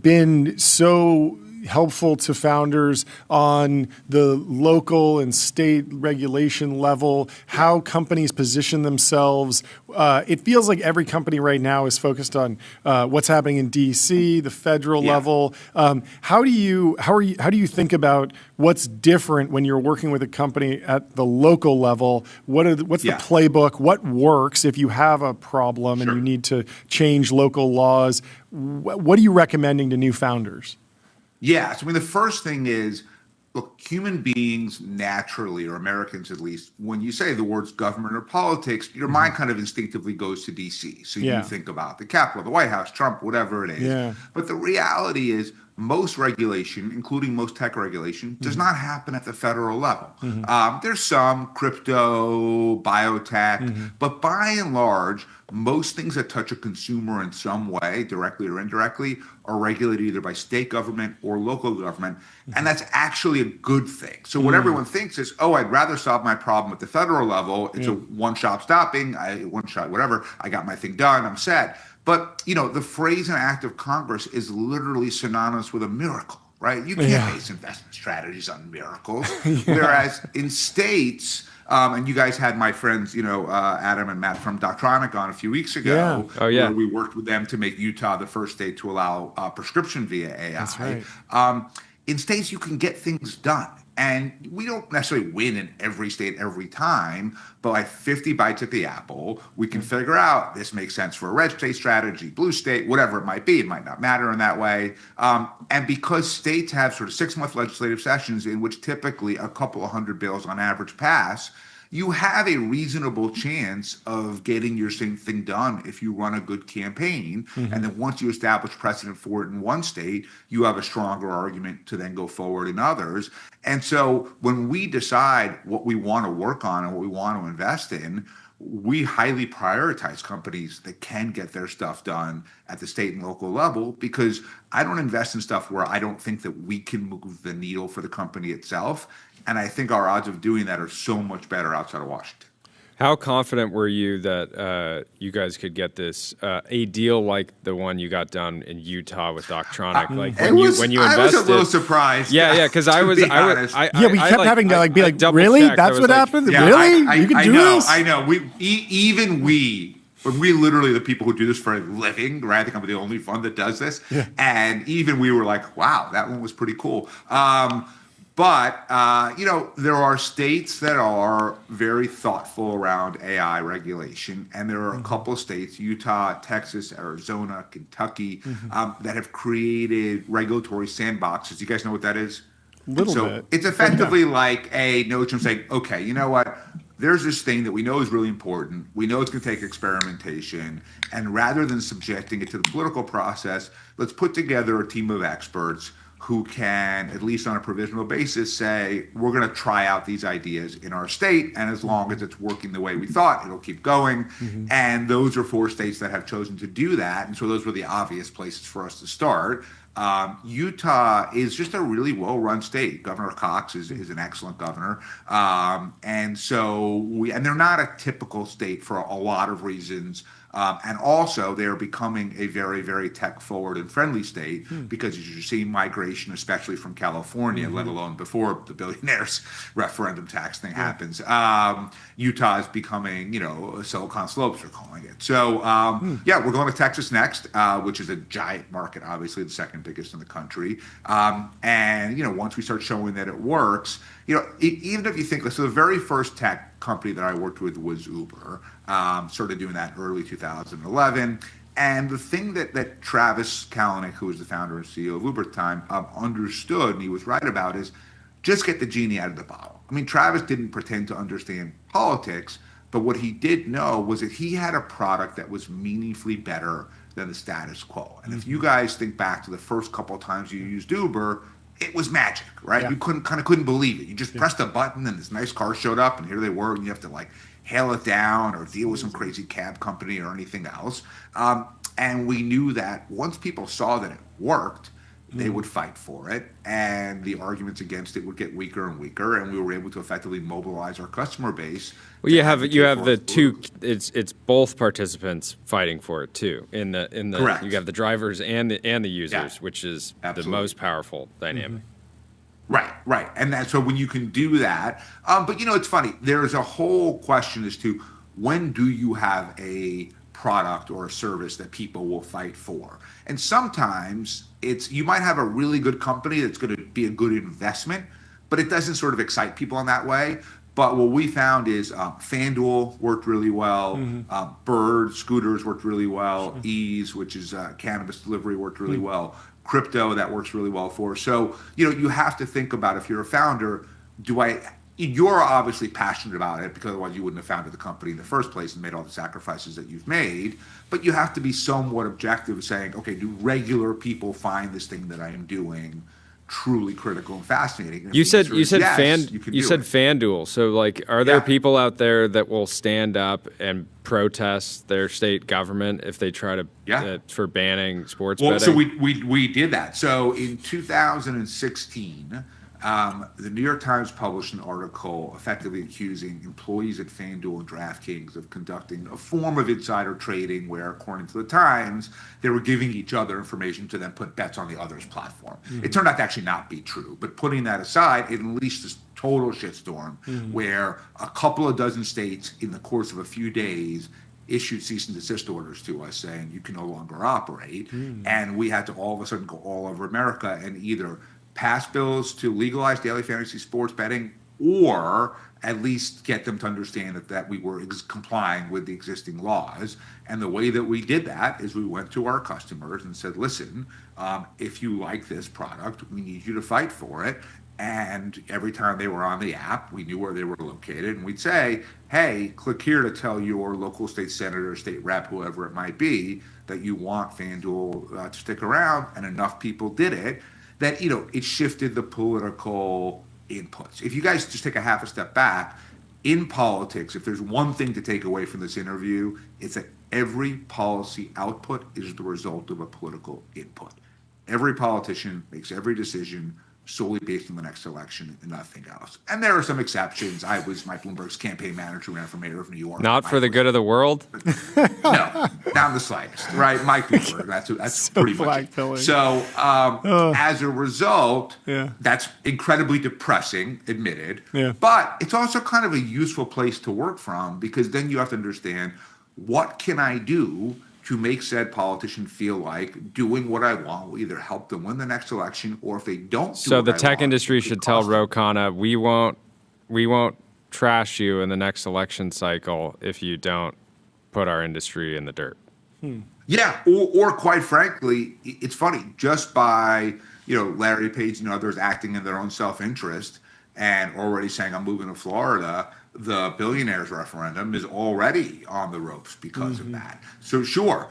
been so helpful to founders on the local and state regulation level, how companies position themselves. It feels like every company right now is focused on what's happening in DC, the federal level. How do you think about what's different when you're working with a company at the local level? What's the playbook? What works if you have a problem and you need to change local laws? What are you recommending to new founders? Yeah, so the first thing is, look, human beings naturally, or Americans at least, when you say the words government or politics, your mind kind of instinctively goes to DC. So you think about the Capitol, the White House, Trump, whatever it is. Yeah. But the reality is, most regulation, including most tech regulation, does not happen at the federal level. There's some crypto, biotech, but by and large, most things that touch a consumer in some way, directly or indirectly, are regulated either by state government or local government. And that's actually a good thing. So what everyone thinks is, I'd rather solve my problem at the federal level. It's a one-shop stopping, whatever. I got my thing done, I'm set. But, the phrase and act of Congress is literally synonymous with a miracle, right? You can't base investment strategies on miracles. Whereas in states, and you guys had my friends, Adam and Matt from Doctronic on a few weeks ago, where we worked with them to make Utah the first state to allow prescription via AI. That's right. In states, you can get things done. And we don't necessarily win in every state every time, but like 50 bites at the apple, we can figure out this makes sense for a red state strategy, blue state, whatever it might be. It might not matter in that way. And because states have sort of 6-month legislative sessions in which typically a couple of hundred bills on average pass, you have a reasonable chance of getting your same thing done if you run a good campaign. And then once you establish precedent for it in one state, you have a stronger argument to then go forward in others. And so when we decide what we want to work on and what we want to invest in, we highly prioritize companies that can get their stuff done at the state and local level, because I don't invest in stuff where I don't think that we can move the needle for the company itself. And I think our odds of doing that are so much better outside of Washington. How confident were you that you guys could get this a deal like the one you got done in Utah with Doctronic? Like when you invested, I was a little surprised. Yeah, because we kept having to be like, really? That's what happened? Yeah, really? You can do this? I know. Even we when we literally, the people who do this for a living, right? I think I'm the only fund that does this. Yeah. And even we were like, wow, that one was pretty cool. But there are states that are very thoughtful around AI regulation, and there are a couple of states, Utah, Texas, Arizona, Kentucky, that have created regulatory sandboxes. You guys know what that is? Little bit. It's effectively like a notion of saying, okay, you know what? There's this thing that we know is really important. We know it's going to take experimentation. And rather than subjecting it to the political process, let's put together a team of experts who can, at least on a provisional basis, say, we're going to try out these ideas in our state, and as long as it's working the way we thought, it'll keep going. And those are 4 states that have chosen to do that, and so those were the obvious places for us to start. Utah is just a really well-run state. Governor Cox is an excellent governor. And they're not a typical state for a lot of reasons. And also, they're becoming a very, very tech-forward and friendly state because you're seeing migration, especially from California, let alone before the billionaires referendum tax thing happens. Utah is becoming, Silicon Slopes, they're calling it. So, we're going to Texas next, which is a giant market, obviously the second biggest in the country. Once we start showing that it works, even if you think, so the very first tech company that I worked with was Uber. Started doing that early 2011. And the thing that Travis Kalanick, who was the founder and CEO of Uber at the time, understood, and he was right about, is just get the genie out of the bottle. I mean, Travis didn't pretend to understand politics, but what he did know was that he had a product that was meaningfully better than the status quo. And if you guys think back to the first couple of times you used Uber, it was magic, right? Yeah. You couldn't believe it. You just pressed a button and this nice car showed up, and here they were, and you have to hail it down or deal with some crazy cab company or anything else. And we knew that once people saw that it worked, they would fight for it, and the arguments against it would get weaker and weaker, and we were able to effectively mobilize our customer base. Well, you have the two. It's both participants fighting for it too. Correct. You have the drivers and the users, which is Absolutely. the most powerful dynamic. Right. And so when you can do that, but it's funny. There's a whole question as to when do you have a product or a service that people will fight for. And sometimes you might have a really good company that's going to be a good investment, but it doesn't sort of excite people in that way. But what we found is FanDuel worked really well. Bird scooters worked really well. Ease, which is cannabis delivery, worked really well. Crypto, that works really well for. So, you have to think about, if you're a founder, you're obviously passionate about it, because otherwise you wouldn't have founded the company in the first place and made all the sacrifices that you've made. But you have to be somewhat objective, saying, okay, do regular people find this thing that I am doing truly critical and fascinating? You said FanDuel. So are there people out there that will stand up and protest their state government if they try to for banning sports betting? So we did that. So in 2016, the New York Times published an article effectively accusing employees at FanDuel and DraftKings of conducting a form of insider trading where, according to the Times, they were giving each other information to then put bets on the other's platform. It turned out to actually not be true. But putting that aside, it unleashed this total shitstorm where a couple of dozen states in the course of a few days issued cease and desist orders to us saying you can no longer operate. And we had to all of a sudden go all over America and either pass bills to legalize daily fantasy sports betting, or at least get them to understand that we were complying with the existing laws. And the way that we did that is we went to our customers and said, listen, if you like this product, we need you to fight for it. And every time they were on the app, we knew where they were located, and we'd say, hey, click here to tell your local state senator, state rep, whoever it might be, that you want FanDuel to stick around. And enough people did it that, it shifted the political inputs. If you guys just take a half a step back, in politics, if there's one thing to take away from this interview, it's that every policy output is the result of a political input. Every politician makes every decision solely based on the next election and nothing else. And there are some exceptions. I was Mike Bloomberg's campaign manager, ran for mayor of New York. Not for the good of the world? No, not in the slightest, right? Mike Bloomberg, that's so pretty much it. So as a result, that's incredibly depressing, admitted. But it's also kind of a useful place to work from, because then you have to understand what can I do to make said politician feel like doing what I want will either help them win the next election, or if they don't do So what the I tech want, industry it could should tell cost them. Ro Khanna, we won't trash you in the next election cycle if you don't put our industry in the dirt. Yeah, or quite frankly, it's funny, just by, Larry Page and others acting in their own self-interest and already saying, I'm moving to Florida, the billionaires referendum is already on the ropes because of that. So sure,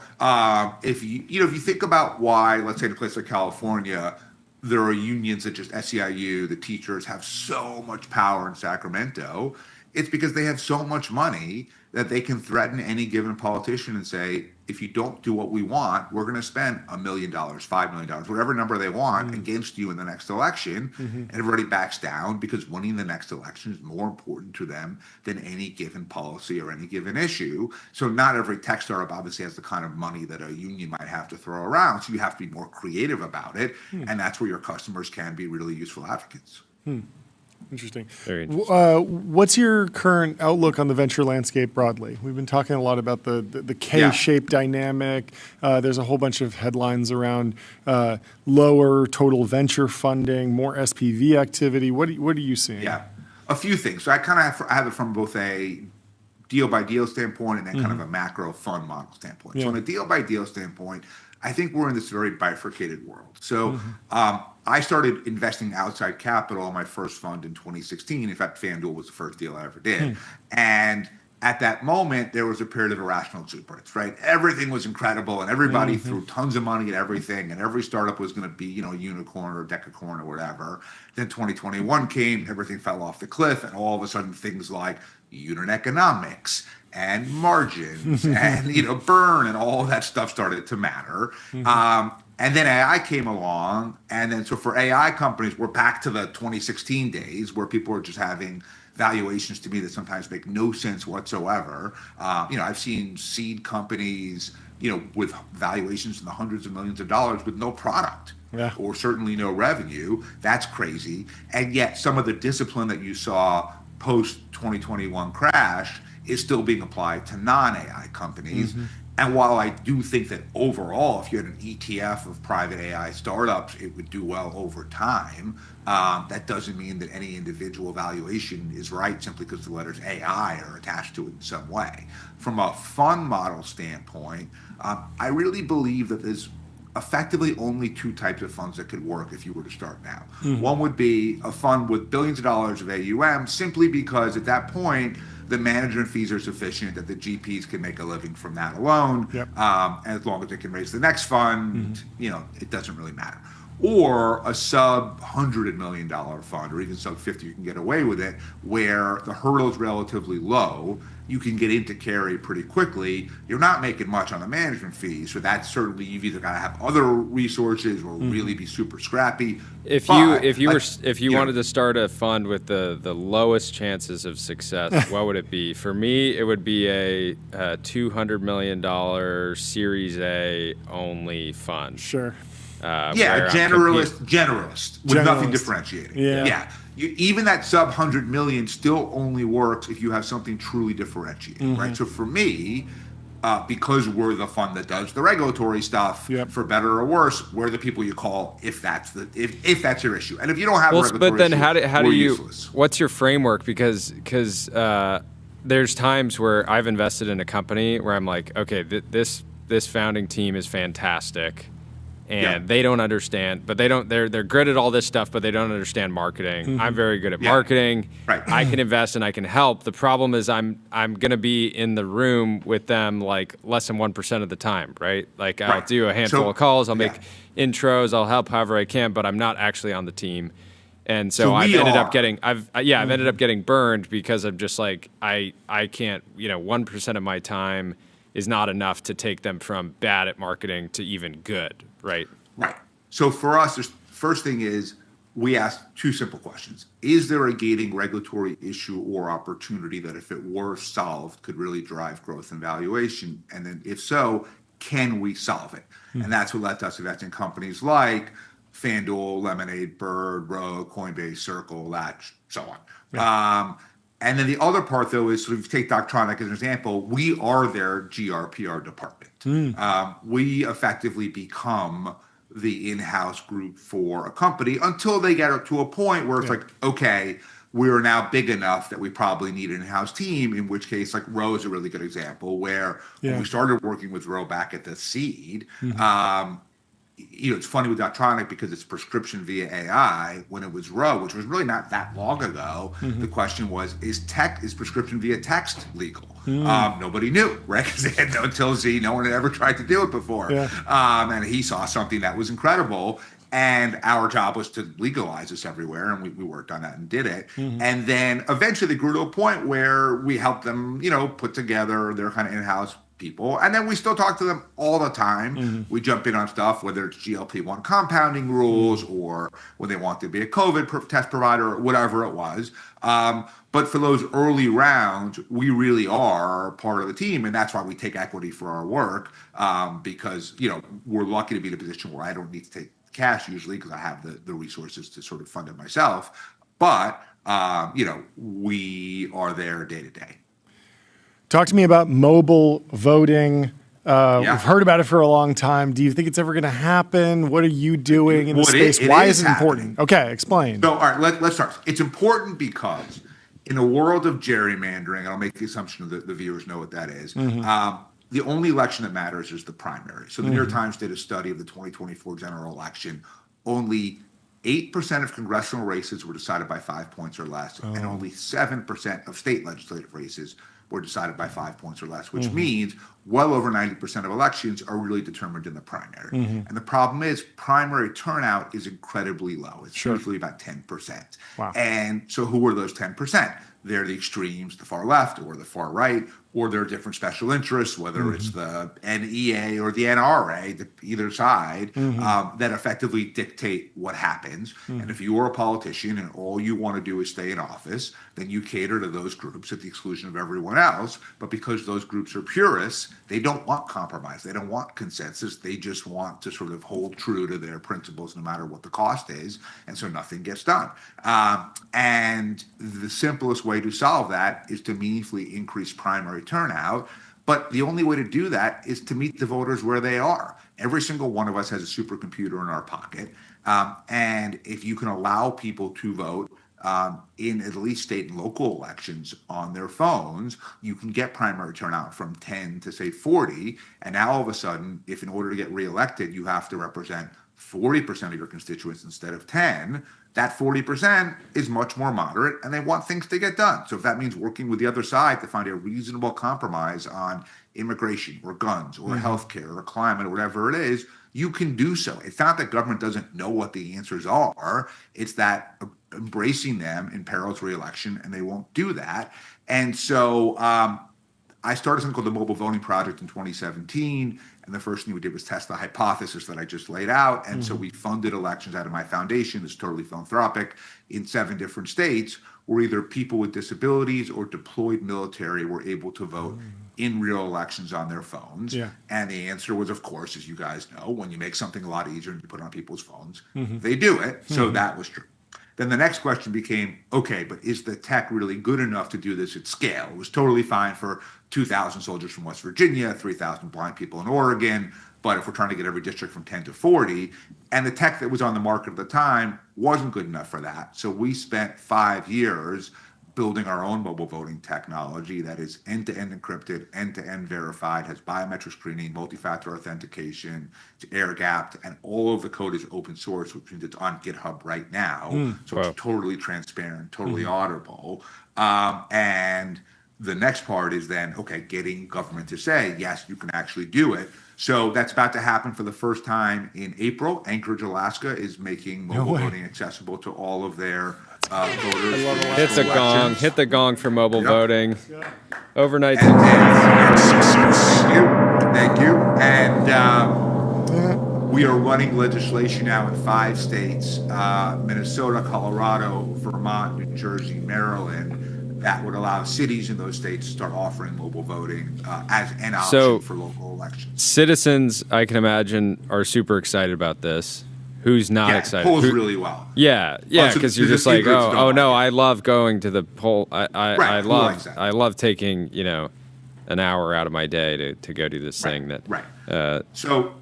if you think about why, let's say in a place like California, there are unions that just SEIU, the teachers have so much power in Sacramento, it's because they have so much money that they can threaten any given politician and say, if you don't do what we want, we're going to spend $1 million, $5 million, whatever number they want against you in the next election. And everybody backs down because winning the next election is more important to them than any given policy or any given issue. So not every tech startup obviously has the kind of money that a union might have to throw around. So you have to be more creative about it. And that's where your customers can be really useful advocates. Interesting. Very interesting. What's your current outlook on the venture landscape broadly? We've been talking a lot about the K-shaped dynamic. There's a whole bunch of headlines around lower total venture funding, more SPV activity. What are you seeing? Yeah, a few things. So I kind of have it from both a deal by deal standpoint and then kind of a macro fund model standpoint. So on a deal by deal standpoint, I think we're in this very bifurcated world. So I started investing outside capital in my first fund in 2016. In fact, FanDuel was the first deal I ever did. And at that moment, there was a period of irrational exuberance, right? Everything was incredible and everybody threw tons of money at everything and every startup was going to be, a unicorn or a decacorn or whatever. Then 2021 came, everything fell off the cliff, and all of a sudden things like unit economics and margins and burn and all of that stuff started to matter. And then AI came along, and then so for AI companies, we're back to the 2016 days where people are just having valuations to me that sometimes make no sense whatsoever. I've seen seed companies, with valuations in the hundreds of millions of dollars with no product. Or certainly no revenue. That's crazy. And yet some of the discipline that you saw post 2021 crash is still being applied to non-AI companies. And while I do think that overall, if you had an ETF of private AI startups, it would do well over time, that doesn't mean that any individual valuation is right simply because the letters AI are attached to it in some way. From a fund model standpoint, I really believe that there's effectively only two types of funds that could work if you were to start now. One would be a fund with billions of dollars of AUM, simply because at that point, the management fees are sufficient that the GPs can make a living from that alone. And as long as they can raise the next fund, it doesn't really matter. Or a sub $100 million fund, or even sub 50, you can get away with it, where the hurdle is relatively low. You can get into carry pretty quickly. You're not making much on the management fees, so that's certainly, you've either got to have other resources or really be super scrappy. If you wanted to start a fund with the lowest chances of success, what would it be? For me, it would be a $200 million Series A only fund. Sure. Generalist with nothing differentiating. Even that sub 100 million still only works if you have something truly differentiating, right? So for me, because we're the fund that does the regulatory stuff, for better or worse, we're the people you call if that's your issue. And if you don't have a regulatory but then issue, how do you? Useless. What's your framework? Because there's times where I've invested in a company where I'm like, okay, this founding team is fantastic. And they don't understand, but they're good at all this stuff, but they don't understand marketing. I'm very good at marketing. I can invest and I can help. The problem is I'm going to be in the room with them like less than 1% of the time, right? Like I'll do a handful of calls, I'll make intros, I'll help however I can, but I'm not actually on the team. And so I've ended up getting burned because I'm just like, I can't, 1% of my time is not enough to take them from bad at marketing to even good, right? Right. So for us, the first thing is we ask two simple questions. Is there a gating regulatory issue or opportunity that if it were solved could really drive growth and valuation? And then if so, can we solve it? And that's what led us to invest in companies like FanDuel, Lemonade, Bird, Rogue, Coinbase, Circle, Latch, so on. And then the other part, though, is sort of take Doctronic as an example. We are their GRPR department. We effectively become the in-house group for a company until they get up to a point where it's like, okay, we're now big enough that we probably need an in-house team, in which case, like Row is a really good example, where when we started working with Row back at the seed, it's funny with Doctronic because it's prescription via AI. When it was Row, which was really not that long ago, the question was, is prescription via text legal? Nobody knew, right? Because until Z, no one had ever tried to do it before. And he saw something that was incredible. And our job was to legalize this everywhere, and we worked on that and did it. And then eventually they grew to a point where we helped them, put together their kind of in-house people. And then we still talk to them all the time. We jump in on stuff, whether it's GLP-1 compounding rules or when they want to be a COVID test provider or whatever it was. But for those early rounds, we really are part of the team. And that's why we take equity for our work, because, we're lucky to be in a position where I don't need to take cash usually because I have the resources to sort of fund it myself. But, we are there day to day. Talk to me about mobile voting. We've heard about it for a long time. Do you think it's ever going to happen? What are you doing in the space? Why is it important? Okay, explain. So, all right, let's start. It's important because in a world of gerrymandering, I'll make the assumption that the viewers know what that is. The only election that matters is the primary. So the New York Times did a study of the 2024 general election. Only 8% of congressional races were decided by 5 points or less, and only 7% of state legislative races were decided by 5 points or less, which means well over 90% of elections are really determined in the primary. And the problem is primary turnout is incredibly low. It's usually about 10%. And so who are those 10%? They're the extremes, the far left or the far right, or there are different special interests, whether it's the NEA or the NRA, either side, that effectively dictate what happens. And if you are a politician and all you want to do is stay in office, then you cater to those groups at the exclusion of everyone else. But because those groups are purists, they don't want compromise. They don't want consensus. They just want to sort of hold true to their principles no matter what the cost is. And so nothing gets done. And the simplest way to solve that is to meaningfully increase primary turnout. But the only way to do that is to meet the voters where they are. Every single one of us has a supercomputer in our pocket. And if you can allow people to vote in at least state and local elections on their phones, you can get primary turnout from 10 to say 40. And now all of a sudden, if in order to get reelected, you have to represent 40% of your constituents instead of 10, that 40% is much more moderate and they want things to get done. So if that means working with the other side to find a reasonable compromise on immigration or guns or healthcare or climate or whatever it is, you can do so. It's not that government doesn't know what the answers are. It's that embracing them imperils re-election, and they won't do that. And so I started something called the Mobile Voting Project in 2017. And the first thing we did was test the hypothesis that I just laid out. And so we funded elections out of my foundation. It's totally philanthropic in 7 different states where either people with disabilities or deployed military were able to vote in real elections on their phones. And the answer was, of course, as you guys know, when you make something a lot easier and you put it on people's phones, they do it. So that was true. Then the next question became, okay, but is the tech really good enough to do this at scale? It was totally fine for 2,000 soldiers from West Virginia, 3,000 blind people in Oregon. But if we're trying to get every district from 10 to 40, and the tech that was on the market at the time wasn't good enough for that. So we spent 5 years building our own mobile voting technology that is end-to-end encrypted, end-to-end verified, has biometric screening, multi-factor authentication, it's air-gapped, and all of the code is open source, which means it's on GitHub right now. So it's totally transparent, totally auditable. And the next part is then, okay, getting government to say, yes, you can actually do it. So that's about to happen for the first time in April. Anchorage, Alaska is making mobile voting accessible to all of their voters. Hit the gong. Hit the gong for mobile voting. Overnight. Thank you. And we are running legislation now in 5 states, Minnesota, Colorado, Vermont, New Jersey, Maryland, that would allow cities in those states to start offering mobile voting as an option for local elections. Citizens, I can imagine, are super excited about this. who's not excited. Polls really well. Yeah, because you're just like, oh no, I love going to the poll. I love taking an hour out of my day to go do this thing that. So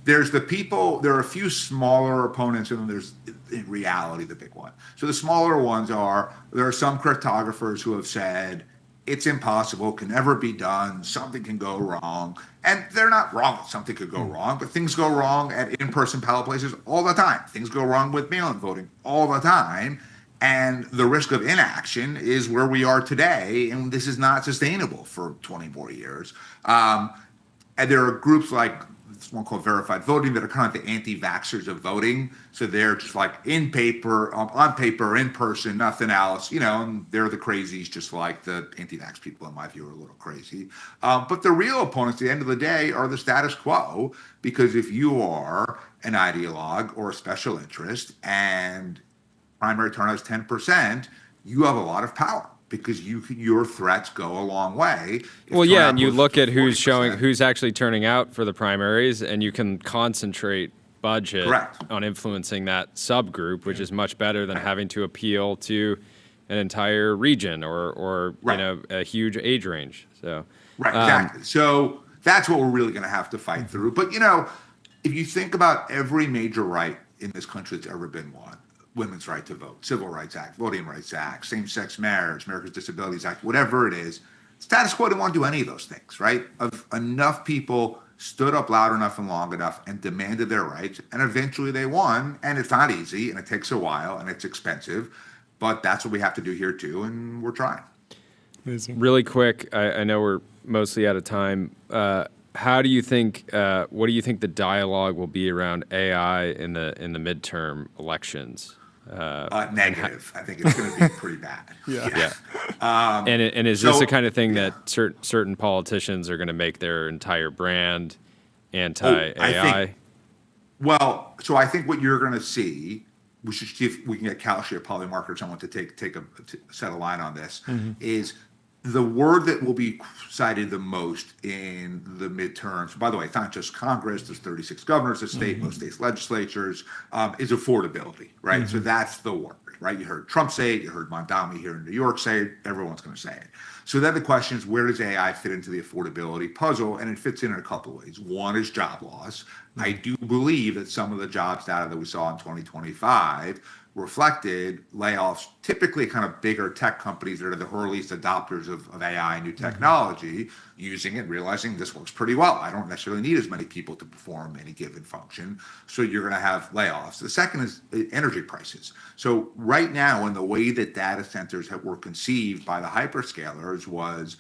there's the people. There are a few smaller opponents, and then there's in reality the big one. So the smaller ones there are some cryptographers who have said it's impossible, can never be done, something can go wrong. And they're not wrong that something could go wrong, but things go wrong at in-person ballot places all the time. Things go wrong with mail-in voting all the time. And the risk of inaction is where we are today, and this is not sustainable for 20 more years. And there are groups like this one called Verified Voting that are kind of the anti-vaxxers of voting. So they're just like on paper, in person, nothing else, and they're the crazies, just like the anti-vax people, in my view, are a little crazy. But the real opponents at the end of the day are the status quo, because if you are an ideologue or a special interest and primary turnout is 10%, you have a lot of power, because your threats go a long way. And you look at who's actually turning out for the primaries, and you can concentrate budget on influencing that subgroup, which is much better than having to appeal to an entire region or a huge age range. So exactly. So that's what we're really going to have to fight through. But if you think about every major right in this country that's ever been won, Women's Right to Vote, Civil Rights Act, Voting Rights Act, Same-Sex Marriage, Americans Disabilities Act, whatever it is, status quo didn't want to do any of those things, right? Enough people stood up loud enough and long enough and demanded their rights, and eventually they won. And it's not easy, and it takes a while, and it's expensive, but that's what we have to do here too, and we're trying. Amazing. Really quick, I know we're mostly out of time. How do you think? What do you think the dialogue will be around AI in the midterm elections? Negative. I think it's going to be pretty bad. And is this the kind of thing that certain politicians are going to make their entire brand anti-AI? So I think what you're going to see, we should see if we can get Kalshi or Polymarket or someone to set a line on this, is the word that will be cited the most in the midterms. By the way, it's not just Congress. There's 36 governors of state, most states legislatures, is affordability, right? So that's the word, right? You heard Trump say it. You heard Mondami here in New York say it. Everyone's going to say it. So then the question is, where does AI fit into the affordability puzzle? And it fits in a couple of ways. One is job loss. I do believe that some of the jobs data that we saw in 2025 reflected layoffs, typically kind of bigger tech companies that are the earliest adopters of AI and new technology, using it, realizing this works pretty well. I don't necessarily need as many people to perform any given function. So you're going to have layoffs. The second is energy prices. So right now, in the way that data centers were conceived by the hyperscalers was,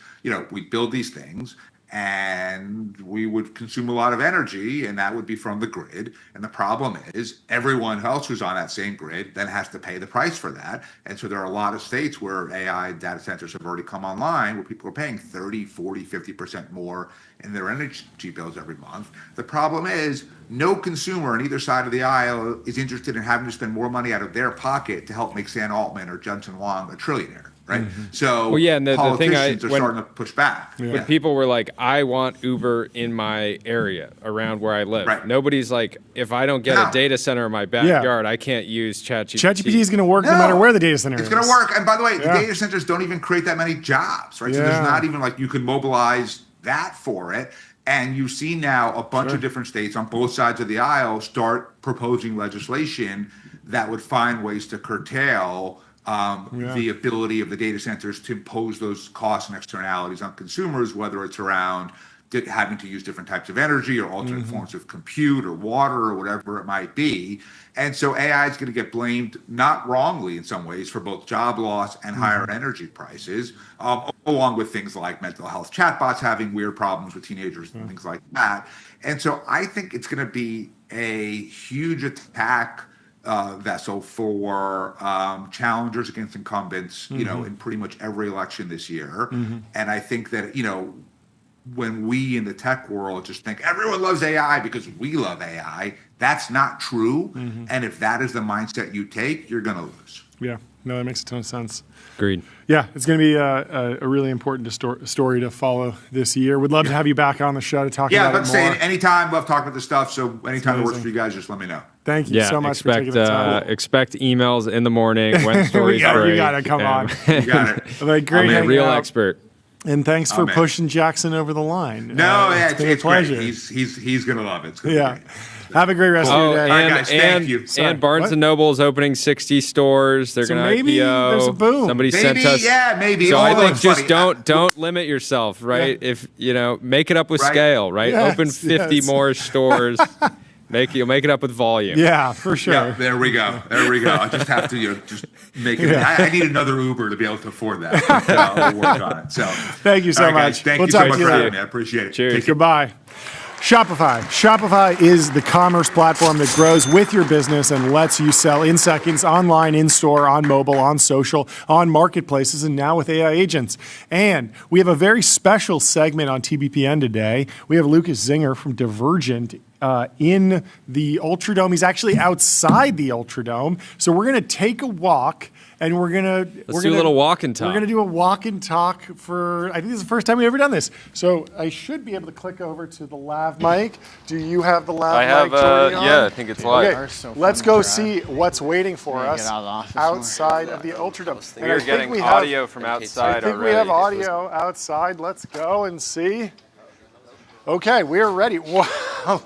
we build these things, and we would consume a lot of energy, and that would be from the grid. And the problem is everyone else who's on that same grid then has to pay the price for that. And so there are a lot of states where AI data centers have already come online where people are paying 30, 40, 50% more in their energy bills every month. The problem is no consumer on either side of the aisle is interested in having to spend more money out of their pocket to help make Sam Altman or Jensen Huang a trillionaire. Right. So and the politicians thing are starting to push back. When people were like, I want Uber in my area around where I live. Right. Nobody's like, if I don't get a data center in my backyard, I can't use ChatGPT. ChatGPT is going to work no matter where the data center is. It's going to work. And by the way, the data centers don't even create that many jobs, right? So there's not even like you could mobilize that for it. And you see now a bunch of different states on both sides of the aisle start proposing legislation that would find ways to curtail the ability of the data centers to impose those costs and externalities on consumers, whether it's around having to use different types of energy or alternate forms of compute or water or whatever it might be. And so AI is going to get blamed, not wrongly in some ways, for both job loss and higher energy prices, along with things like mental health chatbots having weird problems with teenagers and things like that. And so I think it's going to be a huge attack vessel for challengers against incumbents, in pretty much every election this year. And I think that, when we in the tech world just think everyone loves AI because we love AI, that's not true. And if that is the mindset you take, you're going to lose. Yeah. No, that makes a ton of sense. Agreed. Yeah, it's going to be a really important story to follow this year. We'd love to have you back on the show to talk about it more. Yeah, let's say anytime we'll talk about this stuff. So anytime it works for you guys, just let me know. Thank you so much for taking the time. Expect emails in the morning when stories break. You got to come on. You got it. Like, great I'm a real expert. And thanks for pushing Jackson over the line. No, it's been a pleasure. Great. He's going to love it. It's gonna be great. Have a great rest of your day. All right, guys, thank you. And Barnes & Noble is opening 60 stores. They're going to maybe IPO. There's a boom. Somebody sent us. Yeah, maybe. So I think just funny. don't limit yourself, right? Yeah. If make it up with scale, right? Yes, Open 50 more stores. You'll make it up with volume. Yeah, for sure. Yeah, there we go. I just have to just make it. I need another Uber to be able to afford that. I'll work on it. So thank you so much. Guys, thank you so much for having me. I appreciate it. Cheers. Goodbye. Shopify. Shopify is the commerce platform that grows with your business and lets you sell in seconds, online, in-store, on mobile, on social, on marketplaces, and now with AI agents. And we have a very special segment on TBPN today. We have Lukas Czinger from Divergent in the Ultradome. He's actually outside the Ultradome. So we're going to take a walk. And we're gonna do a little walk and talk. We're gonna do a walk and talk for. I think this is the first time we've ever done this. So I should be able to click over to the lav mic. Do you have the lav mic? Yeah, I think it's live. Okay, let's go see what's waiting for us outside of the Ultradome. We are getting audio from outside already. I think we have audio outside. Let's go and see. Okay, we're ready. Wow,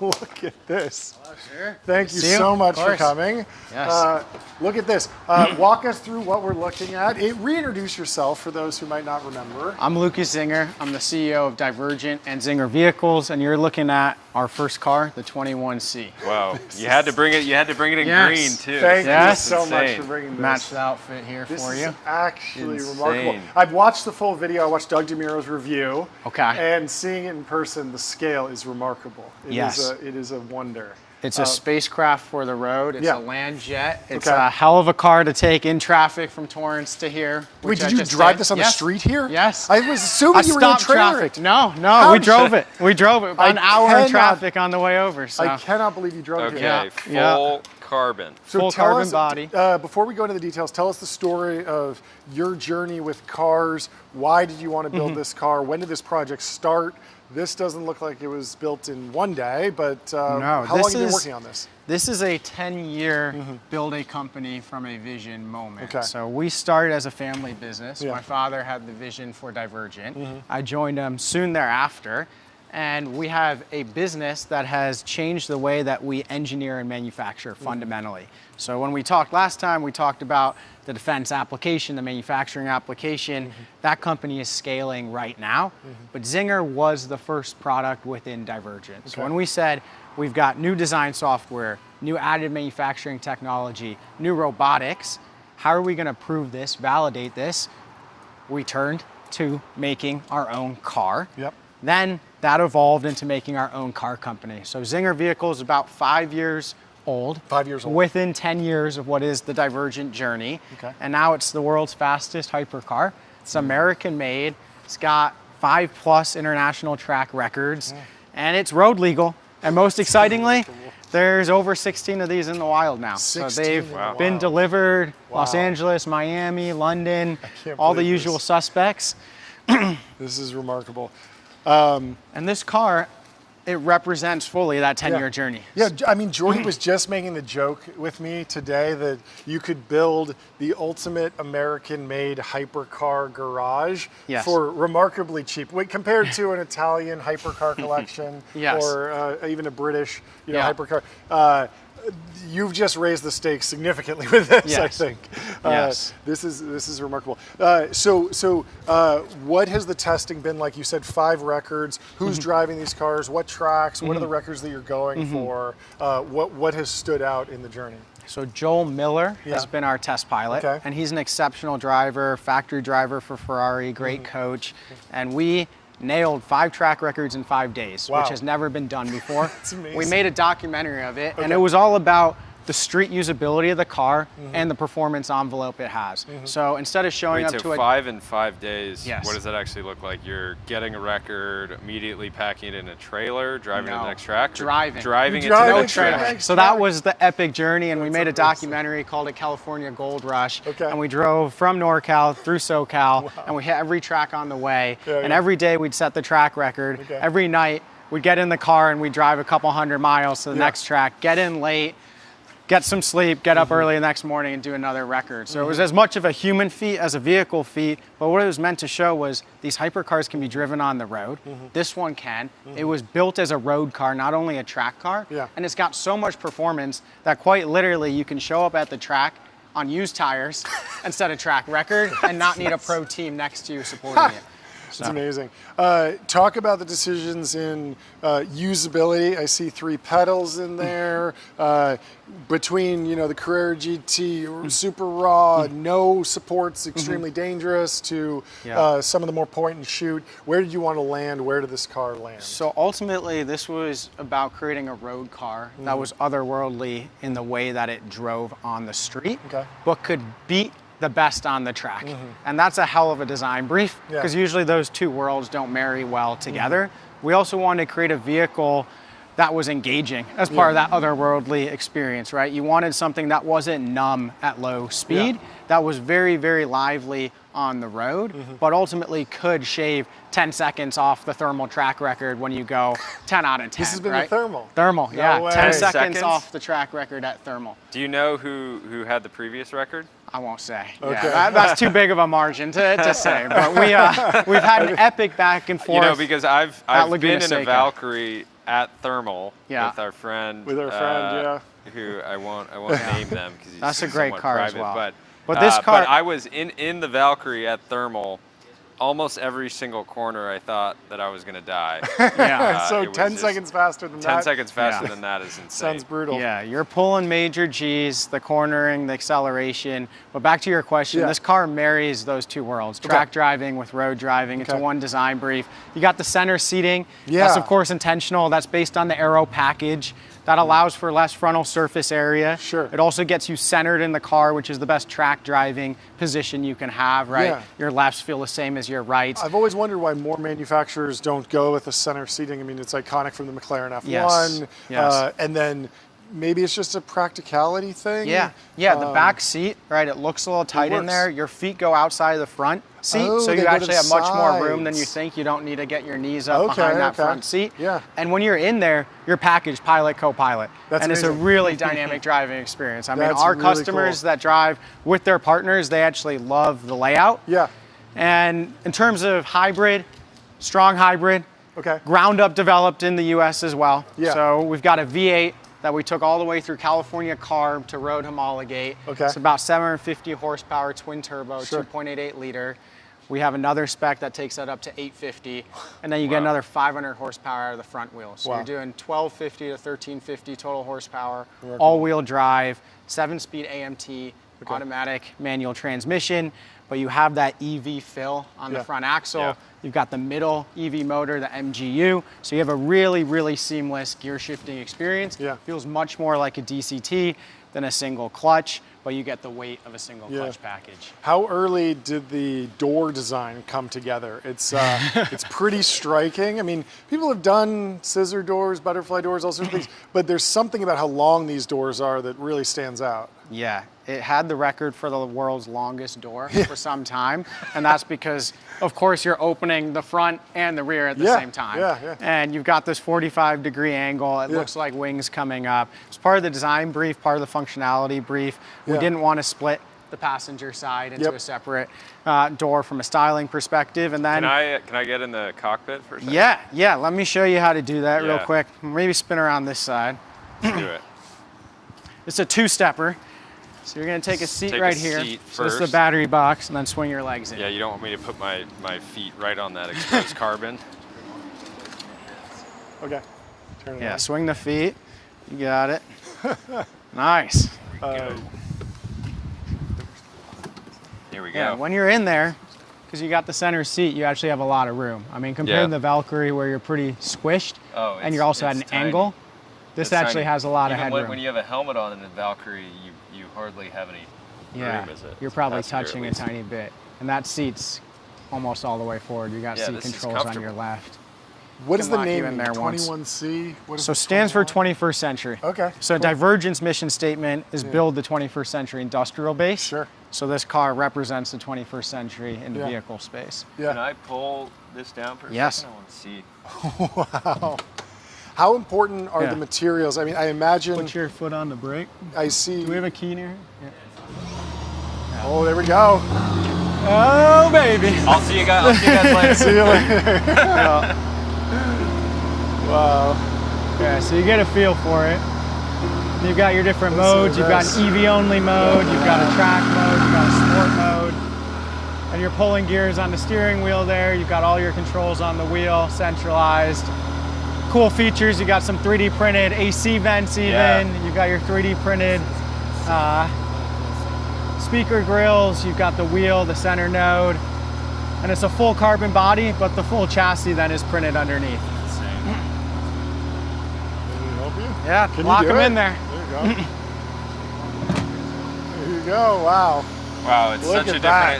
look at this. Sure. Thank you so much for coming. Yes. Look at this. Walk us through what we're looking at. Reintroduce yourself for those who might not remember. I'm Lukas Czinger. I'm the CEO of Divergent and Czinger Vehicles, and you're looking at our first car, the 21C. Wow, you had to bring it. You had to bring it in green too. Thank you so much for bringing this. Match the outfit here this for you. This is actually remarkable. I've watched the full video. I watched Doug DeMuro's review. Okay. And seeing it in person, the scale is remarkable. It is a wonder. It's a spacecraft for the road. It's a land jet. It's Okay. a hell of a car to take in traffic from Torrance to here. Wait, did you drive this on the street here? Yes. I was assuming you were in traffic. Traffic. No, we drove it. We drove it. About an hour in traffic on the way over. So. I cannot believe you drove it here. Full carbon. So full tell carbon us, body. Before we go into the details, tell us the story of your journey with cars. Why did you want to build this car? When did this project start? This doesn't look like it was built in one day, but how long have you been working on this? This is a 10-year build a company from a vision moment. Okay. So we started as a family business. My father had the vision for Divergent. I joined him soon thereafter. And we have a business that has changed the way that we engineer and manufacture fundamentally. So when we talked last time, we talked about the defense application, the manufacturing application. That company is scaling right now. But Czinger was the first product within Divergent. So when we said we've got new design software, new additive manufacturing technology, new robotics, how are we going to prove this, validate this? We turned to making our own car. Then that evolved into making our own car company. So Czinger Vehicles is about 5 years old. 5 years old. Within 10 years of what is the Divergent journey. And now it's the world's fastest hypercar. It's American made. It's got 5+ international track records. And it's road legal. And most excitingly, there's over 16 of these in the wild now. So they've been delivered Los Angeles, Miami, London, all the usual suspects. This is remarkable. And this car, it represents fully that 10-year journey. Yeah, I mean, Jordy was just making the joke with me today that you could build the ultimate American-made hypercar garage for remarkably cheap. Compared to an Italian hypercar collection or even a British hypercar. You've just raised the stakes significantly with this, I think. This is remarkable. So what has the testing been like? You said 5 records. Who's driving these cars? What tracks? What are the records that you're going for? What has stood out in the journey? So Joel Miller has been our test pilot, and he's an exceptional driver, factory driver for Ferrari, great coach, and we nailed 5 track records in 5 days, which has never been done before. That's amazing. We made a documentary of it, and it was all about the street usability of the car and the performance envelope it has. So instead of showing up to a 5 in 5 days, Yes. what does that actually look like? You're getting a record, immediately packing it in a trailer, driving to the next track? Or Driving. Driving it to driving the no next trailer. track? So that was the epic journey, and we made a documentary called it California Gold Rush. Okay. And we drove from NorCal through SoCal, and we hit every track on the way. And every day we'd set the track record. Okay. Every night we'd get in the car and we'd drive a couple hundred miles to the next track, get in late, get some sleep, get up early the next morning and do another record. So it was as much of a human feat as a vehicle feat, but what it was meant to show was these hypercars can be driven on the road. This one can. It was built as a road car, not only a track car. And it's got so much performance that quite literally you can show up at the track on used tires and set a track record and not need a pro team next to you supporting you. It's amazing. Talk about the decisions in usability. I see 3 pedals in there. Between the Carrera GT, super raw, no supports, extremely dangerous, to some of the more point and shoot. Where did you want to land? Where did this car land? So ultimately, this was about creating a road car that was otherworldly in the way that it drove on the street, but could beat the best on the track. And that's a hell of a design brief, because usually those two worlds don't marry well together. We also wanted to create a vehicle that was engaging as part of that otherworldly experience, right? You wanted something that wasn't numb at low speed, that was very, very lively on the road, but ultimately could shave 10 seconds off the thermal track record when you go 10 out of 10. This has been right? the thermal. Thermal, No yeah. way. 10 seconds off the track record at thermal. Do you know who had the previous record? I won't say. Okay. Yeah, that's too big of a margin to say. But we've had an epic back and forth. Because I've been in a Valkyrie at thermal with our friend. Who I won't name them because he's that's a great somewhat car private, as well. But this car, but I was in the Valkyrie at thermal. Almost every single corner, I thought that I was going to die. So 10 seconds faster than that. 10 seconds faster than that is insane. Sounds brutal. Yeah, you're pulling major G's, the cornering, the acceleration. But back to your question, this car marries those two worlds, track driving with road driving. It's a one design brief. You got the center seating. That's, of course, intentional. That's based on the Aero package. That allows for less frontal surface area. It also gets you centered in the car, which is the best track driving position you can have, right? Your lefts feel the same as your rights. I've always wondered why more manufacturers don't go with the center seating. I mean, it's iconic from the McLaren F1. And then maybe it's just a practicality thing. The back seat, right? It looks a little tight in there. Your feet go outside of the front seat, so you actually have much more room than you think. You don't need to get your knees up behind that front seat. And when you're in there, you're packaged pilot, co-pilot. And it's a really dynamic driving experience. I mean, our customers that drive with their partners, they actually love the layout. And in terms of hybrid, strong hybrid, ground up developed in the US as well. So we've got a V8 that we took all the way through California CARB to road homologate. It's about 750 horsepower, twin turbo, 2.88 liter. We have another spec that takes that up to 850, and then you get another 500 horsepower out of the front wheel. So you're doing 1250 to 1350 total horsepower, all-wheel drive, 7-speed AMT, automatic manual transmission, but you have that EV fill on the front axle. You've got the middle EV motor, the MGU, so you have a really, really seamless gear shifting experience. Feels much more like a DCT than a single clutch, but you get the weight of a single clutch package. How early did the door design come together? It's it's pretty striking. I mean, people have done scissor doors, butterfly doors, all sorts of things, but there's something about how long these doors are that really stands out. Yeah, it had the record for the world's longest door for some time, and that's because, of course, you're opening the front and the rear at the same time. And you've got this 45-degree angle. It looks like wings coming up. It's part of the design brief, part of the functionality brief. We didn't want to split the passenger side into a separate door from a styling perspective. And then can I get in the cockpit for a second? Yeah. Let me show you how to do that real quick. Maybe spin around this side. Let's do it. It's a two-stepper. So you're going to take a seat right here. So this is the battery box, and then swing your legs in. Yeah, you don't want me to put my feet right on that exposed carbon. Okay. Turn it on. Swing the feet. You got it. Nice. Here we go. Yeah, when you're in there, because you got the center seat, you actually have a lot of room. I mean, compared to the Valkyrie where you're pretty squished, and you're also at an angle, This actually has a lot of headroom. When you have a helmet on in a Valkyrie, you hardly have any room, is it? You're probably touching a tiny bit. And that seat's almost all the way forward. You got seat controls on your left. What is the name in there 21C? So it stands for 21st century. Okay. So Divergent's mission statement is build the 21st century industrial base. Sure. So this car represents the 21st century in the vehicle space. Yeah. Can I pull this down for a second? I want to see. Wow. How important are the materials? I mean, I imagine... Put your foot on the brake. I see... Do we have a key in here? Yeah. Oh, there we go. Oh, baby. I'll see you guys later. See you later. Wow. Yeah, so you get a feel for it. You've got your different modes. You've got an EV only mode, you've got a track mode, you've got a sport mode. And you're pulling gears on the steering wheel there. You've got all your controls on the wheel, centralized. Cool features, you got some 3D printed AC vents even. Yeah. You've got your 3D printed speaker grills. You've got the wheel, the center node. And it's a full carbon body, but the full chassis then is printed underneath. Yeah, lock them in there. There you go. There you go. Wow. Wow, it's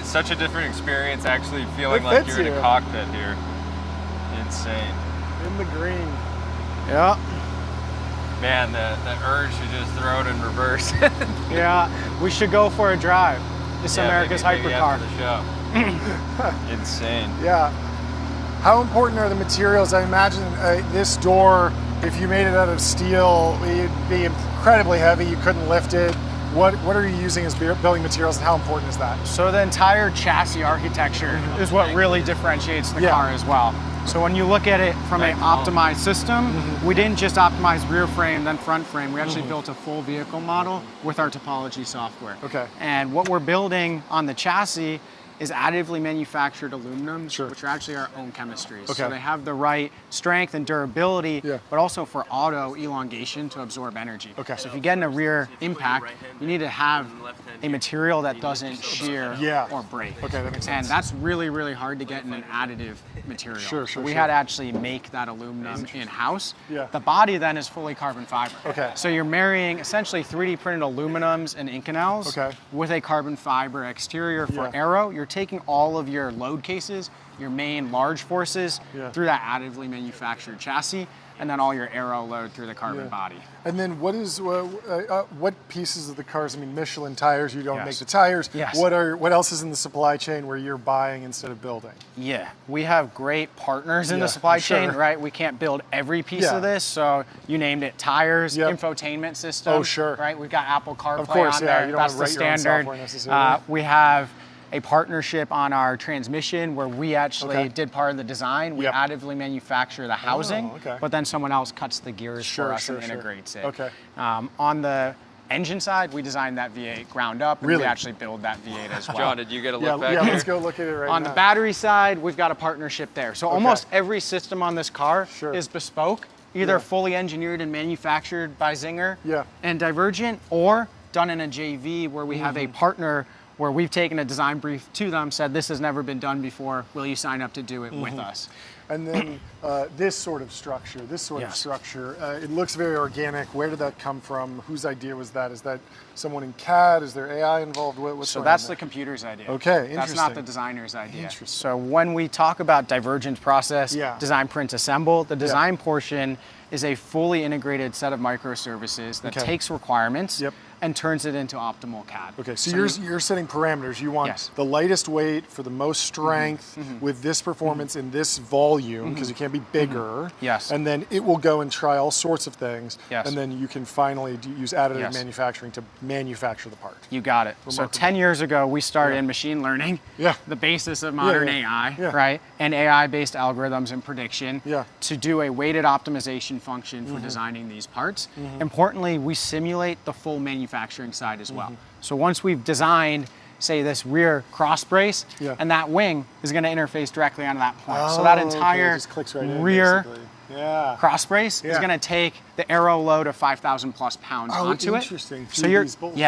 such a different experience actually feeling like you're in a cockpit here. Insane. In the green. Yeah. Man, the urge to just throw it in reverse. Yeah, we should go for a drive. It's America's Hypercar. The show. Insane. Yeah. How important are the materials? I imagine this door, if you made it out of steel, it'd be incredibly heavy. You couldn't lift it. What are you using as building materials, and how important is that? So the entire chassis architecture is what really differentiates the car as well. So when you look at it from an optimized system, we didn't just optimize rear frame, then front frame. We actually built a full vehicle model with our topology software. Okay. And what we're building on the chassis is additively manufactured aluminums, which are actually our own chemistries. Okay. So they have the right strength and durability, but also for auto elongation to absorb energy. Okay. So if you get in a rear impact, you need to have a material that doesn't shear or break. Okay, that makes sense. And that's really, really hard to get in an additive material. So we had to actually make that aluminum in-house. Yeah. The body then is fully carbon fiber. Okay. So you're marrying essentially 3D printed aluminums and Inconels with a carbon fiber exterior for aero. You're taking all of your load cases, your main large forces, through that additively manufactured chassis, and then all your aero load through the carbon body. And then what pieces of the cars? I mean, Michelin tires. You don't make the tires. Yes. What else is in the supply chain where you're buying instead of building? Yeah, we have great partners in the supply chain, right? We can't build every piece of this. So you named it: tires, infotainment system. Oh, sure. Right. We've got Apple CarPlay of course, on there. You don't That's want to the write standard. your own software necessarily. We have a partnership on our transmission where we actually did part of the design. We additively manufacture the housing, but then someone else cuts the gears for us and integrates it. Okay. On the engine side, we designed that V8 ground up, and we actually build that V8 as well. John, did you get a look back here? Yeah, let's go look at it right now. On the battery side, we've got a partnership there. So almost every system on this car is bespoke, either fully engineered and manufactured by Czinger and Divergent, or done in a JV where we have a partner where we've taken a design brief to them, said this has never been done before, will you sign up to do it with us? And then this sort of structure, it looks very organic. Where did that come from? Whose idea was that? Is that someone in CAD? Is there AI involved? So that's the computer's idea. Okay, interesting. That's not the designer's idea. So when we talk about divergent process, design, print, assemble, the design portion is a fully integrated set of microservices that takes requirements and turns it into optimal CAD. Okay, so you're setting parameters. You want the lightest weight for the most strength with this performance in this volume, because it can't be bigger. Yes. And then it will go and try all sorts of things. Yes. And then you can finally use additive manufacturing to manufacture the part. You got it. So 10 years ago, we started in machine learning, the basis of modern AI, right? And AI-based algorithms and prediction to do a weighted optimization function for designing these parts. Importantly, we simulate the full manufacturing side as well. So once we've designed, say, this rear cross brace, and that wing is going to interface directly onto that point. So that entire rear cross brace is going to take the aero load of 5,000 plus pounds onto it. Interesting. So you're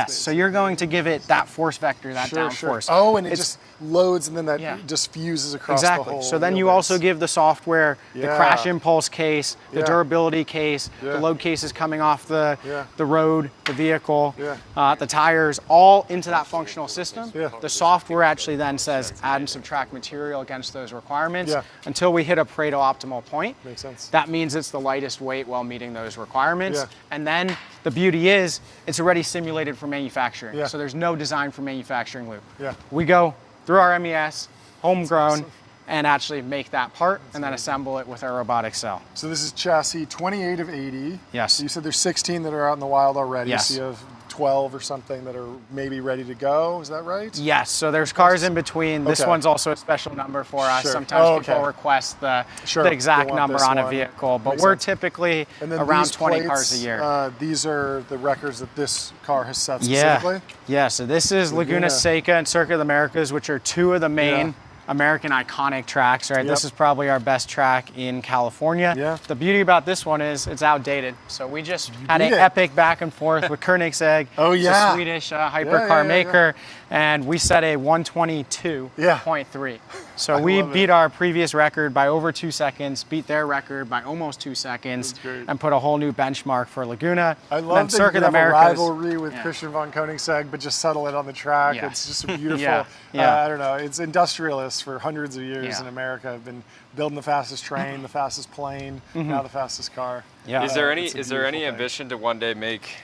so you're going to give it that force vector, that down force. Oh, and it just loads, and then that just fuses across the whole. So then you also give the software the crash impulse case, the durability case, the load cases coming off the road, the vehicle, the tires, all into that functional system. The software actually then says add and subtract material against those requirements until we hit a Pareto optimal point. Makes sense. That means it's the lightest weight while meeting those requirements. And then the beauty is it's already simulated for manufacturing. So there's no design for manufacturing loop. We go through our MES, homegrown, and actually make that part and then assemble it with our robotic cell. So this is chassis 28 of 80. Yes. So you said there's 16 that are out in the wild already. Yes. So you have 12 or something that are maybe ready to go. Is that right? Yes. So there's cars in between. This one's also a special number for us. Sometimes people request the exact number on a vehicle, but we're typically around 20 cars a year. These are the records that this car has set specifically? Yeah. So this is Laguna Seca and Circuit of the Americas, which are two of the main American iconic tracks, right? This is probably our best track in California. The beauty about this one is it's outdated. So we just had an epic back and forth with Koenigsegg, the Swedish hypercar maker, and we set a 122.3. So we beat our previous record by over 2 seconds, beat their record by almost 2 seconds, and put a whole new benchmark for Laguna. I love that you have a rivalry with Christian von Koenigsegg, but just settle it on the track. It's just a beautiful, I don't know, it's industrialists for hundreds of years in America have been building the fastest train, the fastest plane, now the fastest car. Is there any ambition to one day make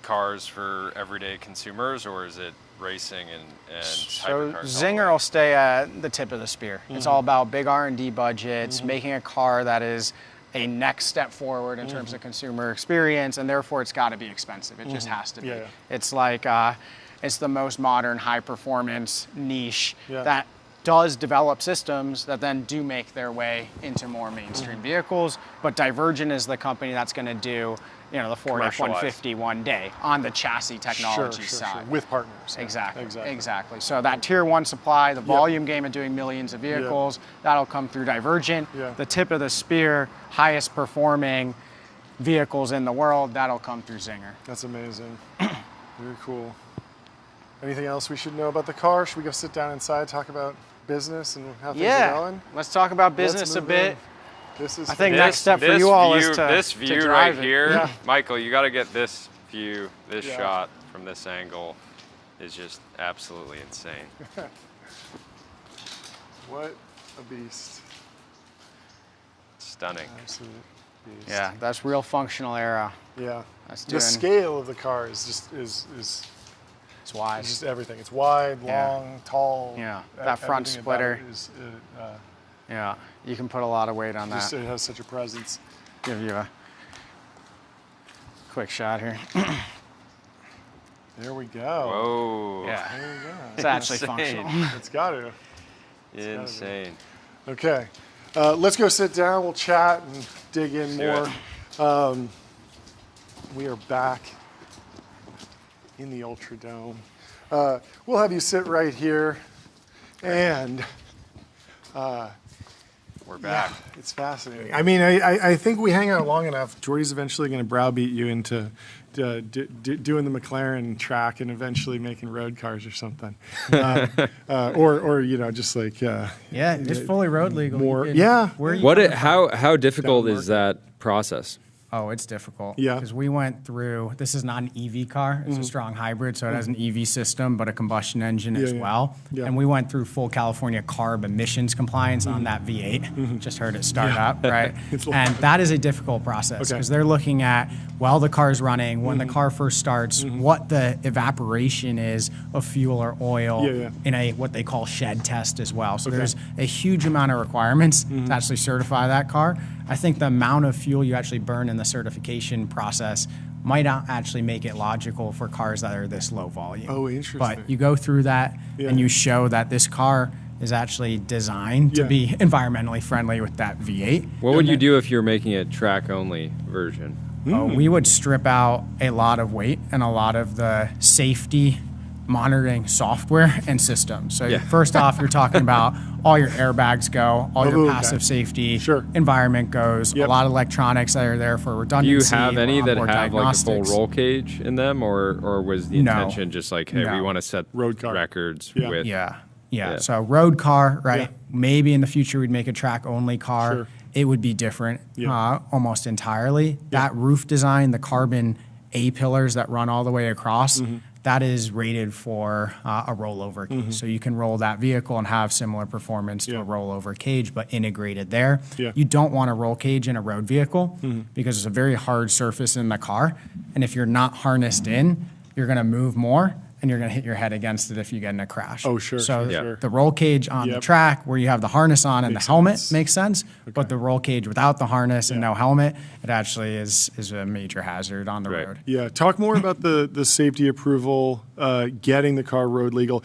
cars for everyday consumers, or is it racing and so hypercars? Czinger will stay at the tip of the spear. It's all about big R&D budgets, making a car that is a next step forward in terms of consumer experience, and therefore it's got to be expensive. It just has to be. It's like it's the most modern high performance niche that does develop systems that then do make their way into more mainstream vehicles, but Divergent is the company that's going to do the Ford F-150 one day on the chassis technology side. With partners. Exactly. So that tier one supply, the volume game of doing millions of vehicles, that'll come through Divergent. The tip of the spear, highest performing vehicles in the world, that'll come through Czinger. That's amazing. Very cool. Anything else we should know about the car? Should we go sit down inside, talk about business and how things are going? Let's talk about business a bit. This is I think next step for you all is to this view to right drive here, Michael. You got to get this view, this shot from this angle, is just absolutely insane. What a beast! Stunning. Absolute beast. Yeah, that's real functional era. Yeah, that's the scale of the car is just is. It's wide. It's just everything. It's wide, long, tall. Yeah, that front splitter. Yeah, you can put a lot of weight on that. It has such a presence. Give you a quick shot here. There we go. Whoa. Yeah. There we go. It's actually functional. It's got to. Insane. Okay. Let's go sit down. We'll chat and dig in more. We are back in the Ultra Dome. We'll have you sit right here, and we're back. It's fascinating. I mean, I think we hang out long enough. Jordy's eventually going to browbeat you into doing the McLaren track and eventually making road cars or something, or just like it's fully road legal. More, how difficult is that process? Oh, it's difficult. Yeah. Because we went through, this is not an EV car. It's a strong hybrid, so it has an EV system, but a combustion engine as well. Yeah. And we went through full California CARB emissions compliance on that V8. Just heard it start up, right? And that is a difficult process because they're looking at, while the car's running, when the car first starts, what the evaporation is of fuel or oil in a what they call shed test as well. So there's a huge amount of requirements to actually certify that car. I think the amount of fuel you actually burn in the certification process might not actually make it logical for cars that are this low volume. Oh, interesting. But you go through that and you show that this car is actually designed to be environmentally friendly with that V8. What would you do if you're making a track-only version? We would strip out a lot of weight and a lot of the safety monitoring software and systems. So first off, you're talking about all your airbags go, all your passive safety environment goes, a lot of electronics that are there for redundancy. Do you have any that have like a full roll cage in them, or was the intention just like, hey, we want to set road car records with? Yeah. So road car, right? Maybe in the future we'd make a track only car. It would be different almost entirely. That roof design, the carbon A-pillars that run all the way across, that is rated for a rollover cage. So you can roll that vehicle and have similar performance to a rollover cage, but integrated there. You don't want a roll cage in a road vehicle because it's a very hard surface in the car. And if you're not harnessed in, you're going to move more and you're going to hit your head against it if you get in a crash. Oh, sure. So the roll cage on the track where you have the harness on and the helmet makes sense, but the roll cage without the harness and no helmet, it actually is a major hazard on the road. Yeah, talk more about the safety approval, getting the car road legal.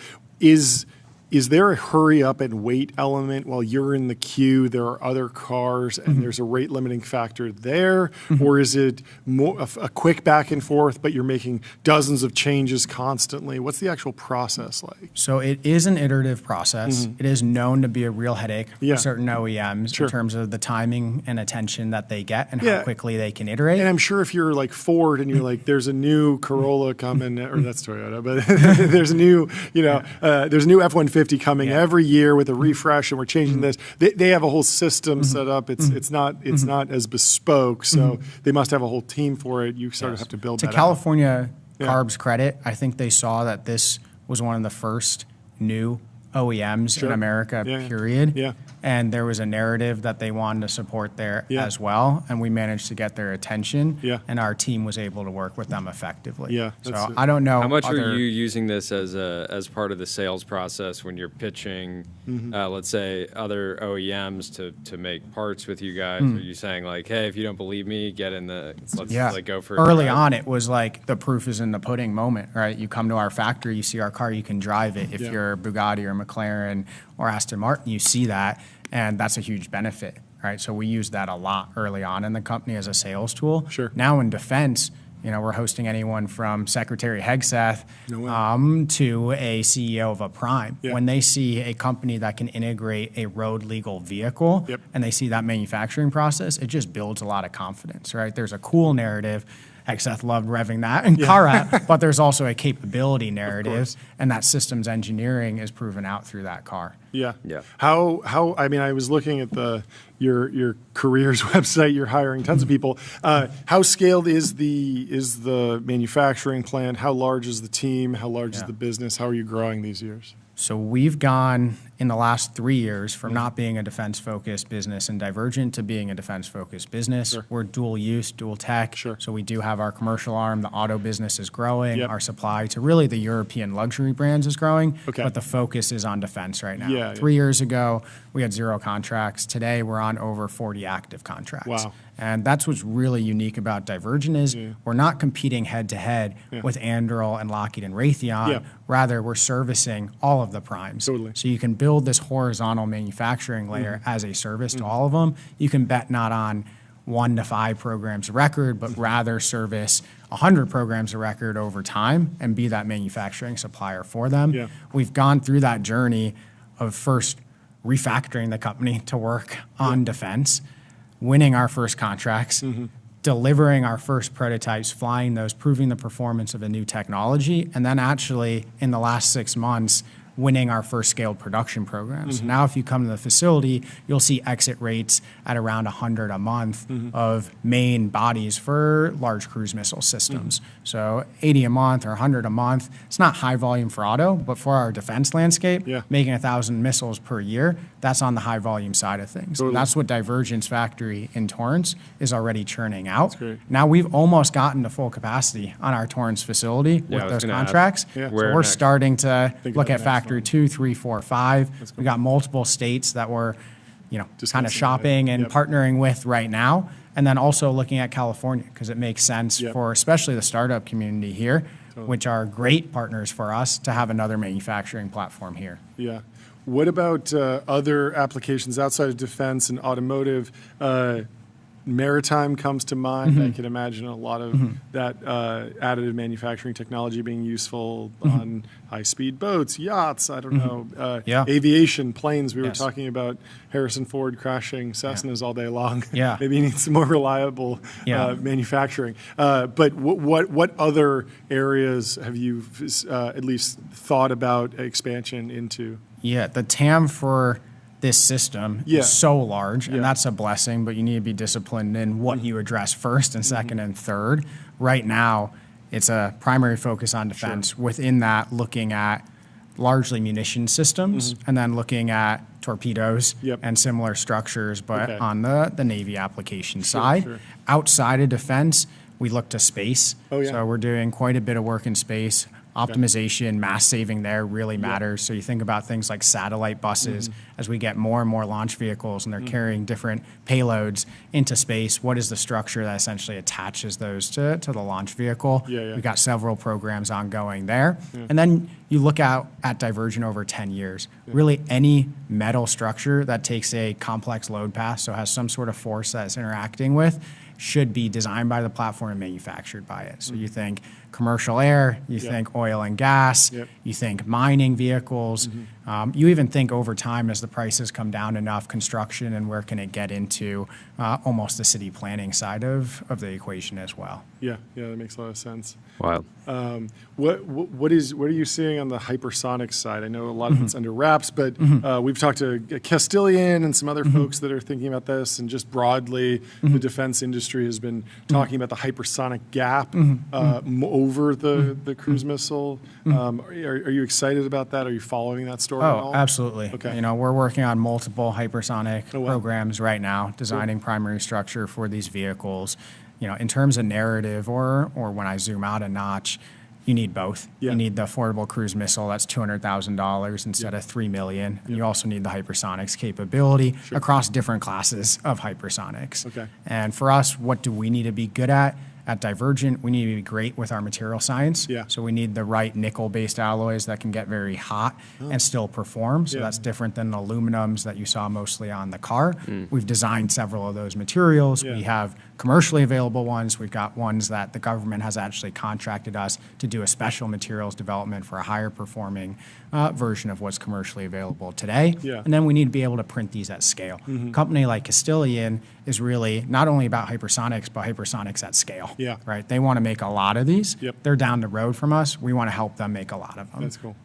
Is there a hurry up and wait element while you're in the queue? There are other cars and there's a rate limiting factor there? Or is it more a quick back and forth, but you're making dozens of changes constantly? What's the actual process like? So it is an iterative process. It is known to be a real headache for certain OEMs in terms of the timing and attention that they get and how quickly they can iterate. And I'm sure if you're like Ford and you're like, there's a new Corolla coming, or that's Toyota, but there's a new, there's a new F-150 coming every year with a refresh, and we're changing this. They have a whole system set up. It's not as bespoke, so they must have a whole team for it. You sort of have to build that out. To California Carb's credit, I think they saw that this was one of the first new OEMs in America, period. And there was a narrative that they wanted to support there as well, and we managed to get their attention, and our team was able to work with them effectively. So I don't know. How much are you using this as part of the sales process when you're pitching, let's say, other OEMs to make parts with you guys? Are you saying like, hey, if you don't believe me, get in the, let's like go for it? Early on, it was like the proof is in the pudding moment, right? You come to our factory, you see our car, you can drive it. If you're Bugatti or McLaren or Aston Martin, you see that, and that's a huge benefit, right? So we use that a lot early on in the company as a sales tool. Now in defense, we're hosting anyone from Secretary Hegseth to a CEO of a prime. When they see a company that can integrate a road legal vehicle and they see that manufacturing process, it just builds a lot of confidence, right? There's a cool narrative. Hegseth loved revving that in Car but there's also a capability narrative, and that systems engineering is proven out through that car. How? I mean, I was looking at your careers website. You're hiring tons of people. How scaled is the manufacturing plant? How large is the team? How large is the business? How are you growing these years? So we've gone in the last 3 years from not being a defense-focused business and Divergent to being a defense-focused business. We're dual use, dual tech. So we do have our commercial arm. The auto business is growing. Our supply to really the European luxury brands is growing. But the focus is on defense right now. 3 years ago, we had 0 contracts. Today, we're on over 40 active contracts. And that's what's really unique about Divergent is we're not competing head-to-head with Anduril and Lockheed and Raytheon. Rather, we're servicing all of the primes. So you can build this horizontal manufacturing layer as a service to all of them. You can bet not on 1 to 5 programs of record, but rather service 100 programs of record over time and be that manufacturing supplier for them. We've gone through that journey of first refactoring the company to work on defense, winning our first contracts, delivering our first prototypes, flying those, proving the performance of a new technology, and then actually in the last 6 months, winning our first scaled production programs. Now, if you come to the facility, you'll see exit rates at around 100 a month of main bodies for large cruise missile systems. So 80 a month or 100 a month. It's not high volume for auto, but for our defense landscape, making 1,000 missiles per year, that's on the high volume side of things. That's what Divergent's factory in Torrance is already churning out. Now we've almost gotten to full capacity on our Torrance facility with those contracts. So we're starting to look at factory 2, 3, 4, 5. We got multiple states that we're, kind of shopping and partnering with right now, and then also looking at California because it makes sense for especially the startup community here, which are great partners for us to have another manufacturing platform here. What about other applications outside of defense and automotive? maritime comes to mind. I can imagine a lot of that additive manufacturing technology being useful on high-speed boats, yachts, I don't know, aviation, planes. We were talking about Harrison Ford crashing Cessnas all day long. Maybe you need some more reliable manufacturing. But what other areas have you at least thought about expansion into? The TAM for this system is so large, and that's a blessing, but you need to be disciplined in what you address first and second and third. Right now, it's a primary focus on defense. Within that, looking at largely munition systems, and then looking at torpedoes and similar structures, but on the Navy application side. Outside of defense, we look to space. So we're doing quite a bit of work in space. Optimization, mass saving there really matters. So you think about things like satellite buses. As we get more and more launch vehicles and they're carrying different payloads into space, what is the structure that essentially attaches those to the launch vehicle? We've got several programs ongoing there. And then you look out at Divergent over 10 years. Really any metal structure that takes a complex load path, so has some sort of force that it's interacting with, should be designed by the platform and manufactured by it. So you think commercial air, you think oil and gas, you think mining vehicles, you even think over time as the prices come down enough, construction and where can it get into almost the city planning side of the equation as well. Yeah, that makes a lot of sense. Wild. What are you seeing on the hypersonic side? I know a lot of it's under wraps, but we've talked to Castilian and some other folks that are thinking about this, and just broadly, the defense industry has been talking about the hypersonic gap over the cruise missile. Are you excited about that? Are you following that story at all? Absolutely. Okay. You know, we're working on multiple hypersonic programs right now, designing primary structure for these vehicles. You know, in terms of narrative or when I zoom out a notch, you need both. You need the affordable cruise missile, that's $200,000 instead of $3 million. And you also need the hypersonics capability across different classes of hypersonics. And for us, what do we need to be good at? At Divergent, we need to be great with our material science. So we need the right nickel-based alloys that can get very hot and still perform. So that's different than the aluminums that you saw mostly on the car. We've designed several of those materials. We have commercially available ones. We've got ones that the government has actually contracted us to do a special materials development for a higher performing version of what's commercially available today. And then we need to be able to print these at scale. A company like Castilian is really not only about hypersonics, but hypersonics at scale. Right? They want to make a lot of these. They're down the road from us. We want to help them make a lot of them. That's cool.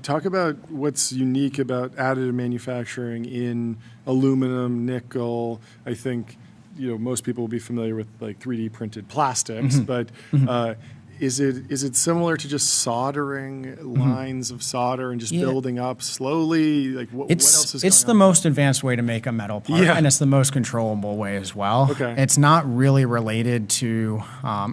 Talk about what's unique about additive manufacturing in aluminum, nickel. I think most people will be familiar with like 3D printed plastics, but is it similar to just soldering lines of solder and just building up slowly? Like what else is going on? It's the most advanced way to make a metal part, and it's the most controllable way as well. It's not really related to,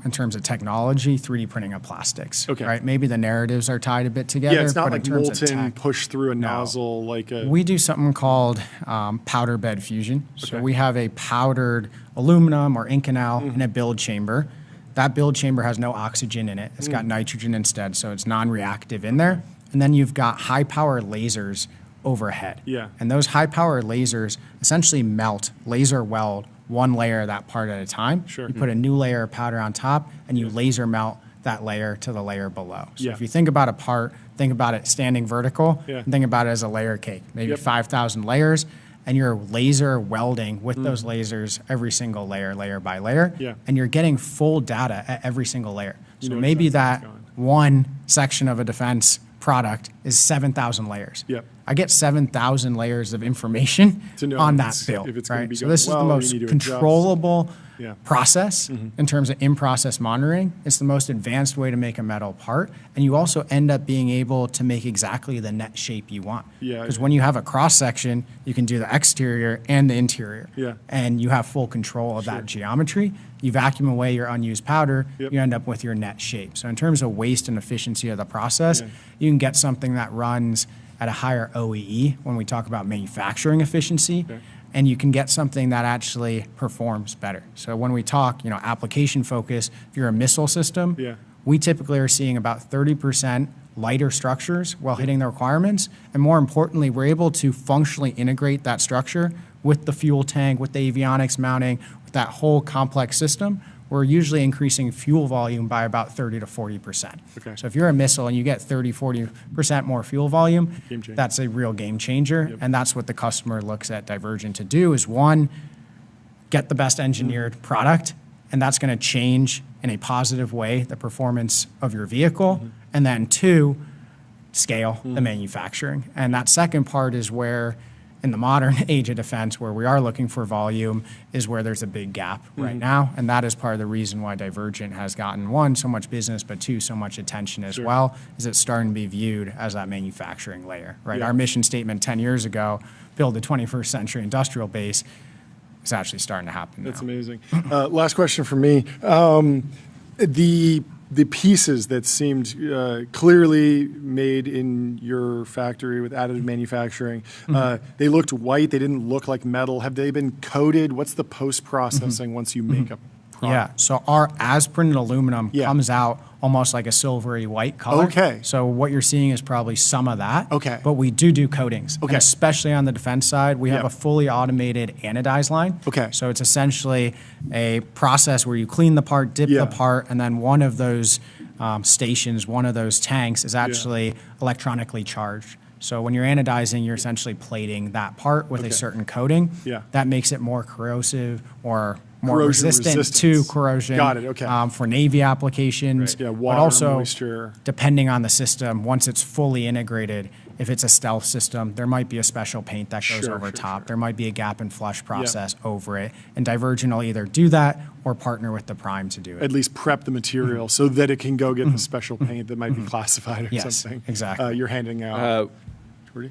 in terms of technology, 3D printing of plastics. Right? Maybe the narratives are tied a bit together. Yeah, it's not but like in terms molten of tech, push through a nozzle like a. We do something called powder bed fusion. So we have a powdered aluminum or Inconel in a build chamber. That build chamber has no oxygen in it. It's got nitrogen instead, so it's non-reactive in there. And then you've got high-power lasers overhead. And those high-power lasers essentially melt, laser weld, one layer of that part at a time. You put a new layer of powder on top, and you laser melt that layer to the layer below. So if you think about a part, think about it standing vertical, and think about it as a layer cake, maybe 5,000 layers. And you're laser welding with those lasers every single layer, layer by layer, and you're getting full data at every single layer. So maybe that one section of a defense product is 7,000 layers. I get 7,000 layers of information on that build. Right? So this is the most controllable process in terms of in-process monitoring. It's the most advanced way to make a metal part, and you also end up being able to make exactly the net shape you want. Because when you have a cross-section, you can do the exterior and the interior, and you have full control of that geometry. You vacuum away your unused powder, you end up with your net shape. So in terms of waste and efficiency of the process, you can get something that runs at a higher OEE when we talk about manufacturing efficiency. And you can get something that actually performs better. So when we talk, application focus, if you're a missile system, we typically are seeing about 30% lighter structures while hitting the requirements. And more importantly, we're able to functionally integrate that structure with the fuel tank, with the avionics mounting, with that whole complex system. We're usually increasing fuel volume by about 30 to 40%. Okay. So if you're a missile and you get 30, 40% more fuel volume, that's a real game changer. Yep. And that's what the customer looks at Divergent to do is, one, get the best engineered product, and that's going to change in a positive way the performance of your vehicle. And then two, scale the manufacturing. And that second part is where, in the modern age of defense, where we are looking for volume, is where there's a big gap right now. And that is part of the reason why Divergent has gotten, one, so much business, but two, so much attention as well, is it's starting to be viewed as that manufacturing layer, right? Our mission statement 10 years ago, build a 21st century industrial base, is actually starting to happen now. That's amazing. Last question from me. The pieces that seemed clearly made in your factory with additive manufacturing, they looked white. They didn't look like metal. Have they been coated? What's the post-processing once you make a product? Yeah, so our as-printed aluminum comes out almost like a silvery white color. Okay. So what you're seeing is probably some of that. Okay. But we do coatings. Okay. And especially on the defense side, we have a fully automated anodize line. Okay. So it's essentially a process where you clean the part, dip the part, and then one of those stations, one of those tanks is actually electronically charged. So when you're anodizing, you're essentially plating that part with a certain coating. Yeah. That makes it more corrosive or more Corrosion resistant to corrosion. Got it, okay. For Navy applications. Right. Yeah, water, but also, moisture. depending on the system, once it's fully integrated, if it's a stealth system, there might be a special paint that goes over top. There might be a gap and flush process over it. And Divergent will either do that or partner with the prime to do it. At least prep the material so that it can go get the special paint that might be classified or something. Exactly. You're handing out.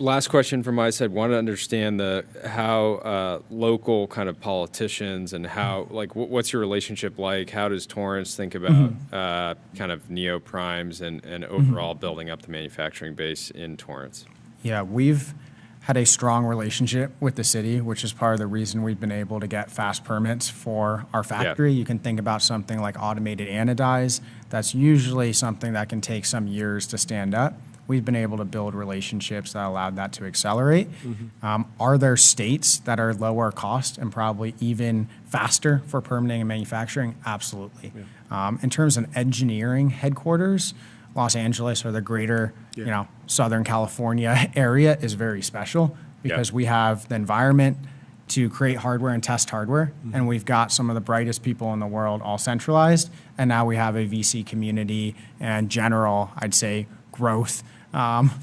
Last question from my side. Want to understand how local kind of politicians and how, like, what's your relationship like? How does Torrance think about kind of neo-primes and overall building up the manufacturing base in Torrance? Yeah, we've had a strong relationship with the city, which is part of the reason we've been able to get fast permits for our factory. You can think about something like automated anodize. That's usually something that can take some years to stand up. We've been able to build relationships that allowed that to accelerate. Are there states that are lower cost and probably even faster for permitting and manufacturing? Absolutely. In terms of engineering headquarters, Los Angeles or the greater Southern California area is very special because we have the environment to create hardware and test hardware, and we've got some of the brightest people in the world all centralized, and now we have a VC community and general, I'd say, growth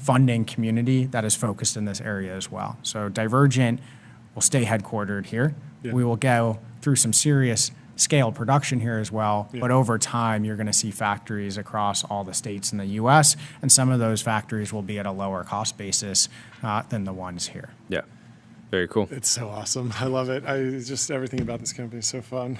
funding community that is focused in this area as well. So Divergent will stay headquartered here. We will go through some serious scale production here as well, but over time you're going to see factories across all the states in the US, and some of those factories will be at a lower cost basis than the ones here. Yeah. Very cool. It's so awesome. I love it. Just everything about this company is so fun.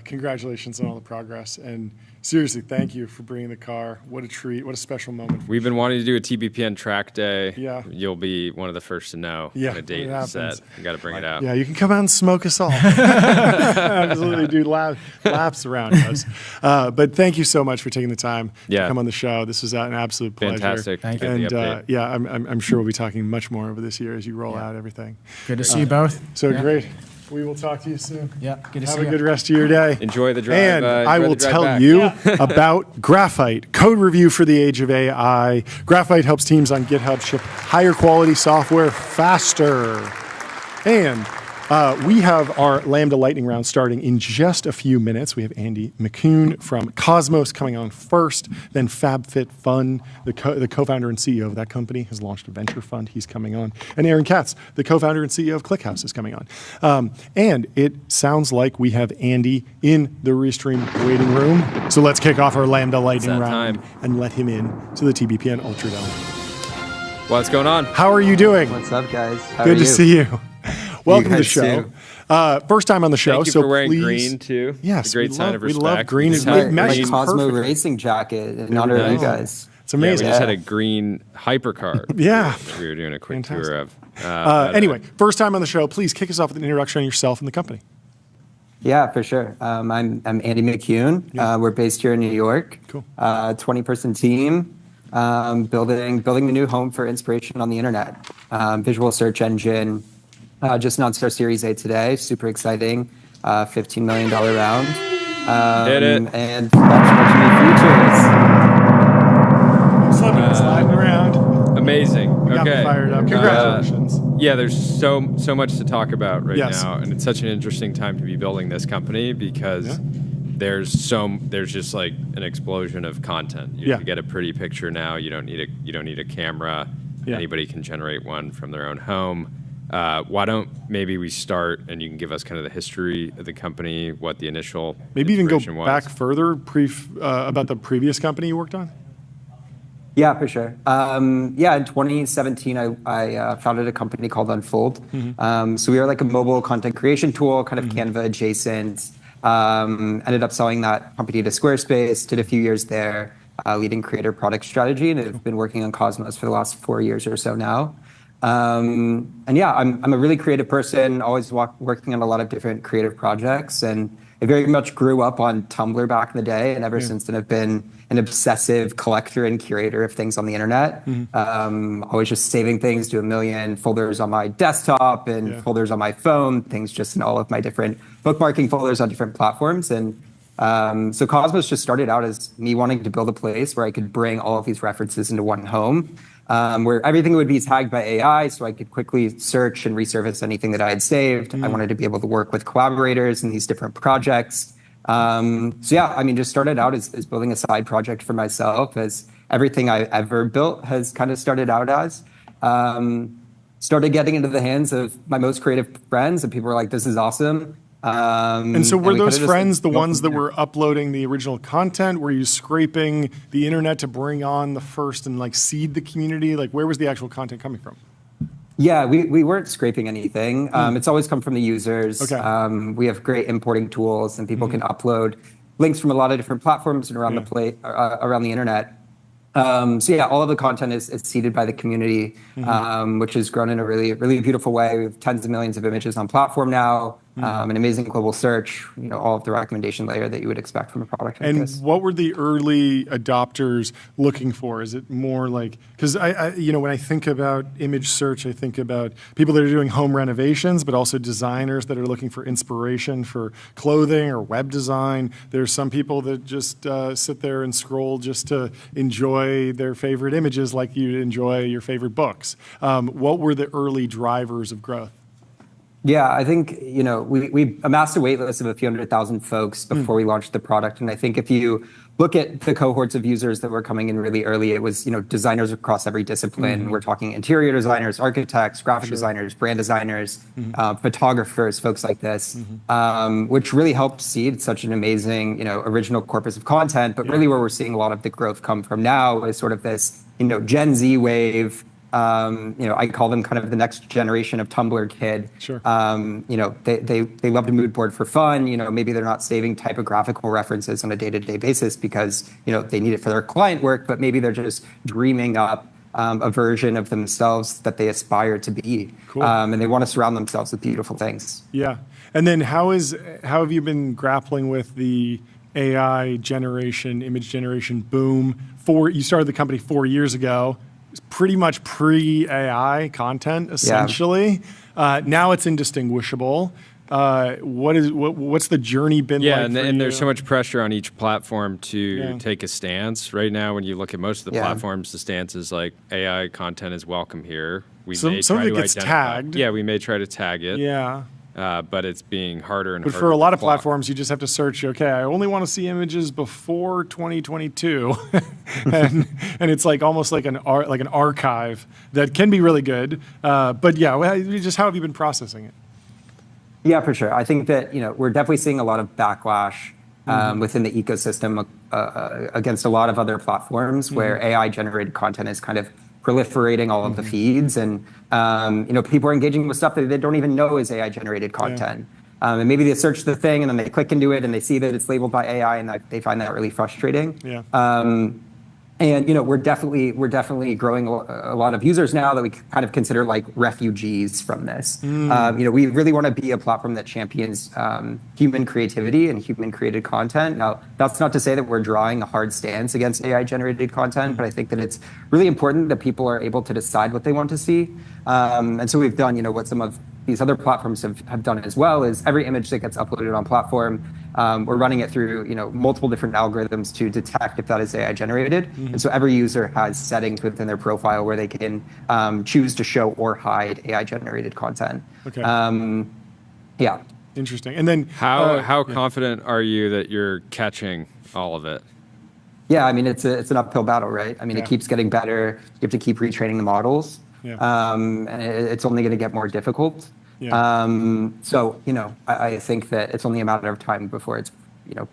Congratulations on all the progress. And seriously, thank you for bringing the car. What a treat. What a special moment. We've been wanting to do a TBPN track day. Yeah. You'll be one of the first to know when a date is set. You got to bring it out. Yeah, you can come out and smoke us all. Absolutely do laps around us. But thank you so much for taking the time to come on the show. This was an absolute pleasure. Fantastic. Thank you. And yeah, I'm sure we'll be talking much more over this year as you roll out everything. Good to see you both. So great. We will talk to you soon. Yeah, good to see you. you. Have a good rest of your day. Enjoy the drive. And I will tell you about Graphite, code review for the age of AI. Graphite helps teams on GitHub ship higher quality software faster. And we have our Lambda lightning round starting in just a few minutes. We have Andy McCune from Cosmos coming on first, then FabFitFun, the co-founder and CEO of that company, has launched a venture fund. He's coming on. And Aaron Katz, the co-founder and CEO of ClickHouse, is coming on. And it sounds like we have Andy in the Restream waiting room. So let's kick off our Lambda lightning round and let him in to the TBPN Ultra Dome. What's going on? How are you doing? What's up, guys? How Good are to you? see you. Welcome to the show. First time on the show. Thank you so for wearing please, green too. Yes, it's a great sign of respect. We love green. This is my Cosmo racing jacket in honor of you guys. It's amazing. Yeah, we just had a green hypercar. Yeah. We were doing a quick tour of. Anyway, first time on the show. Please kick us off with an introduction on yourself and the company. Yeah, for sure. I'm Andy McCune. We're based here in New York. Cool. 20-person team, building the new home for inspiration on the internet. Visual search engine. Just announced our Series A today. Super exciting. $15 million round. Did it. And much new features. I'm sliding around. Amazing. Got me Okay. fired up. Congratulations. Yeah, there's so much to talk about right Yes. now, and it's such an interesting time to be building this company because there's just like an explosion of content. You can get a pretty picture now. You don't need a camera. Yeah. Anybody can generate one from their own home. Why don't maybe we start and you can give us kind of the history of the company, what the initial Maybe even go inspiration was. back further about the previous company you worked on? Yeah, for sure. In 2017, I founded a company called Unfold. So we are like a mobile content creation tool, kind of Canva adjacent. Ended up selling that company to Squarespace, did a few years there, leading creator product strategy, and have been working on Cosmos for the last 4 years or so now. I'm a really creative person, always working on a lot of different creative projects, and I very much grew up on Tumblr back in the day, and ever since then I've been an obsessive collector and curator of things on the internet. Always just saving things to a million folders on my desktop and folders on my phone, things just in all of my different bookmarking folders on different platforms. And so Cosmos just started out as me wanting to build a place where I could bring all of these references into one home. Where everything would be tagged by AI, so I could quickly search and resurface anything that I had saved. I wanted to be able to work with collaborators in these different projects. Just started out as building a side project for myself, as everything I ever built has kind of started out as. Started getting into the hands of my most creative friends, and people were like, "This is awesome." And so were those friends the ones that were uploading the original content? Were you scraping the internet to bring on the first and like seed the community? Like where was the actual content coming from? Yeah, we weren't scraping anything. It's always come from the users. Okay. We have great importing tools, and people can upload links from a lot of different platforms and around around the internet. All of the content is seeded by the community, which has grown in a really, really beautiful way. We have tens of millions of images on platform now, an amazing global search, all of the recommendation layer that you would expect from a product like this. And what were the early adopters looking for? Is it more like, because when I think about image search, I think about people that are doing home renovations, but also designers that are looking for inspiration for clothing or web design. There's some people that just sit there and scroll just to enjoy their favorite images like you enjoy your favorite books. What were the early drivers of growth? Yeah, I think, we amassed a wait list of a few 100,000 folks before we launched the product. And I think if you look at the cohorts of users that were coming in really early, it was, designers across every discipline. We're talking interior designers, architects, graphic designers, brand designers, photographers, folks like this, which really helped seed such an amazing, original corpus of content. But really where we're seeing a lot of the growth come from now is sort of this, Gen Z wave. I call them kind of the next generation of Tumblr kid. Sure. They love to mood board for fun. Maybe they're not saving typographical references on a day-to-day basis because, they need it for their client work, but maybe they're just dreaming up a version of themselves that they aspire to be. Cool. And they want to surround themselves with beautiful things. Yeah. And then how have you been grappling with the AI generation, image generation boom? You started the company 4 years ago. It's pretty much pre-AI content, essentially. Yeah. Now it's indistinguishable. What's the journey been like? Yeah, and there's so much pressure on each platform to take a stance. Right now, when you look at most of the platforms, the stance is like AI content is welcome here. Some of it gets tagged. Yeah, we may try to tag it. Yeah. But it's being harder and harder. But for a lot of platforms, you just have to search, okay, I only want to see images before 2022. and it's like almost like an archive that can be really good. But yeah, just how have you been processing it? Yeah, for sure. I think that, we're definitely seeing a lot of backlash within the ecosystem against a lot of other platforms where AI-generated content is kind of proliferating all of the feeds, and people are engaging with stuff that they don't even know is AI-generated content. And maybe they search the thing and then they click into it and they see that it's labeled by AI, and they find that really frustrating. Yeah. And we're definitely growing a lot of users now that we kind of consider like refugees from this. We really want to be a platform that champions human creativity and human created content. Now, that's not to say that we're drawing a hard stance against AI generated content, but I think that it's really important that people are able to decide what they want to see. And so we've done, what some of these other platforms have done as well, is every image that gets uploaded on platform, we're running it through multiple different algorithms to detect if that is AI generated. And so every user has settings within their profile where they can choose to show or hide AI generated content. Okay. Yeah. Interesting. And then how confident are you that you're catching all of it? Yeah, I mean, it's an uphill battle, right? I mean, it keeps getting better. You have to keep retraining the models. And it's only going to get more difficult. So, I think that it's only a matter of time before it's,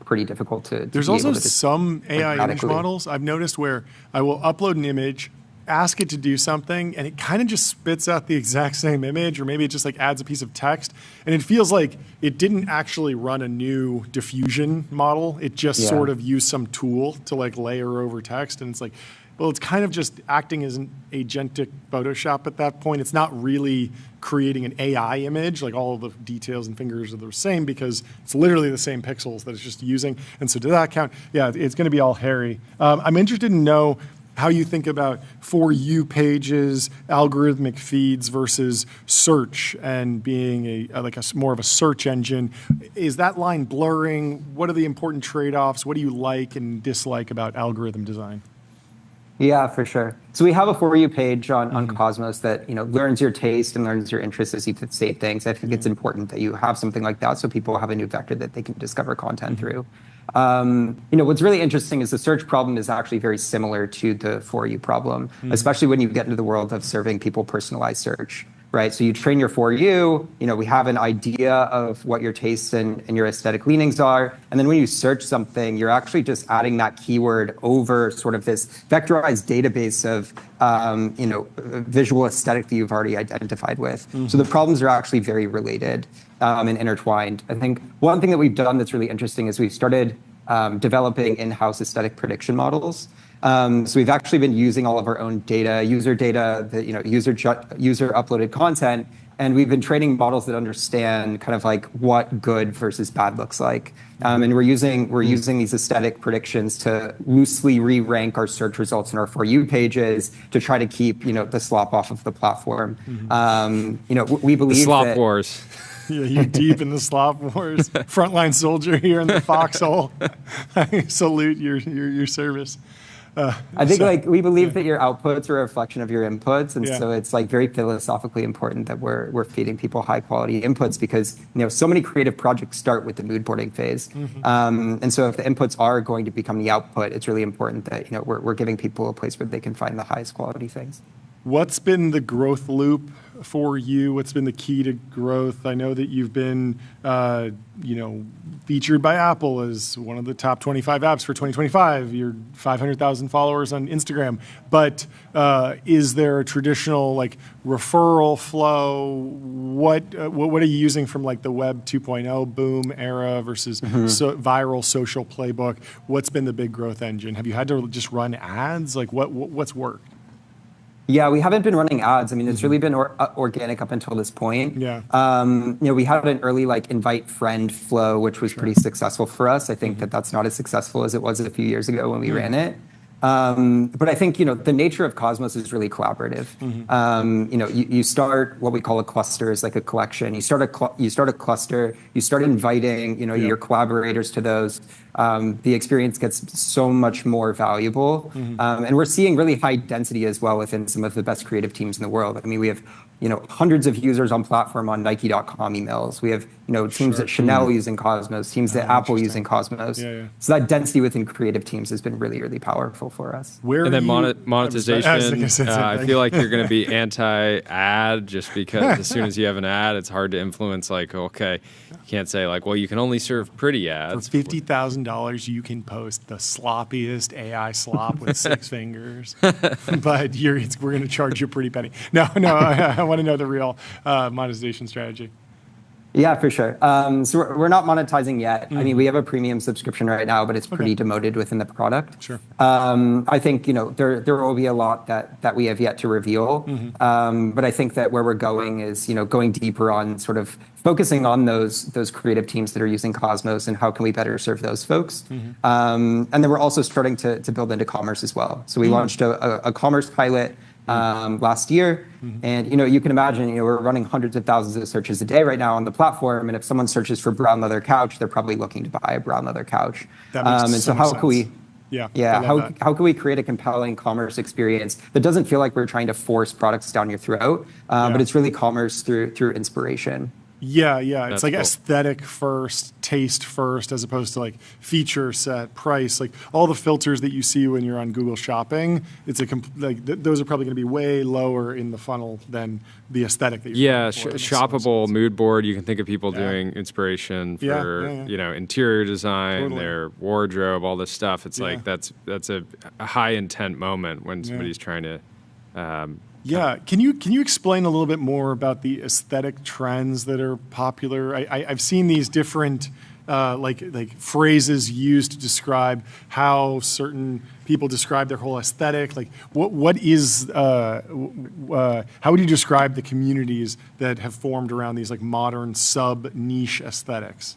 pretty difficult to There's also some AI image models I've noticed where I will upload an image, ask it to do something, and it kind of just spits out the exact same image, or maybe it just like adds a piece of text, and it feels like it didn't actually run a new diffusion model. It just sort of used some tool to like layer over text, and it's like, well, it's kind of just acting as an agentic Photoshop at that point. It's not really creating an AI image, like all of the details and fingers are the same because it's literally the same pixels that it's just using. And so to that count, it's going to be all hairy. I'm interested to know how you think about For You pages, algorithmic feeds versus search and being more of a search engine. Is that line blurring? What are the important trade-offs? What do you like and dislike about algorithm design? Yeah, for sure. So we have a For You page on Cosmos that learns your taste and learns your interests as you say things. I think it's important that you have something like that so people have a new vector that they can discover content through. What's really interesting is the search problem is actually very similar to the For You problem, especially when you get into the world of serving people personalized search. Right, so you train your For You, we have an idea of what your tastes and your aesthetic leanings are. And then when you search something, you're actually just adding that keyword over sort of this vectorized database of, visual aesthetic that you've already identified with. So the problems are actually very related and intertwined. I think one thing that we've done that's really interesting is we've started developing in-house aesthetic prediction models. So we've actually been using all of our own data, user user uploaded content, and we've been training models that understand kind of like what good versus bad looks like. And we're using these aesthetic predictions to loosely re-rank our search results in our For You pages to try to keep the slop off of the platform. We believe the slop wars. Yeah, you deep in the slop wars. Frontline soldier here in the foxhole. I salute your service. I think we believe that your outputs are a reflection of your inputs, and so it's like very philosophically important that we're feeding people high quality inputs because so many creative projects start with the mood boarding phase, and so if the inputs are going to become the output, it's really important that we're giving people a place where they can find the highest quality things. What's been the growth loop for you? What's been the key to growth? I know that you've been, featured by Apple as one of the top 25 apps for 2025. You're 500,000 followers on Instagram. But is there a traditional referral flow? What are you using from the Web 2.0 boom era versus viral social playbook? What's been the big growth engine? Have you had to just run ads? What's worked? Yeah, we haven't been running ads. I mean, it's really been organic up until this point. Yeah. We had an early invite friend flow, which was pretty successful for us. I think that's not as successful as it was a few years ago when we ran it. But I think the nature of Cosmos is really collaborative. You start what we call a cluster, is like a collection. You start a cluster. You start inviting your collaborators to those. The experience gets so much more valuable, and we're seeing really high density as well within some of the best creative teams in the world. I mean, we have hundreds of users on platform on Nike.com emails. We have teams at Chanel using Cosmos, teams at Apple using Cosmos. So that density within creative teams has been really, really powerful for us. And then monetization, I feel like you're going to be anti-ad just because as soon as you have an ad, it's hard to influence. You can't say you can only serve pretty ads. For $50,000, you can post the sloppiest AI slop with 6 fingers, but we're going to charge you a pretty penny. No, I want to know the real monetization strategy. Yeah, for sure. So we're not monetizing yet. I mean, we have a premium subscription right now, but it's pretty demoted within the product. Sure. I think there will be a lot that we have yet to reveal. But I think that where we're going is going deeper on sort of focusing on those creative teams that are using Cosmos and how can we better serve those folks. And then we're also starting to build into commerce as well. So we launched a commerce pilot last year. And you can imagine we're running hundreds of thousands of searches a day right now on the platform. And if someone searches for brown leather couch, they're probably looking to buy a brown leather couch. That makes and so how can we how can we create a compelling commerce experience that doesn't feel like we're trying to force products down your throat, but it's really commerce through inspiration. Yeah. It's That's like cool. aesthetic first, taste first, as opposed to like feature set, price, like all the filters that you see when you're on Google Shopping. It's those are probably going to be way lower in the funnel than the aesthetic that you're looking for. Shoppable mood board. You can think of people doing inspiration for interior design, their wardrobe, all this stuff. It's like that's a high intent moment when somebody's trying to. Can you explain a little bit more about the aesthetic trends that are popular? I've seen these different like phrases used to describe how certain people describe their whole aesthetic. Like what is how would you describe the communities that have formed around these like modern sub niche aesthetics?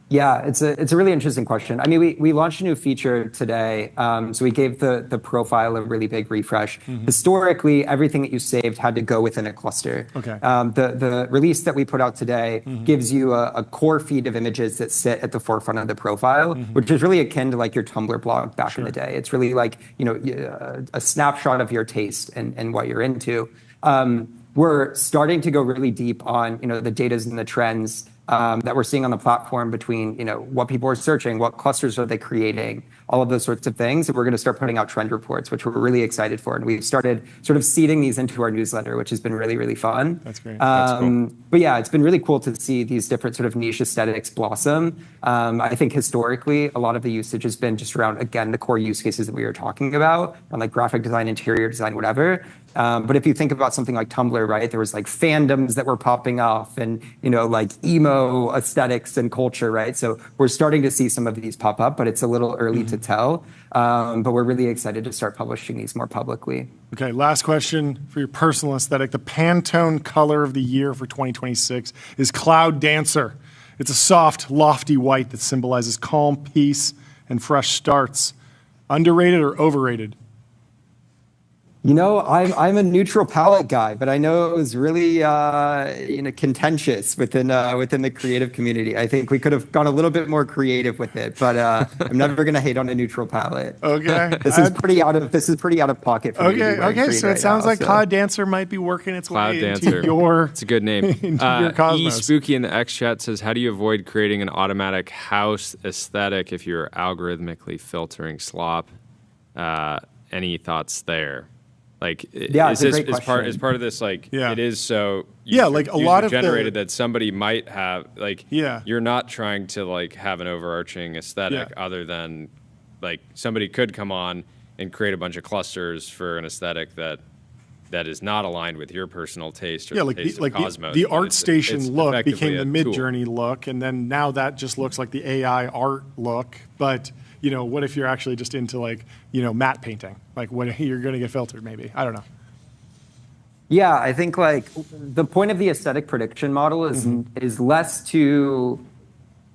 Yeah, it's a really interesting question. I mean, we launched a new feature today. So we gave the profile a really big refresh. Historically, everything that you saved had to go within a cluster. Okay. The release that we put out today gives you a core feed of images that sit at the forefront of the profile, which is really akin to like your Tumblr blog back in the day. It's really like a snapshot of your taste and what you're into. We're starting to go really deep on the datas and the trends that we're seeing on the platform between what people are searching, what clusters are they creating, all of those sorts of things. And we're going to start putting out trend reports, which we're really excited for. And we've started sort of seeding these into our newsletter, which has been really, really fun. That's great. That's cool. But yeah, it's been really cool to see these different sort of niche aesthetics blossom. I think historically, a lot of the usage has been just around, again, the core use cases that we were talking about, on like graphic design, interior design, whatever. But if you think about something like Tumblr, right, there was like fandoms that were popping off and, like emo aesthetics and culture, right? So we're starting to see some of these pop up, but it's a little early to tell. But we're really excited to start publishing these more publicly. Okay, last question for your personal aesthetic. The Pantone color of the year for 2026 is Cloud Dancer. It's a soft, lofty white that symbolizes calm, peace, and fresh starts. Underrated or overrated? I'm a neutral palette guy, but I know it was really contentious within the creative community. I think we could have gone a little bit more creative with it, but I'm never going to hate on a neutral palette. Okay, this is pretty out of pocket for me. Okay, so it sounds like Cloud Dancer might be working its way into your. It's a good name. Your Cosmos. Spooky in the X chat says, "How do you avoid creating an automatic house aesthetic if you're algorithmically filtering slop?" Any thoughts there? Like, is part of this like it is so like a lot of generated that somebody might have you're not trying to like have an overarching aesthetic other than like somebody could come on and create a bunch of clusters for an aesthetic that is not aligned with your personal taste or the taste of Cosmos. The ArtStation look became the tool. Midjourney look, and then now that just looks like the AI art look, but what if you're actually just into like, matte painting? Like what you're going to get filtered maybe. I don't know. Yeah, I think like the point of the aesthetic prediction model is less to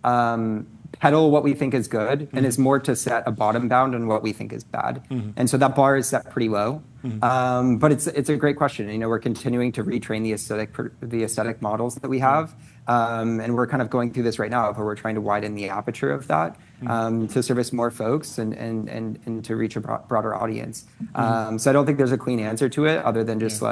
peddle what we think is good and is more to set a bottom bound on what we think is bad. And so that bar is set pretty low. But it's a great question. We're continuing to retrain the aesthetic models that we have. And we're kind of going through this right now, where we're trying to widen the aperture of that to service more folks and to reach a broader audience. So I don't think there's a clean answer to it, other than just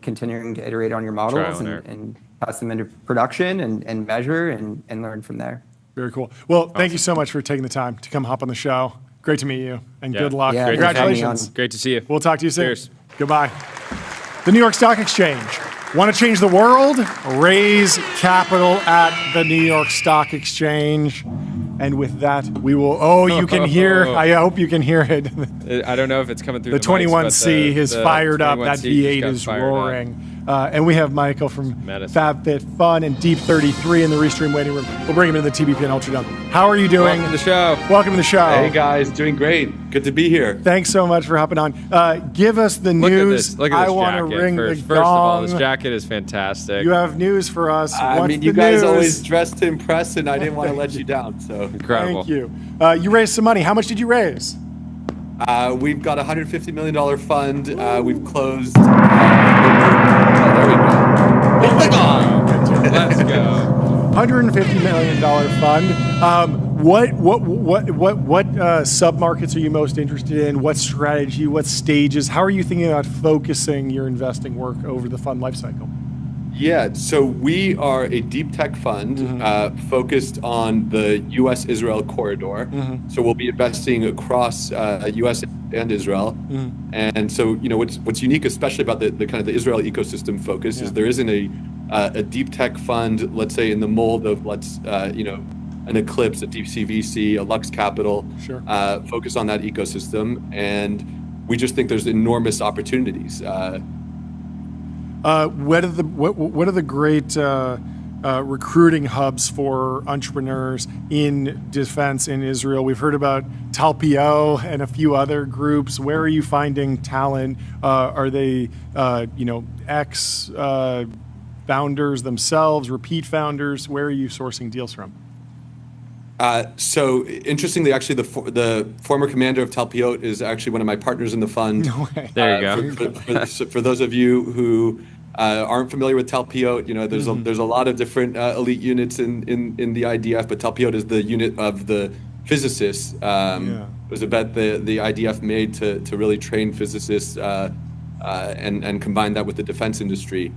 continuing to iterate on your models and pass them into production and measure and learn from there. Very cool. Well, thank you so much for taking the time to come hop on the show. Great to meet you, and good luck. Yeah, congratulations. Great to see you. We'll talk to you soon. Cheers. Goodbye. The New York Stock Exchange. Want to change the world? Raise capital at the New York Stock Exchange. And with that, we will. You can hear. I hope you can hear it. I don't know if it's coming through. The 21C is fired up. That V8 is roaring. And we have Michael from FabFitFun and Deep33 in the Restream waiting room. We'll bring him into the TBPN Ultra Dome. How are you doing? Welcome to the show. Welcome to the show. Hey guys, doing great. Good to be here. Thanks so much for hopping on. Give us the news. Look at this I want to jacket. ring the First of all, gong. this jacket is fantastic. You have news for us. I mean, you guys always dress to impress, and I didn't want to let you down. So incredible. Thank you. You raised some money. How much did you raise? We've got a $150 million fund. We've closed. There we go. Let's go. $150 million fund. What sub-markets are you most interested in? What strategy? What stages? How are you thinking about focusing your investing work over the fund lifecycle? Yeah, so we are a deep tech fund focused on the U.S.-Israel corridor. So we'll be investing across U.S. and Israel. And so, you know, what's unique, especially about the kind of the Israel ecosystem focus, is there isn't a deep tech fund, let's say in the mold of an Eclipse, a Deep CVC, a Lux Capital, focus on that ecosystem. And we just think there's enormous opportunities. What are the great recruiting hubs for entrepreneurs in defense in Israel? We've heard about Talpio and a few other groups. Where are you finding talent? Are they, ex founders themselves, repeat founders? Where are you sourcing deals from? So interestingly, actually, the former commander of Talpiot is actually one of my partners in the fund. No way. There you go. For those of you who aren't familiar with Talpiot, there's a lot of different elite units in the IDF, but Talpiot is the unit of the physicists. It was a bet the IDF made to really train physicists and combine that with the defense industry.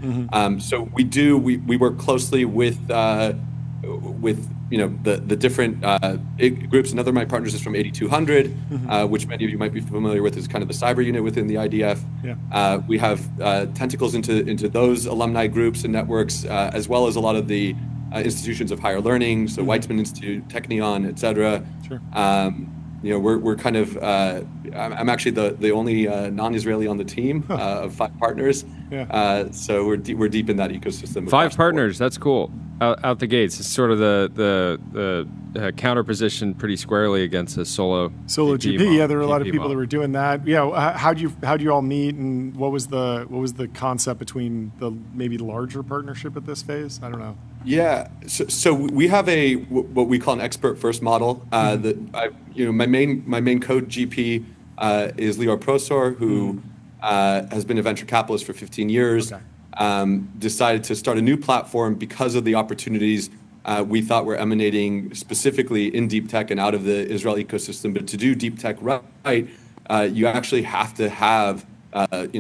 So we work closely with the different groups. Another of my partners is from 8200, which many of you might be familiar with, is kind of the cyber unit within the IDF. We have tentacles into those alumni groups and networks, as well as a lot of the institutions of higher learning, so Weizmann Institute, Technion, et cetera. We're kind of, I'm actually the only non-Israeli on the team of 5 partners. So we're deep in that ecosystem. 5 partners, that's cool. Out the gates, it's sort of the counter position pretty squarely against a solo GP. model, Yeah, there were a lot of people model. that were doing that. Yeah, how'd you all meet, and what was the concept between maybe the larger partnership at this phase? I don't know. Yeah, so we have what we call an expert first model. My main code GP is Lior Prosor, who has been a venture capitalist for 15 years. Decided to start a new platform because of the opportunities we thought were emanating specifically in deep tech and out of the Israel ecosystem. But to do deep tech right, you actually have to have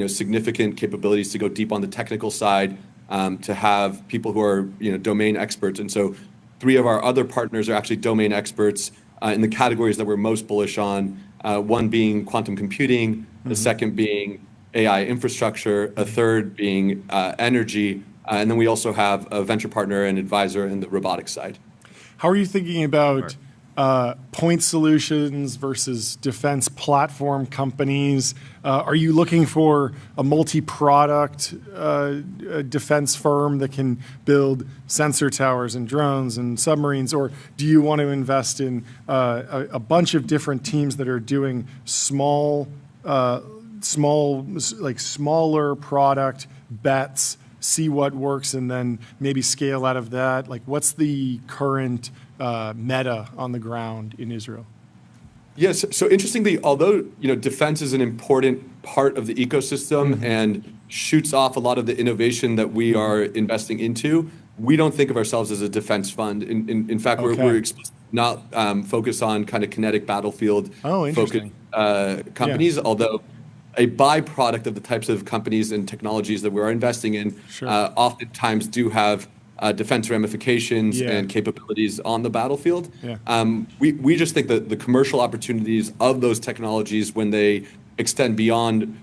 significant capabilities to go deep on the technical side, to have people who are domain experts. And so 3 of our other partners are actually domain experts in the categories that we're most bullish on. One being quantum computing, the second being AI infrastructure, a third being energy, and then we also have a venture partner and advisor in the robotics side. How are you thinking about point solutions versus defense platform companies? Are you looking for a multi-product defense firm that can build sensor towers and drones and submarines, or do you want to invest in a bunch of different teams that are doing smaller product bets, see what works, and then maybe scale out of that? Like, what's the current meta on the ground in Israel? Yes. So interestingly, although defense is an important part of the ecosystem and shoots off a lot of the innovation that we are investing into, we don't think of ourselves as a defense fund. In fact, we're not focused on kind of kinetic battlefield focused companies, although a byproduct of the types of companies and technologies that we're investing in oftentimes do have defense ramifications and capabilities on the battlefield. We just think that the commercial opportunities of those technologies, when they extend beyond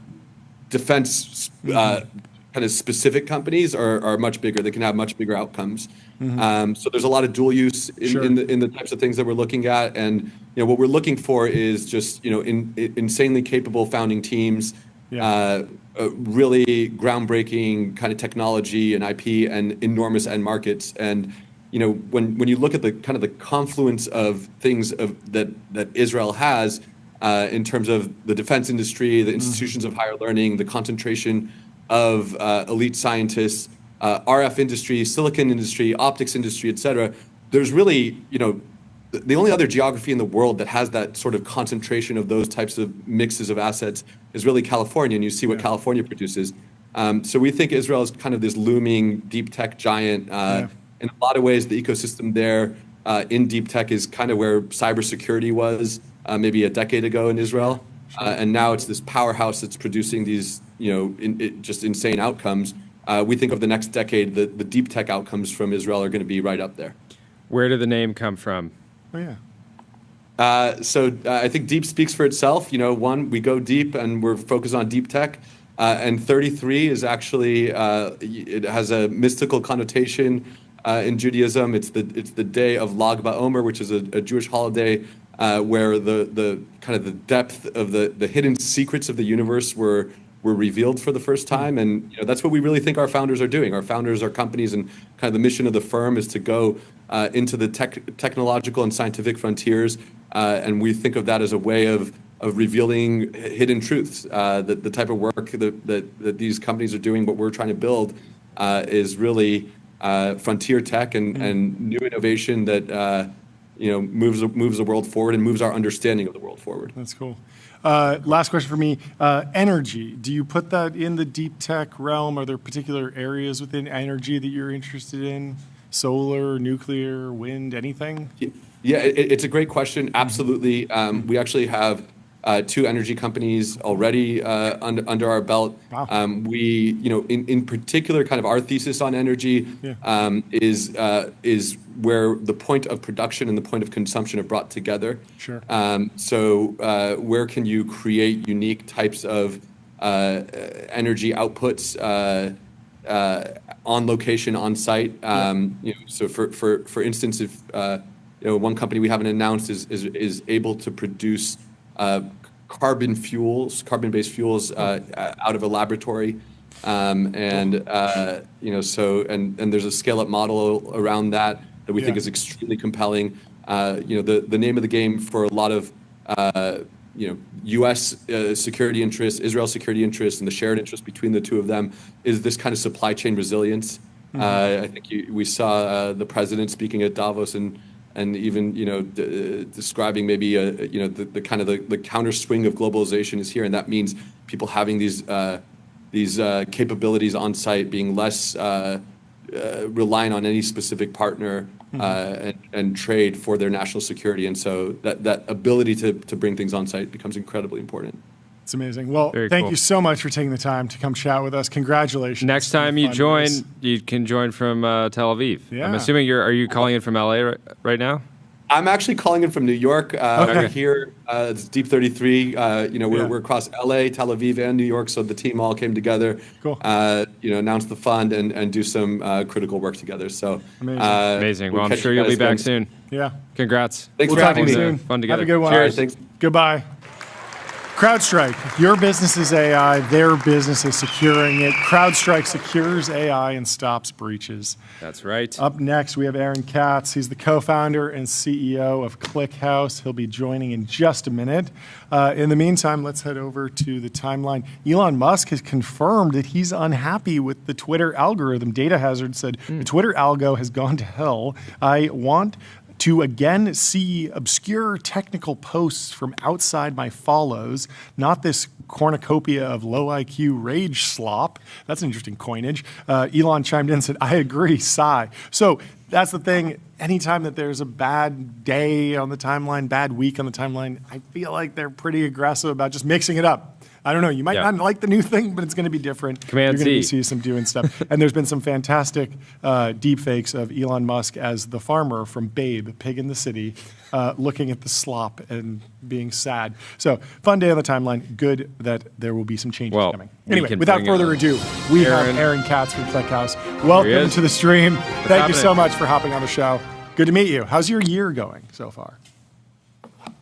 defense kind of specific companies, are much bigger. They can have much bigger outcomes. So there's a lot of dual use in the types of things that we're looking at, and what we're looking for is just insanely capable founding teams really groundbreaking kind of technology and IP and enormous end markets. And when you look at the kind of the confluence of things that Israel has in terms of the defense industry, the institutions of higher learning, the concentration of elite scientists, RF industry, silicon industry, optics industry, et cetera, there's really, the only other geography in the world that has that sort of concentration of those types of mixes of assets is really California, and you see what California produces. So we think Israel is kind of this looming deep tech giant. In a lot of ways, the ecosystem there in deep tech is kind of where cybersecurity was maybe a decade ago in Israel. And now it's this powerhouse that's producing these, just insane outcomes. We think of the next decade, the deep tech outcomes from Israel are going to be right up there. Where did the name come from? Oh, yeah. So I think deep speaks for itself. One, we go deep and we're focused on deep tech. And 33 is actually, it has a mystical connotation in Judaism. It's the day of Lag BaOmer, which is a Jewish holiday where the kind of the depth of the hidden secrets of the universe were revealed for the first time. And that's what we really think our founders are doing. Our founders, our companies, and kind of the mission of the firm is to go into the technological and scientific frontiers. And we think of that as a way of revealing hidden truths. The type of work that these companies are doing, what we're trying to build, is really frontier tech and new innovation that moves the world forward and moves our understanding of the world forward. That's cool. Last question for me. Energy. Do you put that in the deep tech realm? Are there particular areas within energy that you're interested in? Solar, nuclear, wind, anything? Yeah, it's a great question. Absolutely. We actually have 2 energy companies already under our belt. Wow. We, in particular, kind of our thesis on energy is where the point of production and the point of consumption are brought together. Sure. So where can you create unique types of energy outputs on location, on site? So for instance, if one company we haven't announced is able to produce carbon-based fuels out of a laboratory, and there's a scale-up model around that we think is extremely compelling. The name of the game for a lot of U.S. security interests, Israel security interests, and the shared interest between the two of them is this kind of supply chain resilience. I think we saw the president speaking at Davos and even describing maybe the kind of the counter swing of globalization is here, and that means people having these capabilities on site, being less reliant on any specific partner and trade for their national security, and so that ability to bring things on site becomes incredibly important. It's amazing. Well, thank you so much for taking the time to come chat with us. Congratulations. Next time you join, you can join from Tel Aviv. Yeah. I'm assuming are you calling in from LA right now? I'm actually calling in from New York. We're here. It's Deep33. We're across LA, Tel Aviv, and New York. So the team all came together. Cool. Announce the fund and do some critical work together. So amazing. Well, I'm sure you'll be back soon. Yeah. Congrats. Thanks for having me. Soon. Fun together. Have a good one. Cheers. Thanks. Goodbye. CrowdStrike, your business is AI, their business is securing it. CrowdStrike secures AI and stops breaches. That's right. Up next, we have Aaron Katz. He's the co-founder and CEO of ClickHouse. He'll be joining in just a minute. In the meantime, let's head over to the timeline. Elon Musk has confirmed that he's unhappy with the Twitter algorithm. Data Hazard said, the Twitter algo has gone to hell. I want to again see obscure technical posts from outside my follows, not this cornucopia of low IQ rage slop. That's an interesting coinage. Elon chimed in and said, I agree, sigh. So that's the thing. Anytime that there's a bad day on the timeline, bad week on the timeline, I feel like they're pretty aggressive about just mixing it up. I don't know. You might not like the new thing, but it's going to be different. Command You're going C. to see some doing stuff. And there's been some fantastic deep fakes of Elon Musk as the farmer from Babe, Pig in the City, looking at the slop and being sad. So fun day on the timeline. Good that there will be some changes coming. Anyway, without further ado, we have Aaron Katz from ClickHouse. Welcome to the stream. Thank you so much for hopping on the show. Good to meet you. How's your year going so far?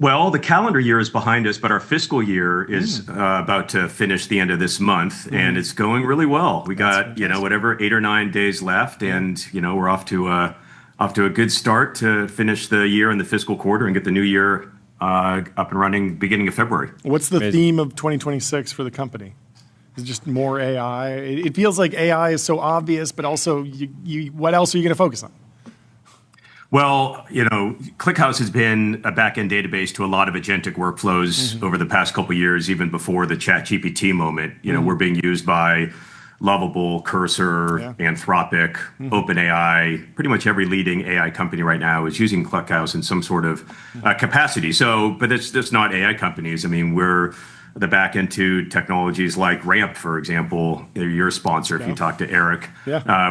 Well, the calendar year is behind us, but our fiscal year is about to finish the end of this month, and it's going really well. We got, whatever, 8 or 9 days left, and, we're off to a good start to finish the year and the fiscal quarter and get the new year up and running beginning of February. What's the theme of 2026 for the company? Is it just more AI? It feels like AI is so obvious, but also what else are you going to focus on? Well, ClickHouse has been a back-end database to a lot of agentic workflows over the past couple of years, even before the ChatGPT moment. We're being used by Lovable, Cursor, Anthropic, OpenAI. Pretty much every leading AI company right now is using ClickHouse in some sort of capacity. But it's just not AI companies. I mean, we're the back end to technologies like Ramp, for example. They're your sponsor if you talk to Eric.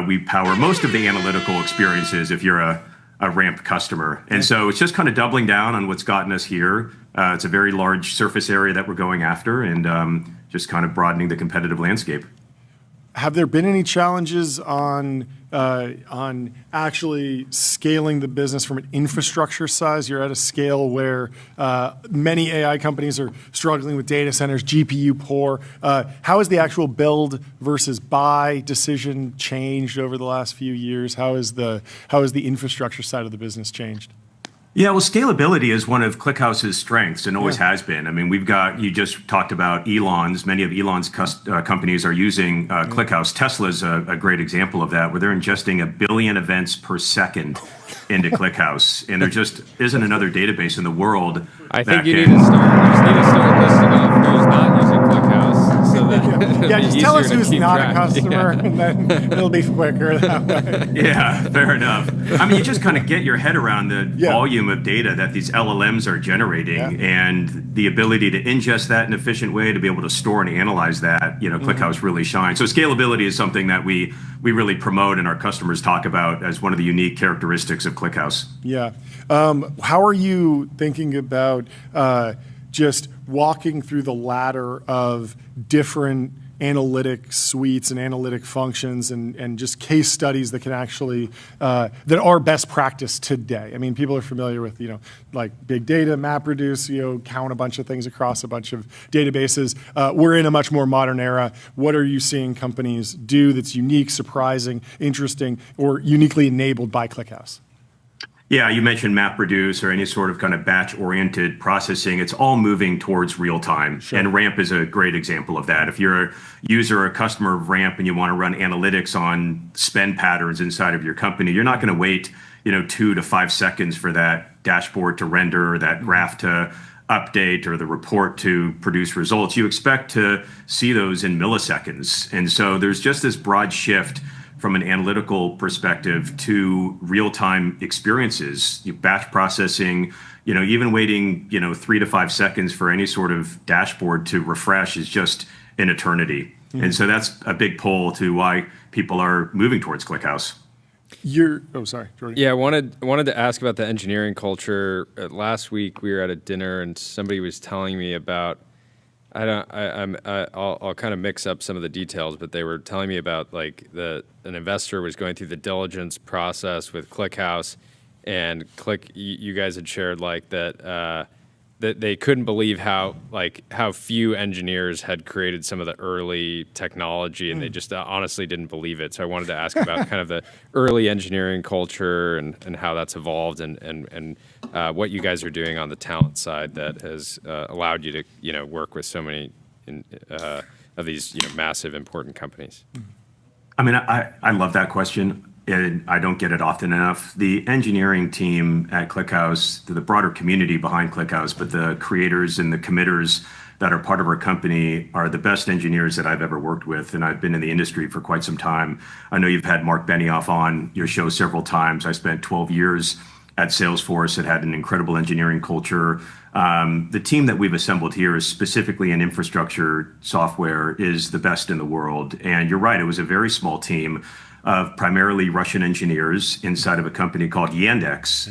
We power most of the analytical experiences if you're a Ramp customer. And so it's just kind of doubling down on what's gotten us here. It's a very large surface area that we're going after and just kind of broadening the competitive landscape. Have there been any challenges on actually scaling the business from an infrastructure size? You're at a scale where many AI companies are struggling with data centers, GPU poor. How has the actual build versus buy decision changed over the last few years? How has the infrastructure side of the business changed? Yeah, well, scalability is one of ClickHouse's strengths and always has been. I mean, you just talked about Elon's. Many of Elon's companies are using ClickHouse. Tesla's a great example of that, where they're ingesting 1 billion events per second into ClickHouse. And there just isn't another database in the world. I think you just need to start listing off who's not using ClickHouse so that just tell us who's not a customer, and then it'll be quicker that way. Yeah, fair enough. I mean, you just kind of get your head around the volume of data that these LLMs are generating and the ability to ingest that in an efficient way to be able to store and analyze that. ClickHouse really shines. So scalability is something that we really promote and our customers talk about as one of the unique characteristics of ClickHouse. Yeah. How are you thinking about just walking through the ladder of different analytic suites and analytic functions and just case studies that can actually, that are best practice today? I mean, people are familiar with, like big data, MapReduce, count a bunch of things across a bunch of databases. We're in a much more modern era. What are you seeing companies do that's unique, surprising, interesting, or uniquely enabled by ClickHouse? Yeah, you mentioned MapReduce or any sort of kind of batch-oriented processing. It's all moving towards real time. And Ramp is a great example of that. If you're a user or a customer of Ramp and you want to run analytics on spend patterns inside of your company, you're not going to wait 2 to 5 seconds for that dashboard to render or that graph to update or the report to produce results. You expect to see those in milliseconds. And so there's just this broad shift from an analytical perspective to real-time experiences. Batch processing, even waiting, 3 to 5 seconds for any sort of dashboard to refresh is just an eternity. And so that's a big pull to why people are moving towards ClickHouse. Sorry, Jordan. Yeah, I wanted to ask about the engineering culture. Last week we were at a dinner and somebody was telling me about, I'll kind of mix up some of the details, but they were telling me about like an investor was going through the diligence process with ClickHouse, and you guys had shared like that they couldn't believe how few engineers had created some of the early technology, and they just honestly didn't believe it. So I wanted to ask about kind of the early engineering culture and how that's evolved and what you guys are doing on the talent side that has allowed you to work with so many of these massive important companies. I mean, I love that question. And I don't get it often enough. The engineering team at ClickHouse, the broader community behind ClickHouse, but the creators and the committers that are part of our company are the best engineers that I've ever worked with. And I've been in the industry for quite some time. I know you've had Mark Benioff on your show several times. I spent 12 years at Salesforce. It had an incredible engineering culture. The team that we've assembled here is specifically in infrastructure software is the best in the world. And you're right, it was a very small team of primarily Russian engineers inside of a company called Yandex,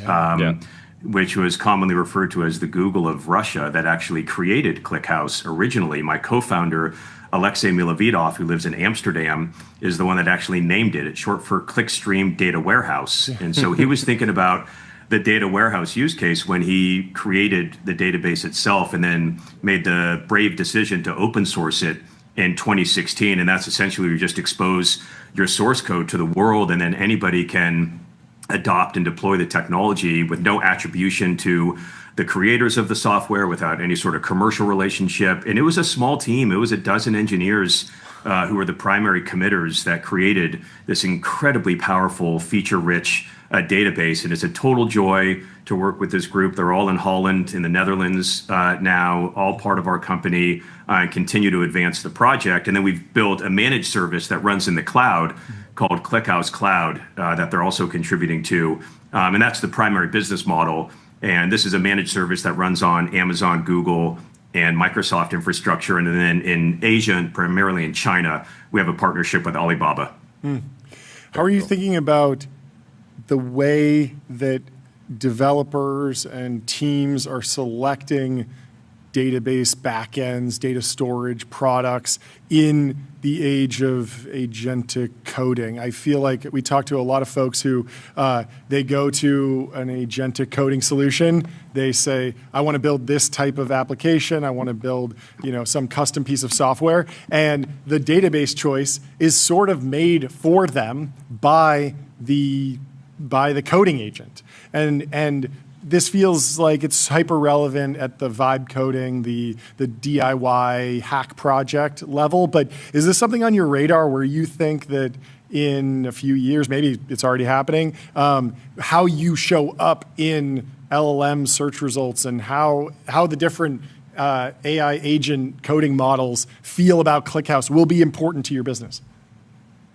which was commonly referred to as the Google of Russia, that actually created ClickHouse originally. My co-founder, Alexei Milovidov, who lives in Amsterdam, is the one that actually named it. It's short for Clickstream Data Warehouse. And so he was thinking about the data warehouse use case when he created the database itself and then made the brave decision to open source it in 2016. And that's essentially you just expose your source code to the world, and then anybody can adopt and deploy the technology with no attribution to the creators of the software, without any sort of commercial relationship. And it was a small team. It was a dozen engineers who were the primary committers that created this incredibly powerful, feature-rich database. And it's a total joy to work with this group. They're all in Holland, in the Netherlands now, all part of our company, and continue to advance the project. And then we've built a managed service that runs in the cloud called ClickHouse Cloud that they're also contributing to. And that's the primary business model. And this is a managed service that runs on Amazon, Google, and Microsoft infrastructure. And then in Asia, and primarily in China, we have a partnership with Alibaba. How are you thinking about the way that developers and teams are selecting database backends, data storage products in the age of agentic coding? I feel like we talk to a lot of folks who they go to an agentic coding solution. They say, I want to build this type of application. I want to build, some custom piece of software. And the database choice is sort of made for them by the coding agent. And this feels like it's hyper relevant at the vibe coding, the DIY hack project level. But is this something on your radar where you think that in a few years, maybe it's already happening, how you show up in LLM search results and how the different AI agent coding models feel about ClickHouse will be important to your business?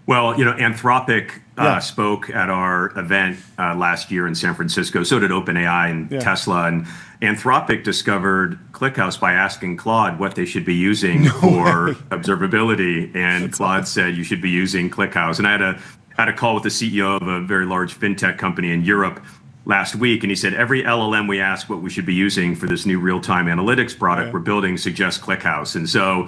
Well, Anthropic spoke at our event last year in San Francisco. So did OpenAI and Tesla. And Anthropic discovered ClickHouse by asking Claude what they should be using for observability. And Claude said, you should be using ClickHouse. And I had a call with the CEO of a very large fintech company in Europe last week. And he said, every LLM we ask what we should be using for this new real-time analytics product we're building suggests ClickHouse. And so,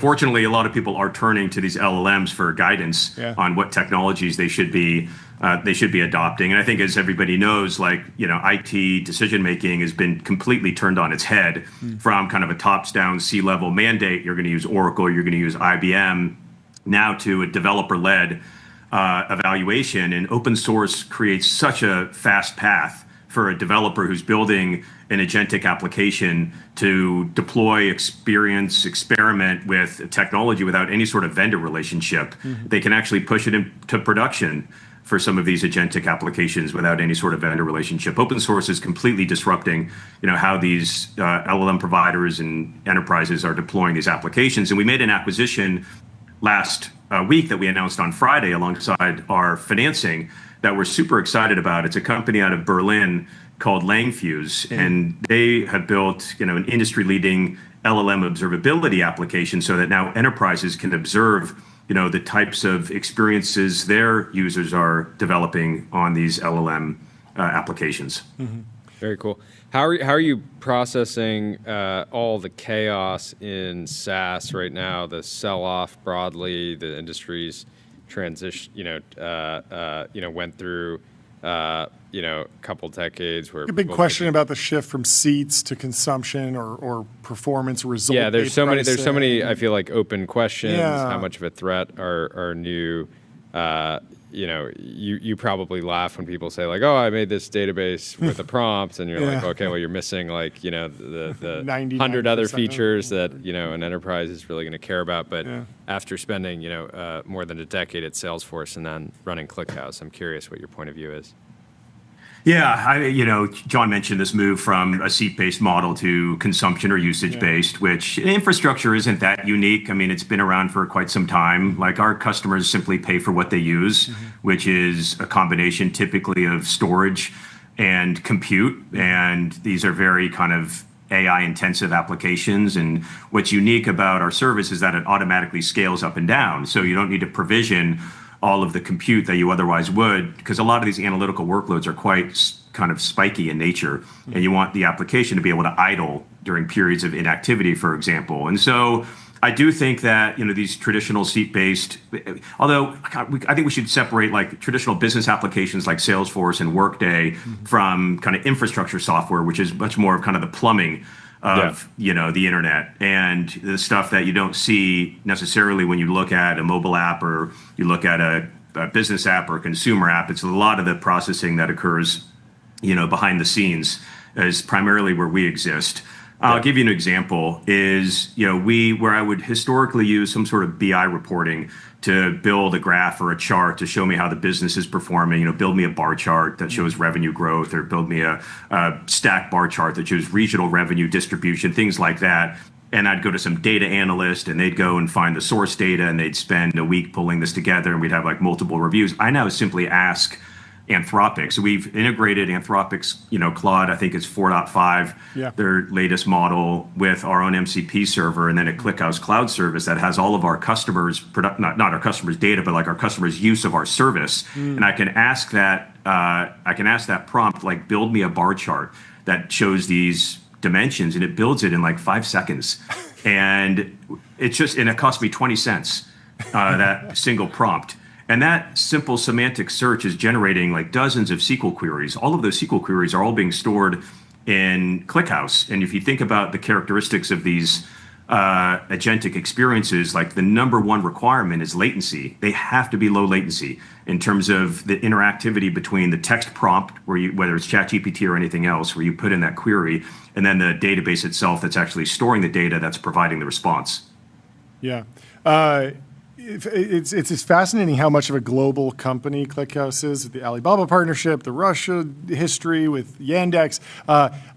fortunately, a lot of people are turning to these LLMs for guidance on what technologies they should be adopting. And I think, as everybody knows, IT decision making has been completely turned on its head from kind of a tops-down C-level mandate. You're going to use Oracle, you're going to use IBM, now to a developer-led evaluation. And open source creates such a fast path for a developer who's building an agentic application to deploy, experiment with technology without any sort of vendor relationship. They can actually push it into production for some of these agentic applications without any sort of vendor relationship. Open source is completely disrupting, how these LLM providers and enterprises are deploying these applications. And we made an acquisition last week that we announced on Friday alongside our financing that we're super excited about. It's a company out of Berlin called Langfuse, and they have built, an industry-leading LLM observability application so that now enterprises can observe, the types of experiences their users are developing on these LLM applications. Very cool. How are you processing all the chaos in SaaS right now? The sell-off broadly, the industry's transition, went through, a couple decades where a big question about the shift from seats to consumption or performance result. Yeah, there's so many. I feel like open questions. How much of a threat are new? You probably laugh when people say like, "Oh, I made this database with a prompt," and you're like, "Okay, well, you're missing the 100 other features that an enterprise is really going to care about." But after spending more than a decade at Salesforce and then running ClickHouse, I'm curious what your point of view is. Yeah, John mentioned this move from a seat-based model to consumption or usage-based, which infrastructure isn't that unique. I mean, it's been around for quite some time. Like, our customers simply pay for what they use, which is a combination typically of storage and compute. And these are very kind of AI-intensive applications. And what's unique about our service is that it automatically scales up and down. So you don't need to provision all of the compute that you otherwise would, because a lot of these analytical workloads are quite kind of spiky in nature, and you want the application to be able to idle during periods of inactivity, for example. And so I do think that these traditional seat-based, although I think we should separate like traditional business applications like Salesforce and Workday from kind of infrastructure software, which is much more of kind of the plumbing of the internet and the stuff that you don't see necessarily when you look at a mobile app or you look at a business app or a consumer app. It's a lot of the processing that occurs behind the scenes is primarily where we exist. I'll give you an example is, where I would historically use some sort of BI reporting to build a graph or a chart to show me how the business is performing, build me a bar chart that shows revenue growth or build me a stack bar chart that shows regional revenue distribution, things like that. And I'd go to some data analyst and they'd go and find the source data and they'd spend a week pulling this together and we'd have like multiple reviews. I now simply ask Anthropic. So we've integrated Anthropic's, Claude, I think it's 4.5, their latest model with our own MCP server and then a ClickHouse cloud service that has all of our customers, not our customers' data, but like our customers' use of our service. And I can ask that prompt, like build me a bar chart that shows these dimensions and it builds it in like 5 seconds. And it cost me 20 cents, that single prompt. And that simple semantic search is generating like dozens of SQL queries. All of those SQL queries are all being stored in ClickHouse. And if you think about the characteristics of these agentic experiences, like the number one requirement is latency. They have to be low latency in terms of the interactivity between the text prompt, whether it's ChatGPT or anything else, where you put in that query, and then the database itself that's actually storing the data that's providing the response. Yeah. It's fascinating how much of a global company ClickHouse is, with the Alibaba partnership, the Russia history with Yandex.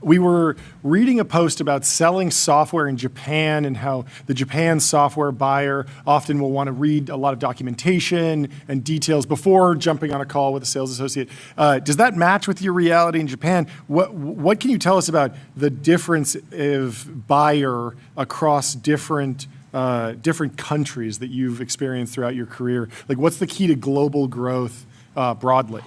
We were reading a post about selling software in Japan and how the Japan software buyer often will want to read a lot of documentation and details before jumping on a call with a sales associate. Does that match with your reality in Japan? What can you tell us about the difference of buyer across different countries that you've experienced throughout your career? Like, what's the key to global growth broadly?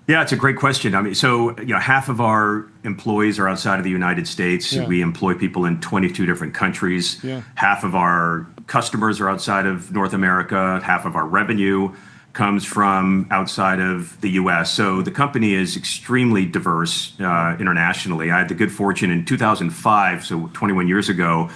Yeah, it's a great question. I mean, so half of our employees are outside of the United States. Yeah. We employ people in 22 different countries. Yeah. Half of our customers are outside of North America. Half of our revenue comes from outside of the U.S. So the company is extremely diverse internationally. I had the good fortune in 2005, so 21 years ago,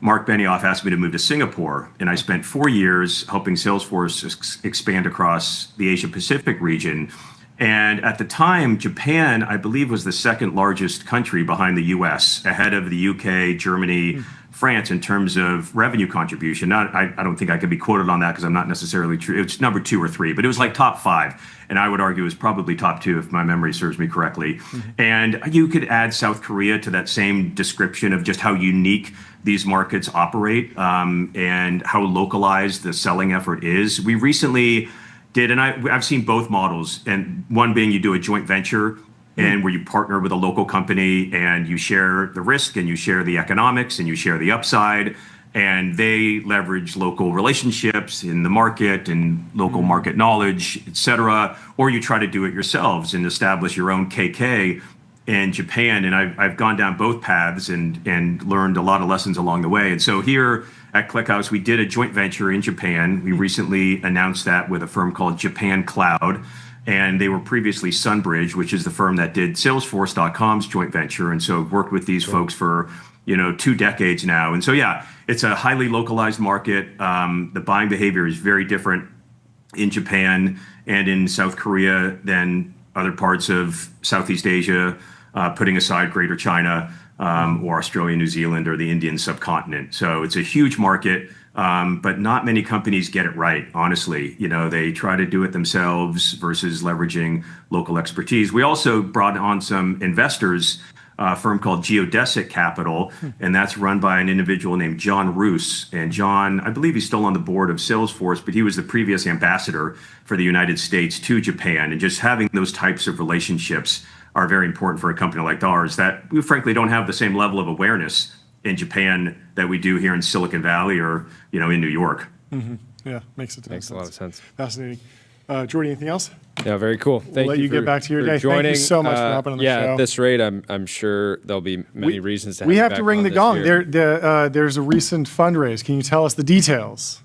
Mark Benioff asked me to move to Singapore, and I spent 4 years helping Salesforce expand across the Asia Pacific region. And at the time, Japan, I believe, was the second largest country behind the US, ahead of the UK, Germany, France in terms of revenue contribution. I don't think I could be quoted on that because I'm not necessarily true. It's number 2 or 3, but it was like top 5. And I would argue it was probably top 2 if my memory serves me correctly. And you could add South Korea to that same description of just how unique these markets operate and how localized the selling effort is. We recently did, and I've seen both models, and one being you do a joint venture and where you partner with a local company and you share the risk and you share the economics and you share the upside, and they leverage local relationships in the market and local market knowledge, et cetera, or you try to do it yourselves and establish your own KK in Japan. And I've gone down both paths and learned a lot of lessons along the way. And so here at ClickHouse, we did a joint venture in Japan. We recently announced that with a firm called Japan Cloud. And they were previously Sunbridge, which is the firm that did Salesforce.com's joint venture. And so I've worked with these folks for 2 decades now. And so, yeah, it's a highly localized market. The buying behavior is very different in Japan and in South Korea than other parts of Southeast Asia, putting aside Greater China or Australia, New Zealand, or the Indian subcontinent. So it's a huge market, but not many companies get it right, honestly. They try to do it themselves versus leveraging local expertise. We also brought on some investors, a firm called Geodesic Capital, and that's run by an individual named John Roos. And John, I believe he's still on the board of Salesforce, but he was the previous ambassador for the United States to Japan. And just having those types of relationships are very important for a company like ours that we frankly don't have the same level of awareness in Japan that we do here in Silicon Valley or in New York. Yeah, makes a lot of sense. Fascinating. Jordy, anything else? Yeah, very cool. We'll let you get back to your day. Joining. Thank you so much for hopping on the show. Yeah, at this rate, I'm sure there'll be many reasons to have We you have back to ring on the this gong. year. There's a recent fundraise. Can you tell us the details?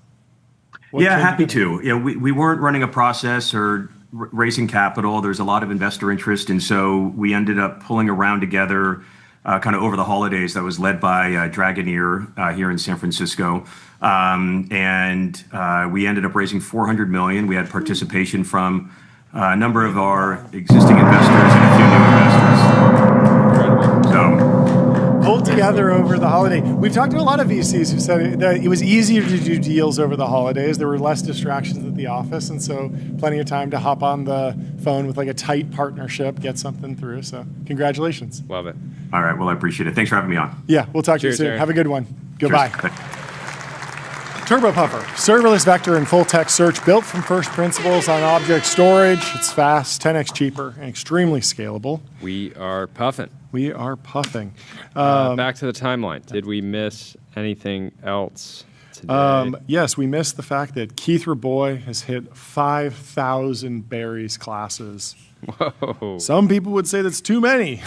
Yeah, happy to. Yeah, we weren't running a process or raising capital. There's a lot of investor interest, and so we ended up pulling a round together kind of over the holidays that was led by Dragoneer here in San Francisco. And we ended up raising $400 million. We had participation from a number of our existing investors and a few new investors. So pulled together over the holiday. We've talked to a lot of VCs who said that it was easier to do deals over the holidays. There were less distractions at the office, and so plenty of time to hop on the phone with like a tight partnership, get something through. So congratulations. Love it. All right. Well, I appreciate it. Thanks for having me on. Yeah, we'll talk to you soon. Aaron. Have a good one. Goodbye. Cheers. Turbo Puffer, serverless vector and full text search built from first principles on object storage. It's fast, 10x cheaper, and extremely scalable. We are puffing. We are puffing. Back to the timeline. Did we miss anything else today? Yes, we missed the fact that Keith Raboy has hit 5,000 berries classes. Whoa. Some people would say that's too many.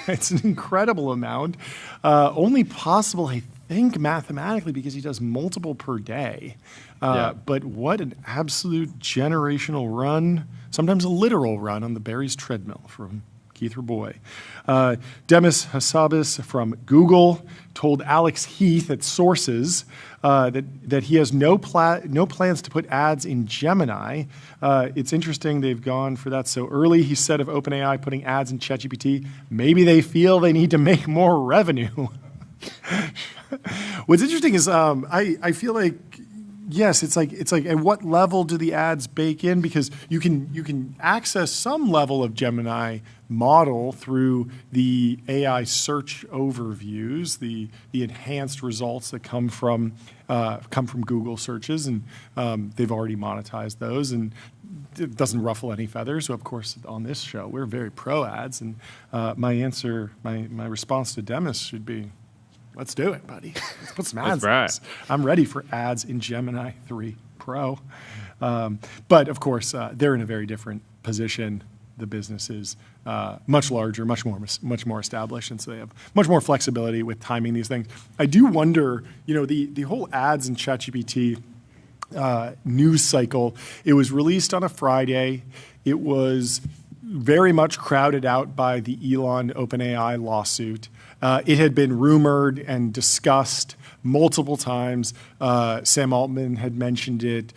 It's an incredible amount. Only possible, I think, mathematically, because he does multiple per day. But what an absolute generational run, sometimes a literal run on the berries treadmill from Keith Raboy. Demis Hassabis from Google told Alex Heath at Sources that he has no plans to put ads in Gemini. It's interesting they've gone for that so early. He said of OpenAI putting ads in ChatGPT, maybe they feel they need to make more revenue. What's interesting is I feel like, yes, it's like at what level do the ads bake in? Because you can access some level of Gemini model through the AI search overviews, the enhanced results that come from Google searches, and they've already monetized those, and it doesn't ruffle any feathers. So of course, on this show, we're very pro ads, and my response to Demis should be, let's do it, buddy. Let's put some ads in this. I'm ready for ads in Gemini 3 Pro. But of course, they're in a very different position. The business is much larger, much more established, and so they have much more flexibility with timing these things. I do wonder, the whole ads in ChatGPT news cycle. It was released on a Friday. It was very much crowded out by the Elon OpenAI lawsuit. It had been rumored and discussed multiple times. Sam Altman had mentioned it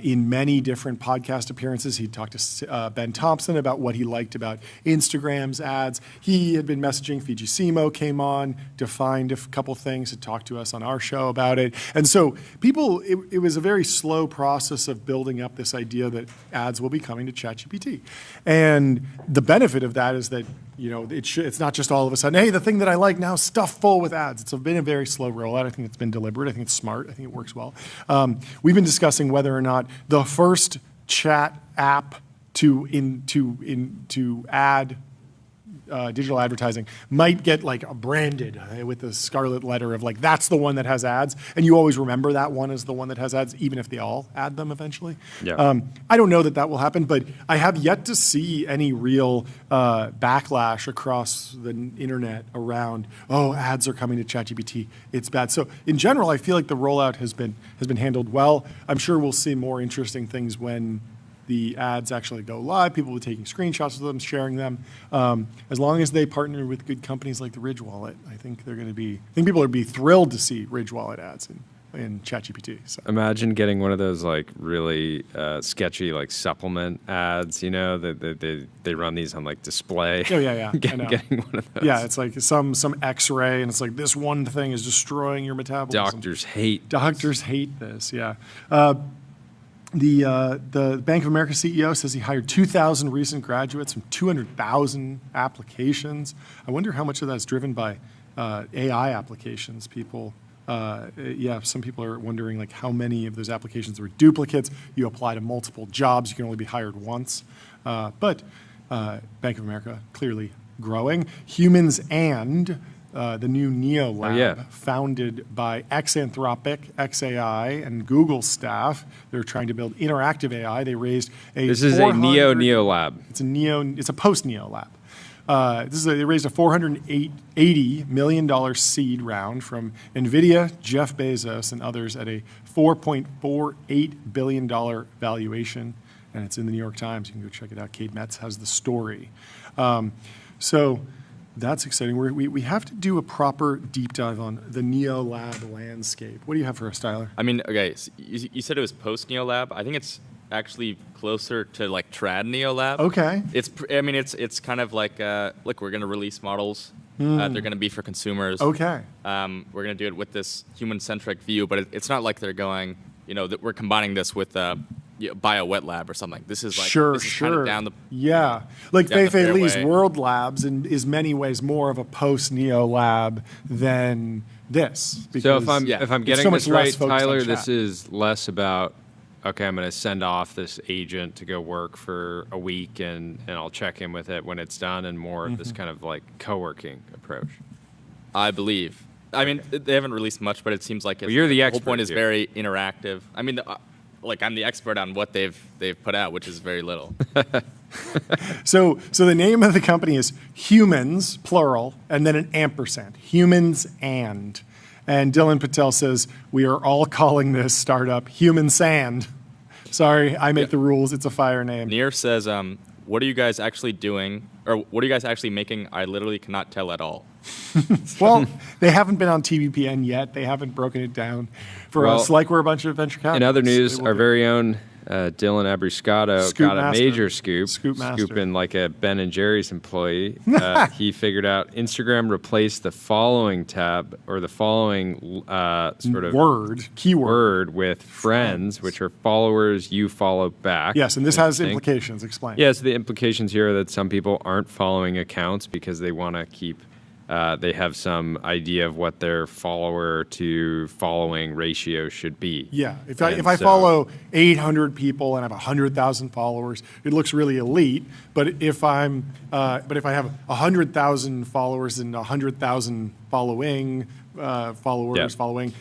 in many different podcast appearances. He talked to Ben Thompson about what he liked about Instagram's ads. He had been messaging. Fiji Simo came on, defined a couple things, had talked to us on our show about it. And so it was a very slow process of building up this idea that ads will be coming to ChatGPT. And the benefit of that is that it's not just all of a sudden, hey, the thing that I like now is stuffed full with ads. It's been a very slow rollout. I think it's been deliberate. I think it's smart. I think it works well. We've been discussing whether or not the first chat app to add digital advertising might get branded with the scarlet letter of that's the one that has ads, and you always remember that one as the one that has ads, even if they all add them eventually. Yeah. I don't know that will happen, but I have yet to see any real backlash across the internet around, ads are coming to ChatGPT, it's bad. So in general, I feel like the rollout has been handled well. I'm sure we'll see more interesting things when the ads actually go live. People will be taking screenshots of them, sharing them. As long as they partner with good companies like the Ridge Wallet, I think people would be thrilled to see Ridge Wallet ads in ChatGPT. So. Imagine getting one of those really sketchy supplement ads. That they run these on display. Oh yeah. Getting one of those. Yeah, it's some X-ray, and it's this one thing is destroying your metabolism. Doctors hate this. Yeah. The Bank of America CEO says he hired 2,000 recent graduates from 200,000 applications. I wonder how much of that's driven by AI applications. Some people are wondering how many of those applications were duplicates. You apply to multiple jobs, you can only be hired once. But Bank of America clearly growing. Humans and the new Neo Lab, founded by ex-Anthropic, XAI, and Google staff. They're trying to build interactive AI. They raised a This is a Neo Lab. It's a post-Neo Lab. They raised a $480 million seed round from NVIDIA, Jeff Bezos, and others at a $4.48 billion valuation. And it's in the New York Times. You can go check it out. Kate Metz has the story. So that's exciting. We have to do a proper deep dive on the Neo Lab landscape. What do you have for us, Tyler? I mean, okay, so you said it was post-Neo Lab. I think it's actually closer to like trad Neo Lab. Okay. It's kind of like, look, we're going to release models. They're going to be for consumers. Okay. We're going to do it with this human-centric view, but it's not like they're going, that we're combining this with bio wet lab or something. This is like kind of down the like Fei Li's fairway. World Labs is many ways more of a post Neo Lab than this. So if I'm getting so this much less right, focused on Tyler, chat. this is less about, okay, I'm going to send off this agent to go work for a week and I'll check in with it when it's done, and more of this kind of like co-working approach. I believe. I mean, they haven't released much, but it seems like you're the whole expert point is here. very interactive. I mean, I'm the expert on what they've put out, which is very little. So the name of the company is Humans, plural, and then an ampersand. Humans and Dylan Patel says, we are all calling this startup Human Sand. Sorry, I make the rules. It's a fire name. Near says, what are you guys actually doing? Or what are you guys actually making? I literally cannot tell at all. Well, they haven't been on TBPN yet. They haven't broken it down for us like we're a bunch of venture capitalists. In other news, our very own Dylan Abruscato got a major scooping like a Ben & Jerry's employee. He figured out Instagram replaced the following tab or the following sort of keyword with friends, which are followers you follow back. Yes, and this has implications. Explain. Yes, the implications here are that some people aren't following accounts because they want to keep they have some idea of what their follower to following ratio should be. Yeah, if I follow 800 people and have 100,000 followers, it looks really elite. But if I have 100,000 followers and 100,000 following following,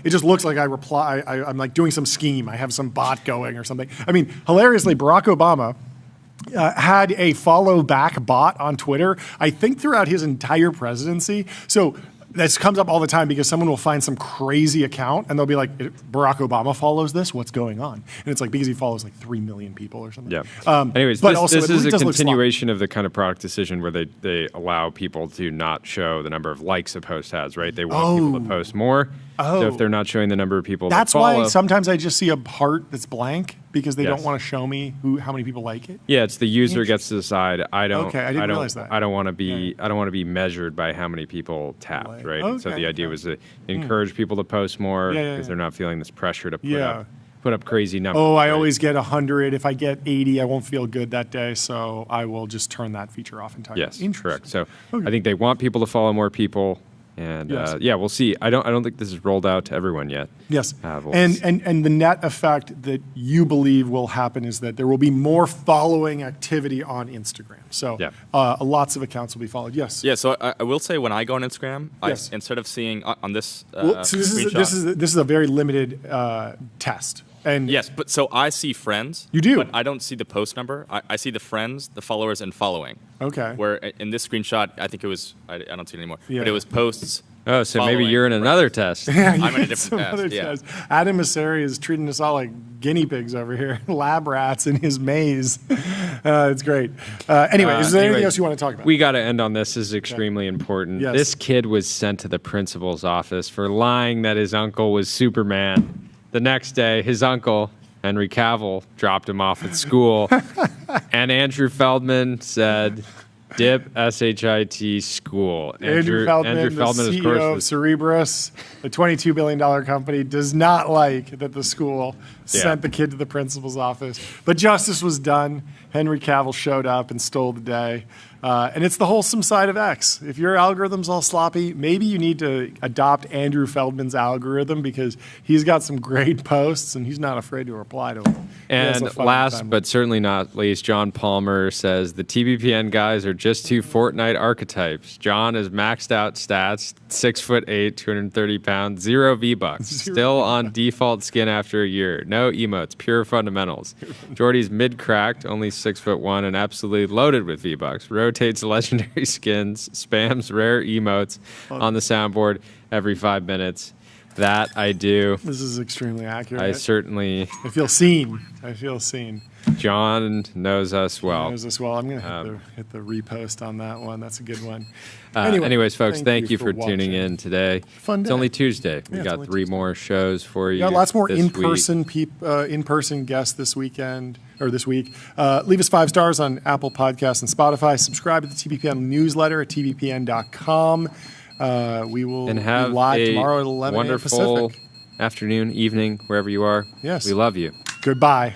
it just looks like I'm like doing some scheme. I have some bot going or something. I mean, hilariously, Barack Obama had a follow back bot on Twitter, I think throughout his entire presidency. So this comes up all the time because someone will find some crazy account and they'll be like, Barack Obama follows this? What's going on? And it's like because he follows like 3 million people or something. Yeah. Anyways, but this is a continuation of the kind of product decision where they allow people to not show the number of likes a post has, right? They want people to post more. So if they're not showing the number of people that's that follow, why sometimes I just see a heart that's blank because they don't want to show me how many people like it. Yeah, it's the user gets to decide. I don't realize that. I don't want to be measured by how many people tapped, right? Okay. So the idea was to encourage people to post more because they're not feeling this pressure to put up crazy numbers. Oh, I always get 100. If I get 80, I won't feel good that day, so I will just turn that feature off entirely. Yes, correct. So I think they want people to follow more people. And we'll see. I don't think this is rolled out to everyone yet. Yes, we'll and the net effect that you believe will happen is that there will be more following activity on Instagram. So lots of accounts will be followed. Yes. Yeah. So I will say when I go on Instagram, instead of seeing on this so this is a very limited test. And yes, but so I see friends. You do, but I don't see the post number. I see the friends, the followers, and following. Okay. Where in this screenshot, I think it was I don't see it anymore. Yeah. But it was posts. Oh, so maybe you're in another test. I'm in a different test. Adam Mosseri is treating us all like guinea pigs over here, lab rats in his maze. It's great. Anyway, is there anything else you want to talk about? We got to end on this. This is extremely important. Yes. This kid was sent to the principal's office for lying that his uncle was Superman. The next day, his uncle, Henry Cavill, dropped him off at school. And Andrew Feldman said, dip SHIT school. Andrew Feldman, the CEO of course, Cerebras, the $22 billion company, does not like that the school sent the kid to the principal's office. But justice was done. Henry Cavill showed up and stole the day. And it's the wholesome side of X. If your algorithm's all sloppy, maybe you need to adopt Andrew Feldman's algorithm because he's got some great posts and he's not afraid to reply to them. And last but certainly not least, John Palmer says the TBPN guys are just two Fortnite archetypes. John is maxed out stats, 6'8", 230 pounds, 0 V-Bucks, still on default skin after a year, no emotes, pure fundamentals. Jordy's mid-cracked, only 6'1", and absolutely loaded with V-Bucks. Rotates legendary skins, spams rare emotes on the soundboard every 5 minutes. That I do. This is extremely accurate. I feel seen. I feel seen. John knows us well. He knows us well. I'm going to hit the repost on that one. That's a good one. Anyways, folks, thank you for tuning in today. Fun day. It's only Tuesday. We got 3 more shows for you. Got lots more in-person in-person guests this weekend or this week. Leave us 5 stars on Apple Podcasts and Spotify. Subscribe to the TBPN newsletter at tbpn.com. We will be live tomorrow at 11 a.m. Pacific. Wonderful afternoon, evening, wherever you are. Yes. We love you. Goodbye.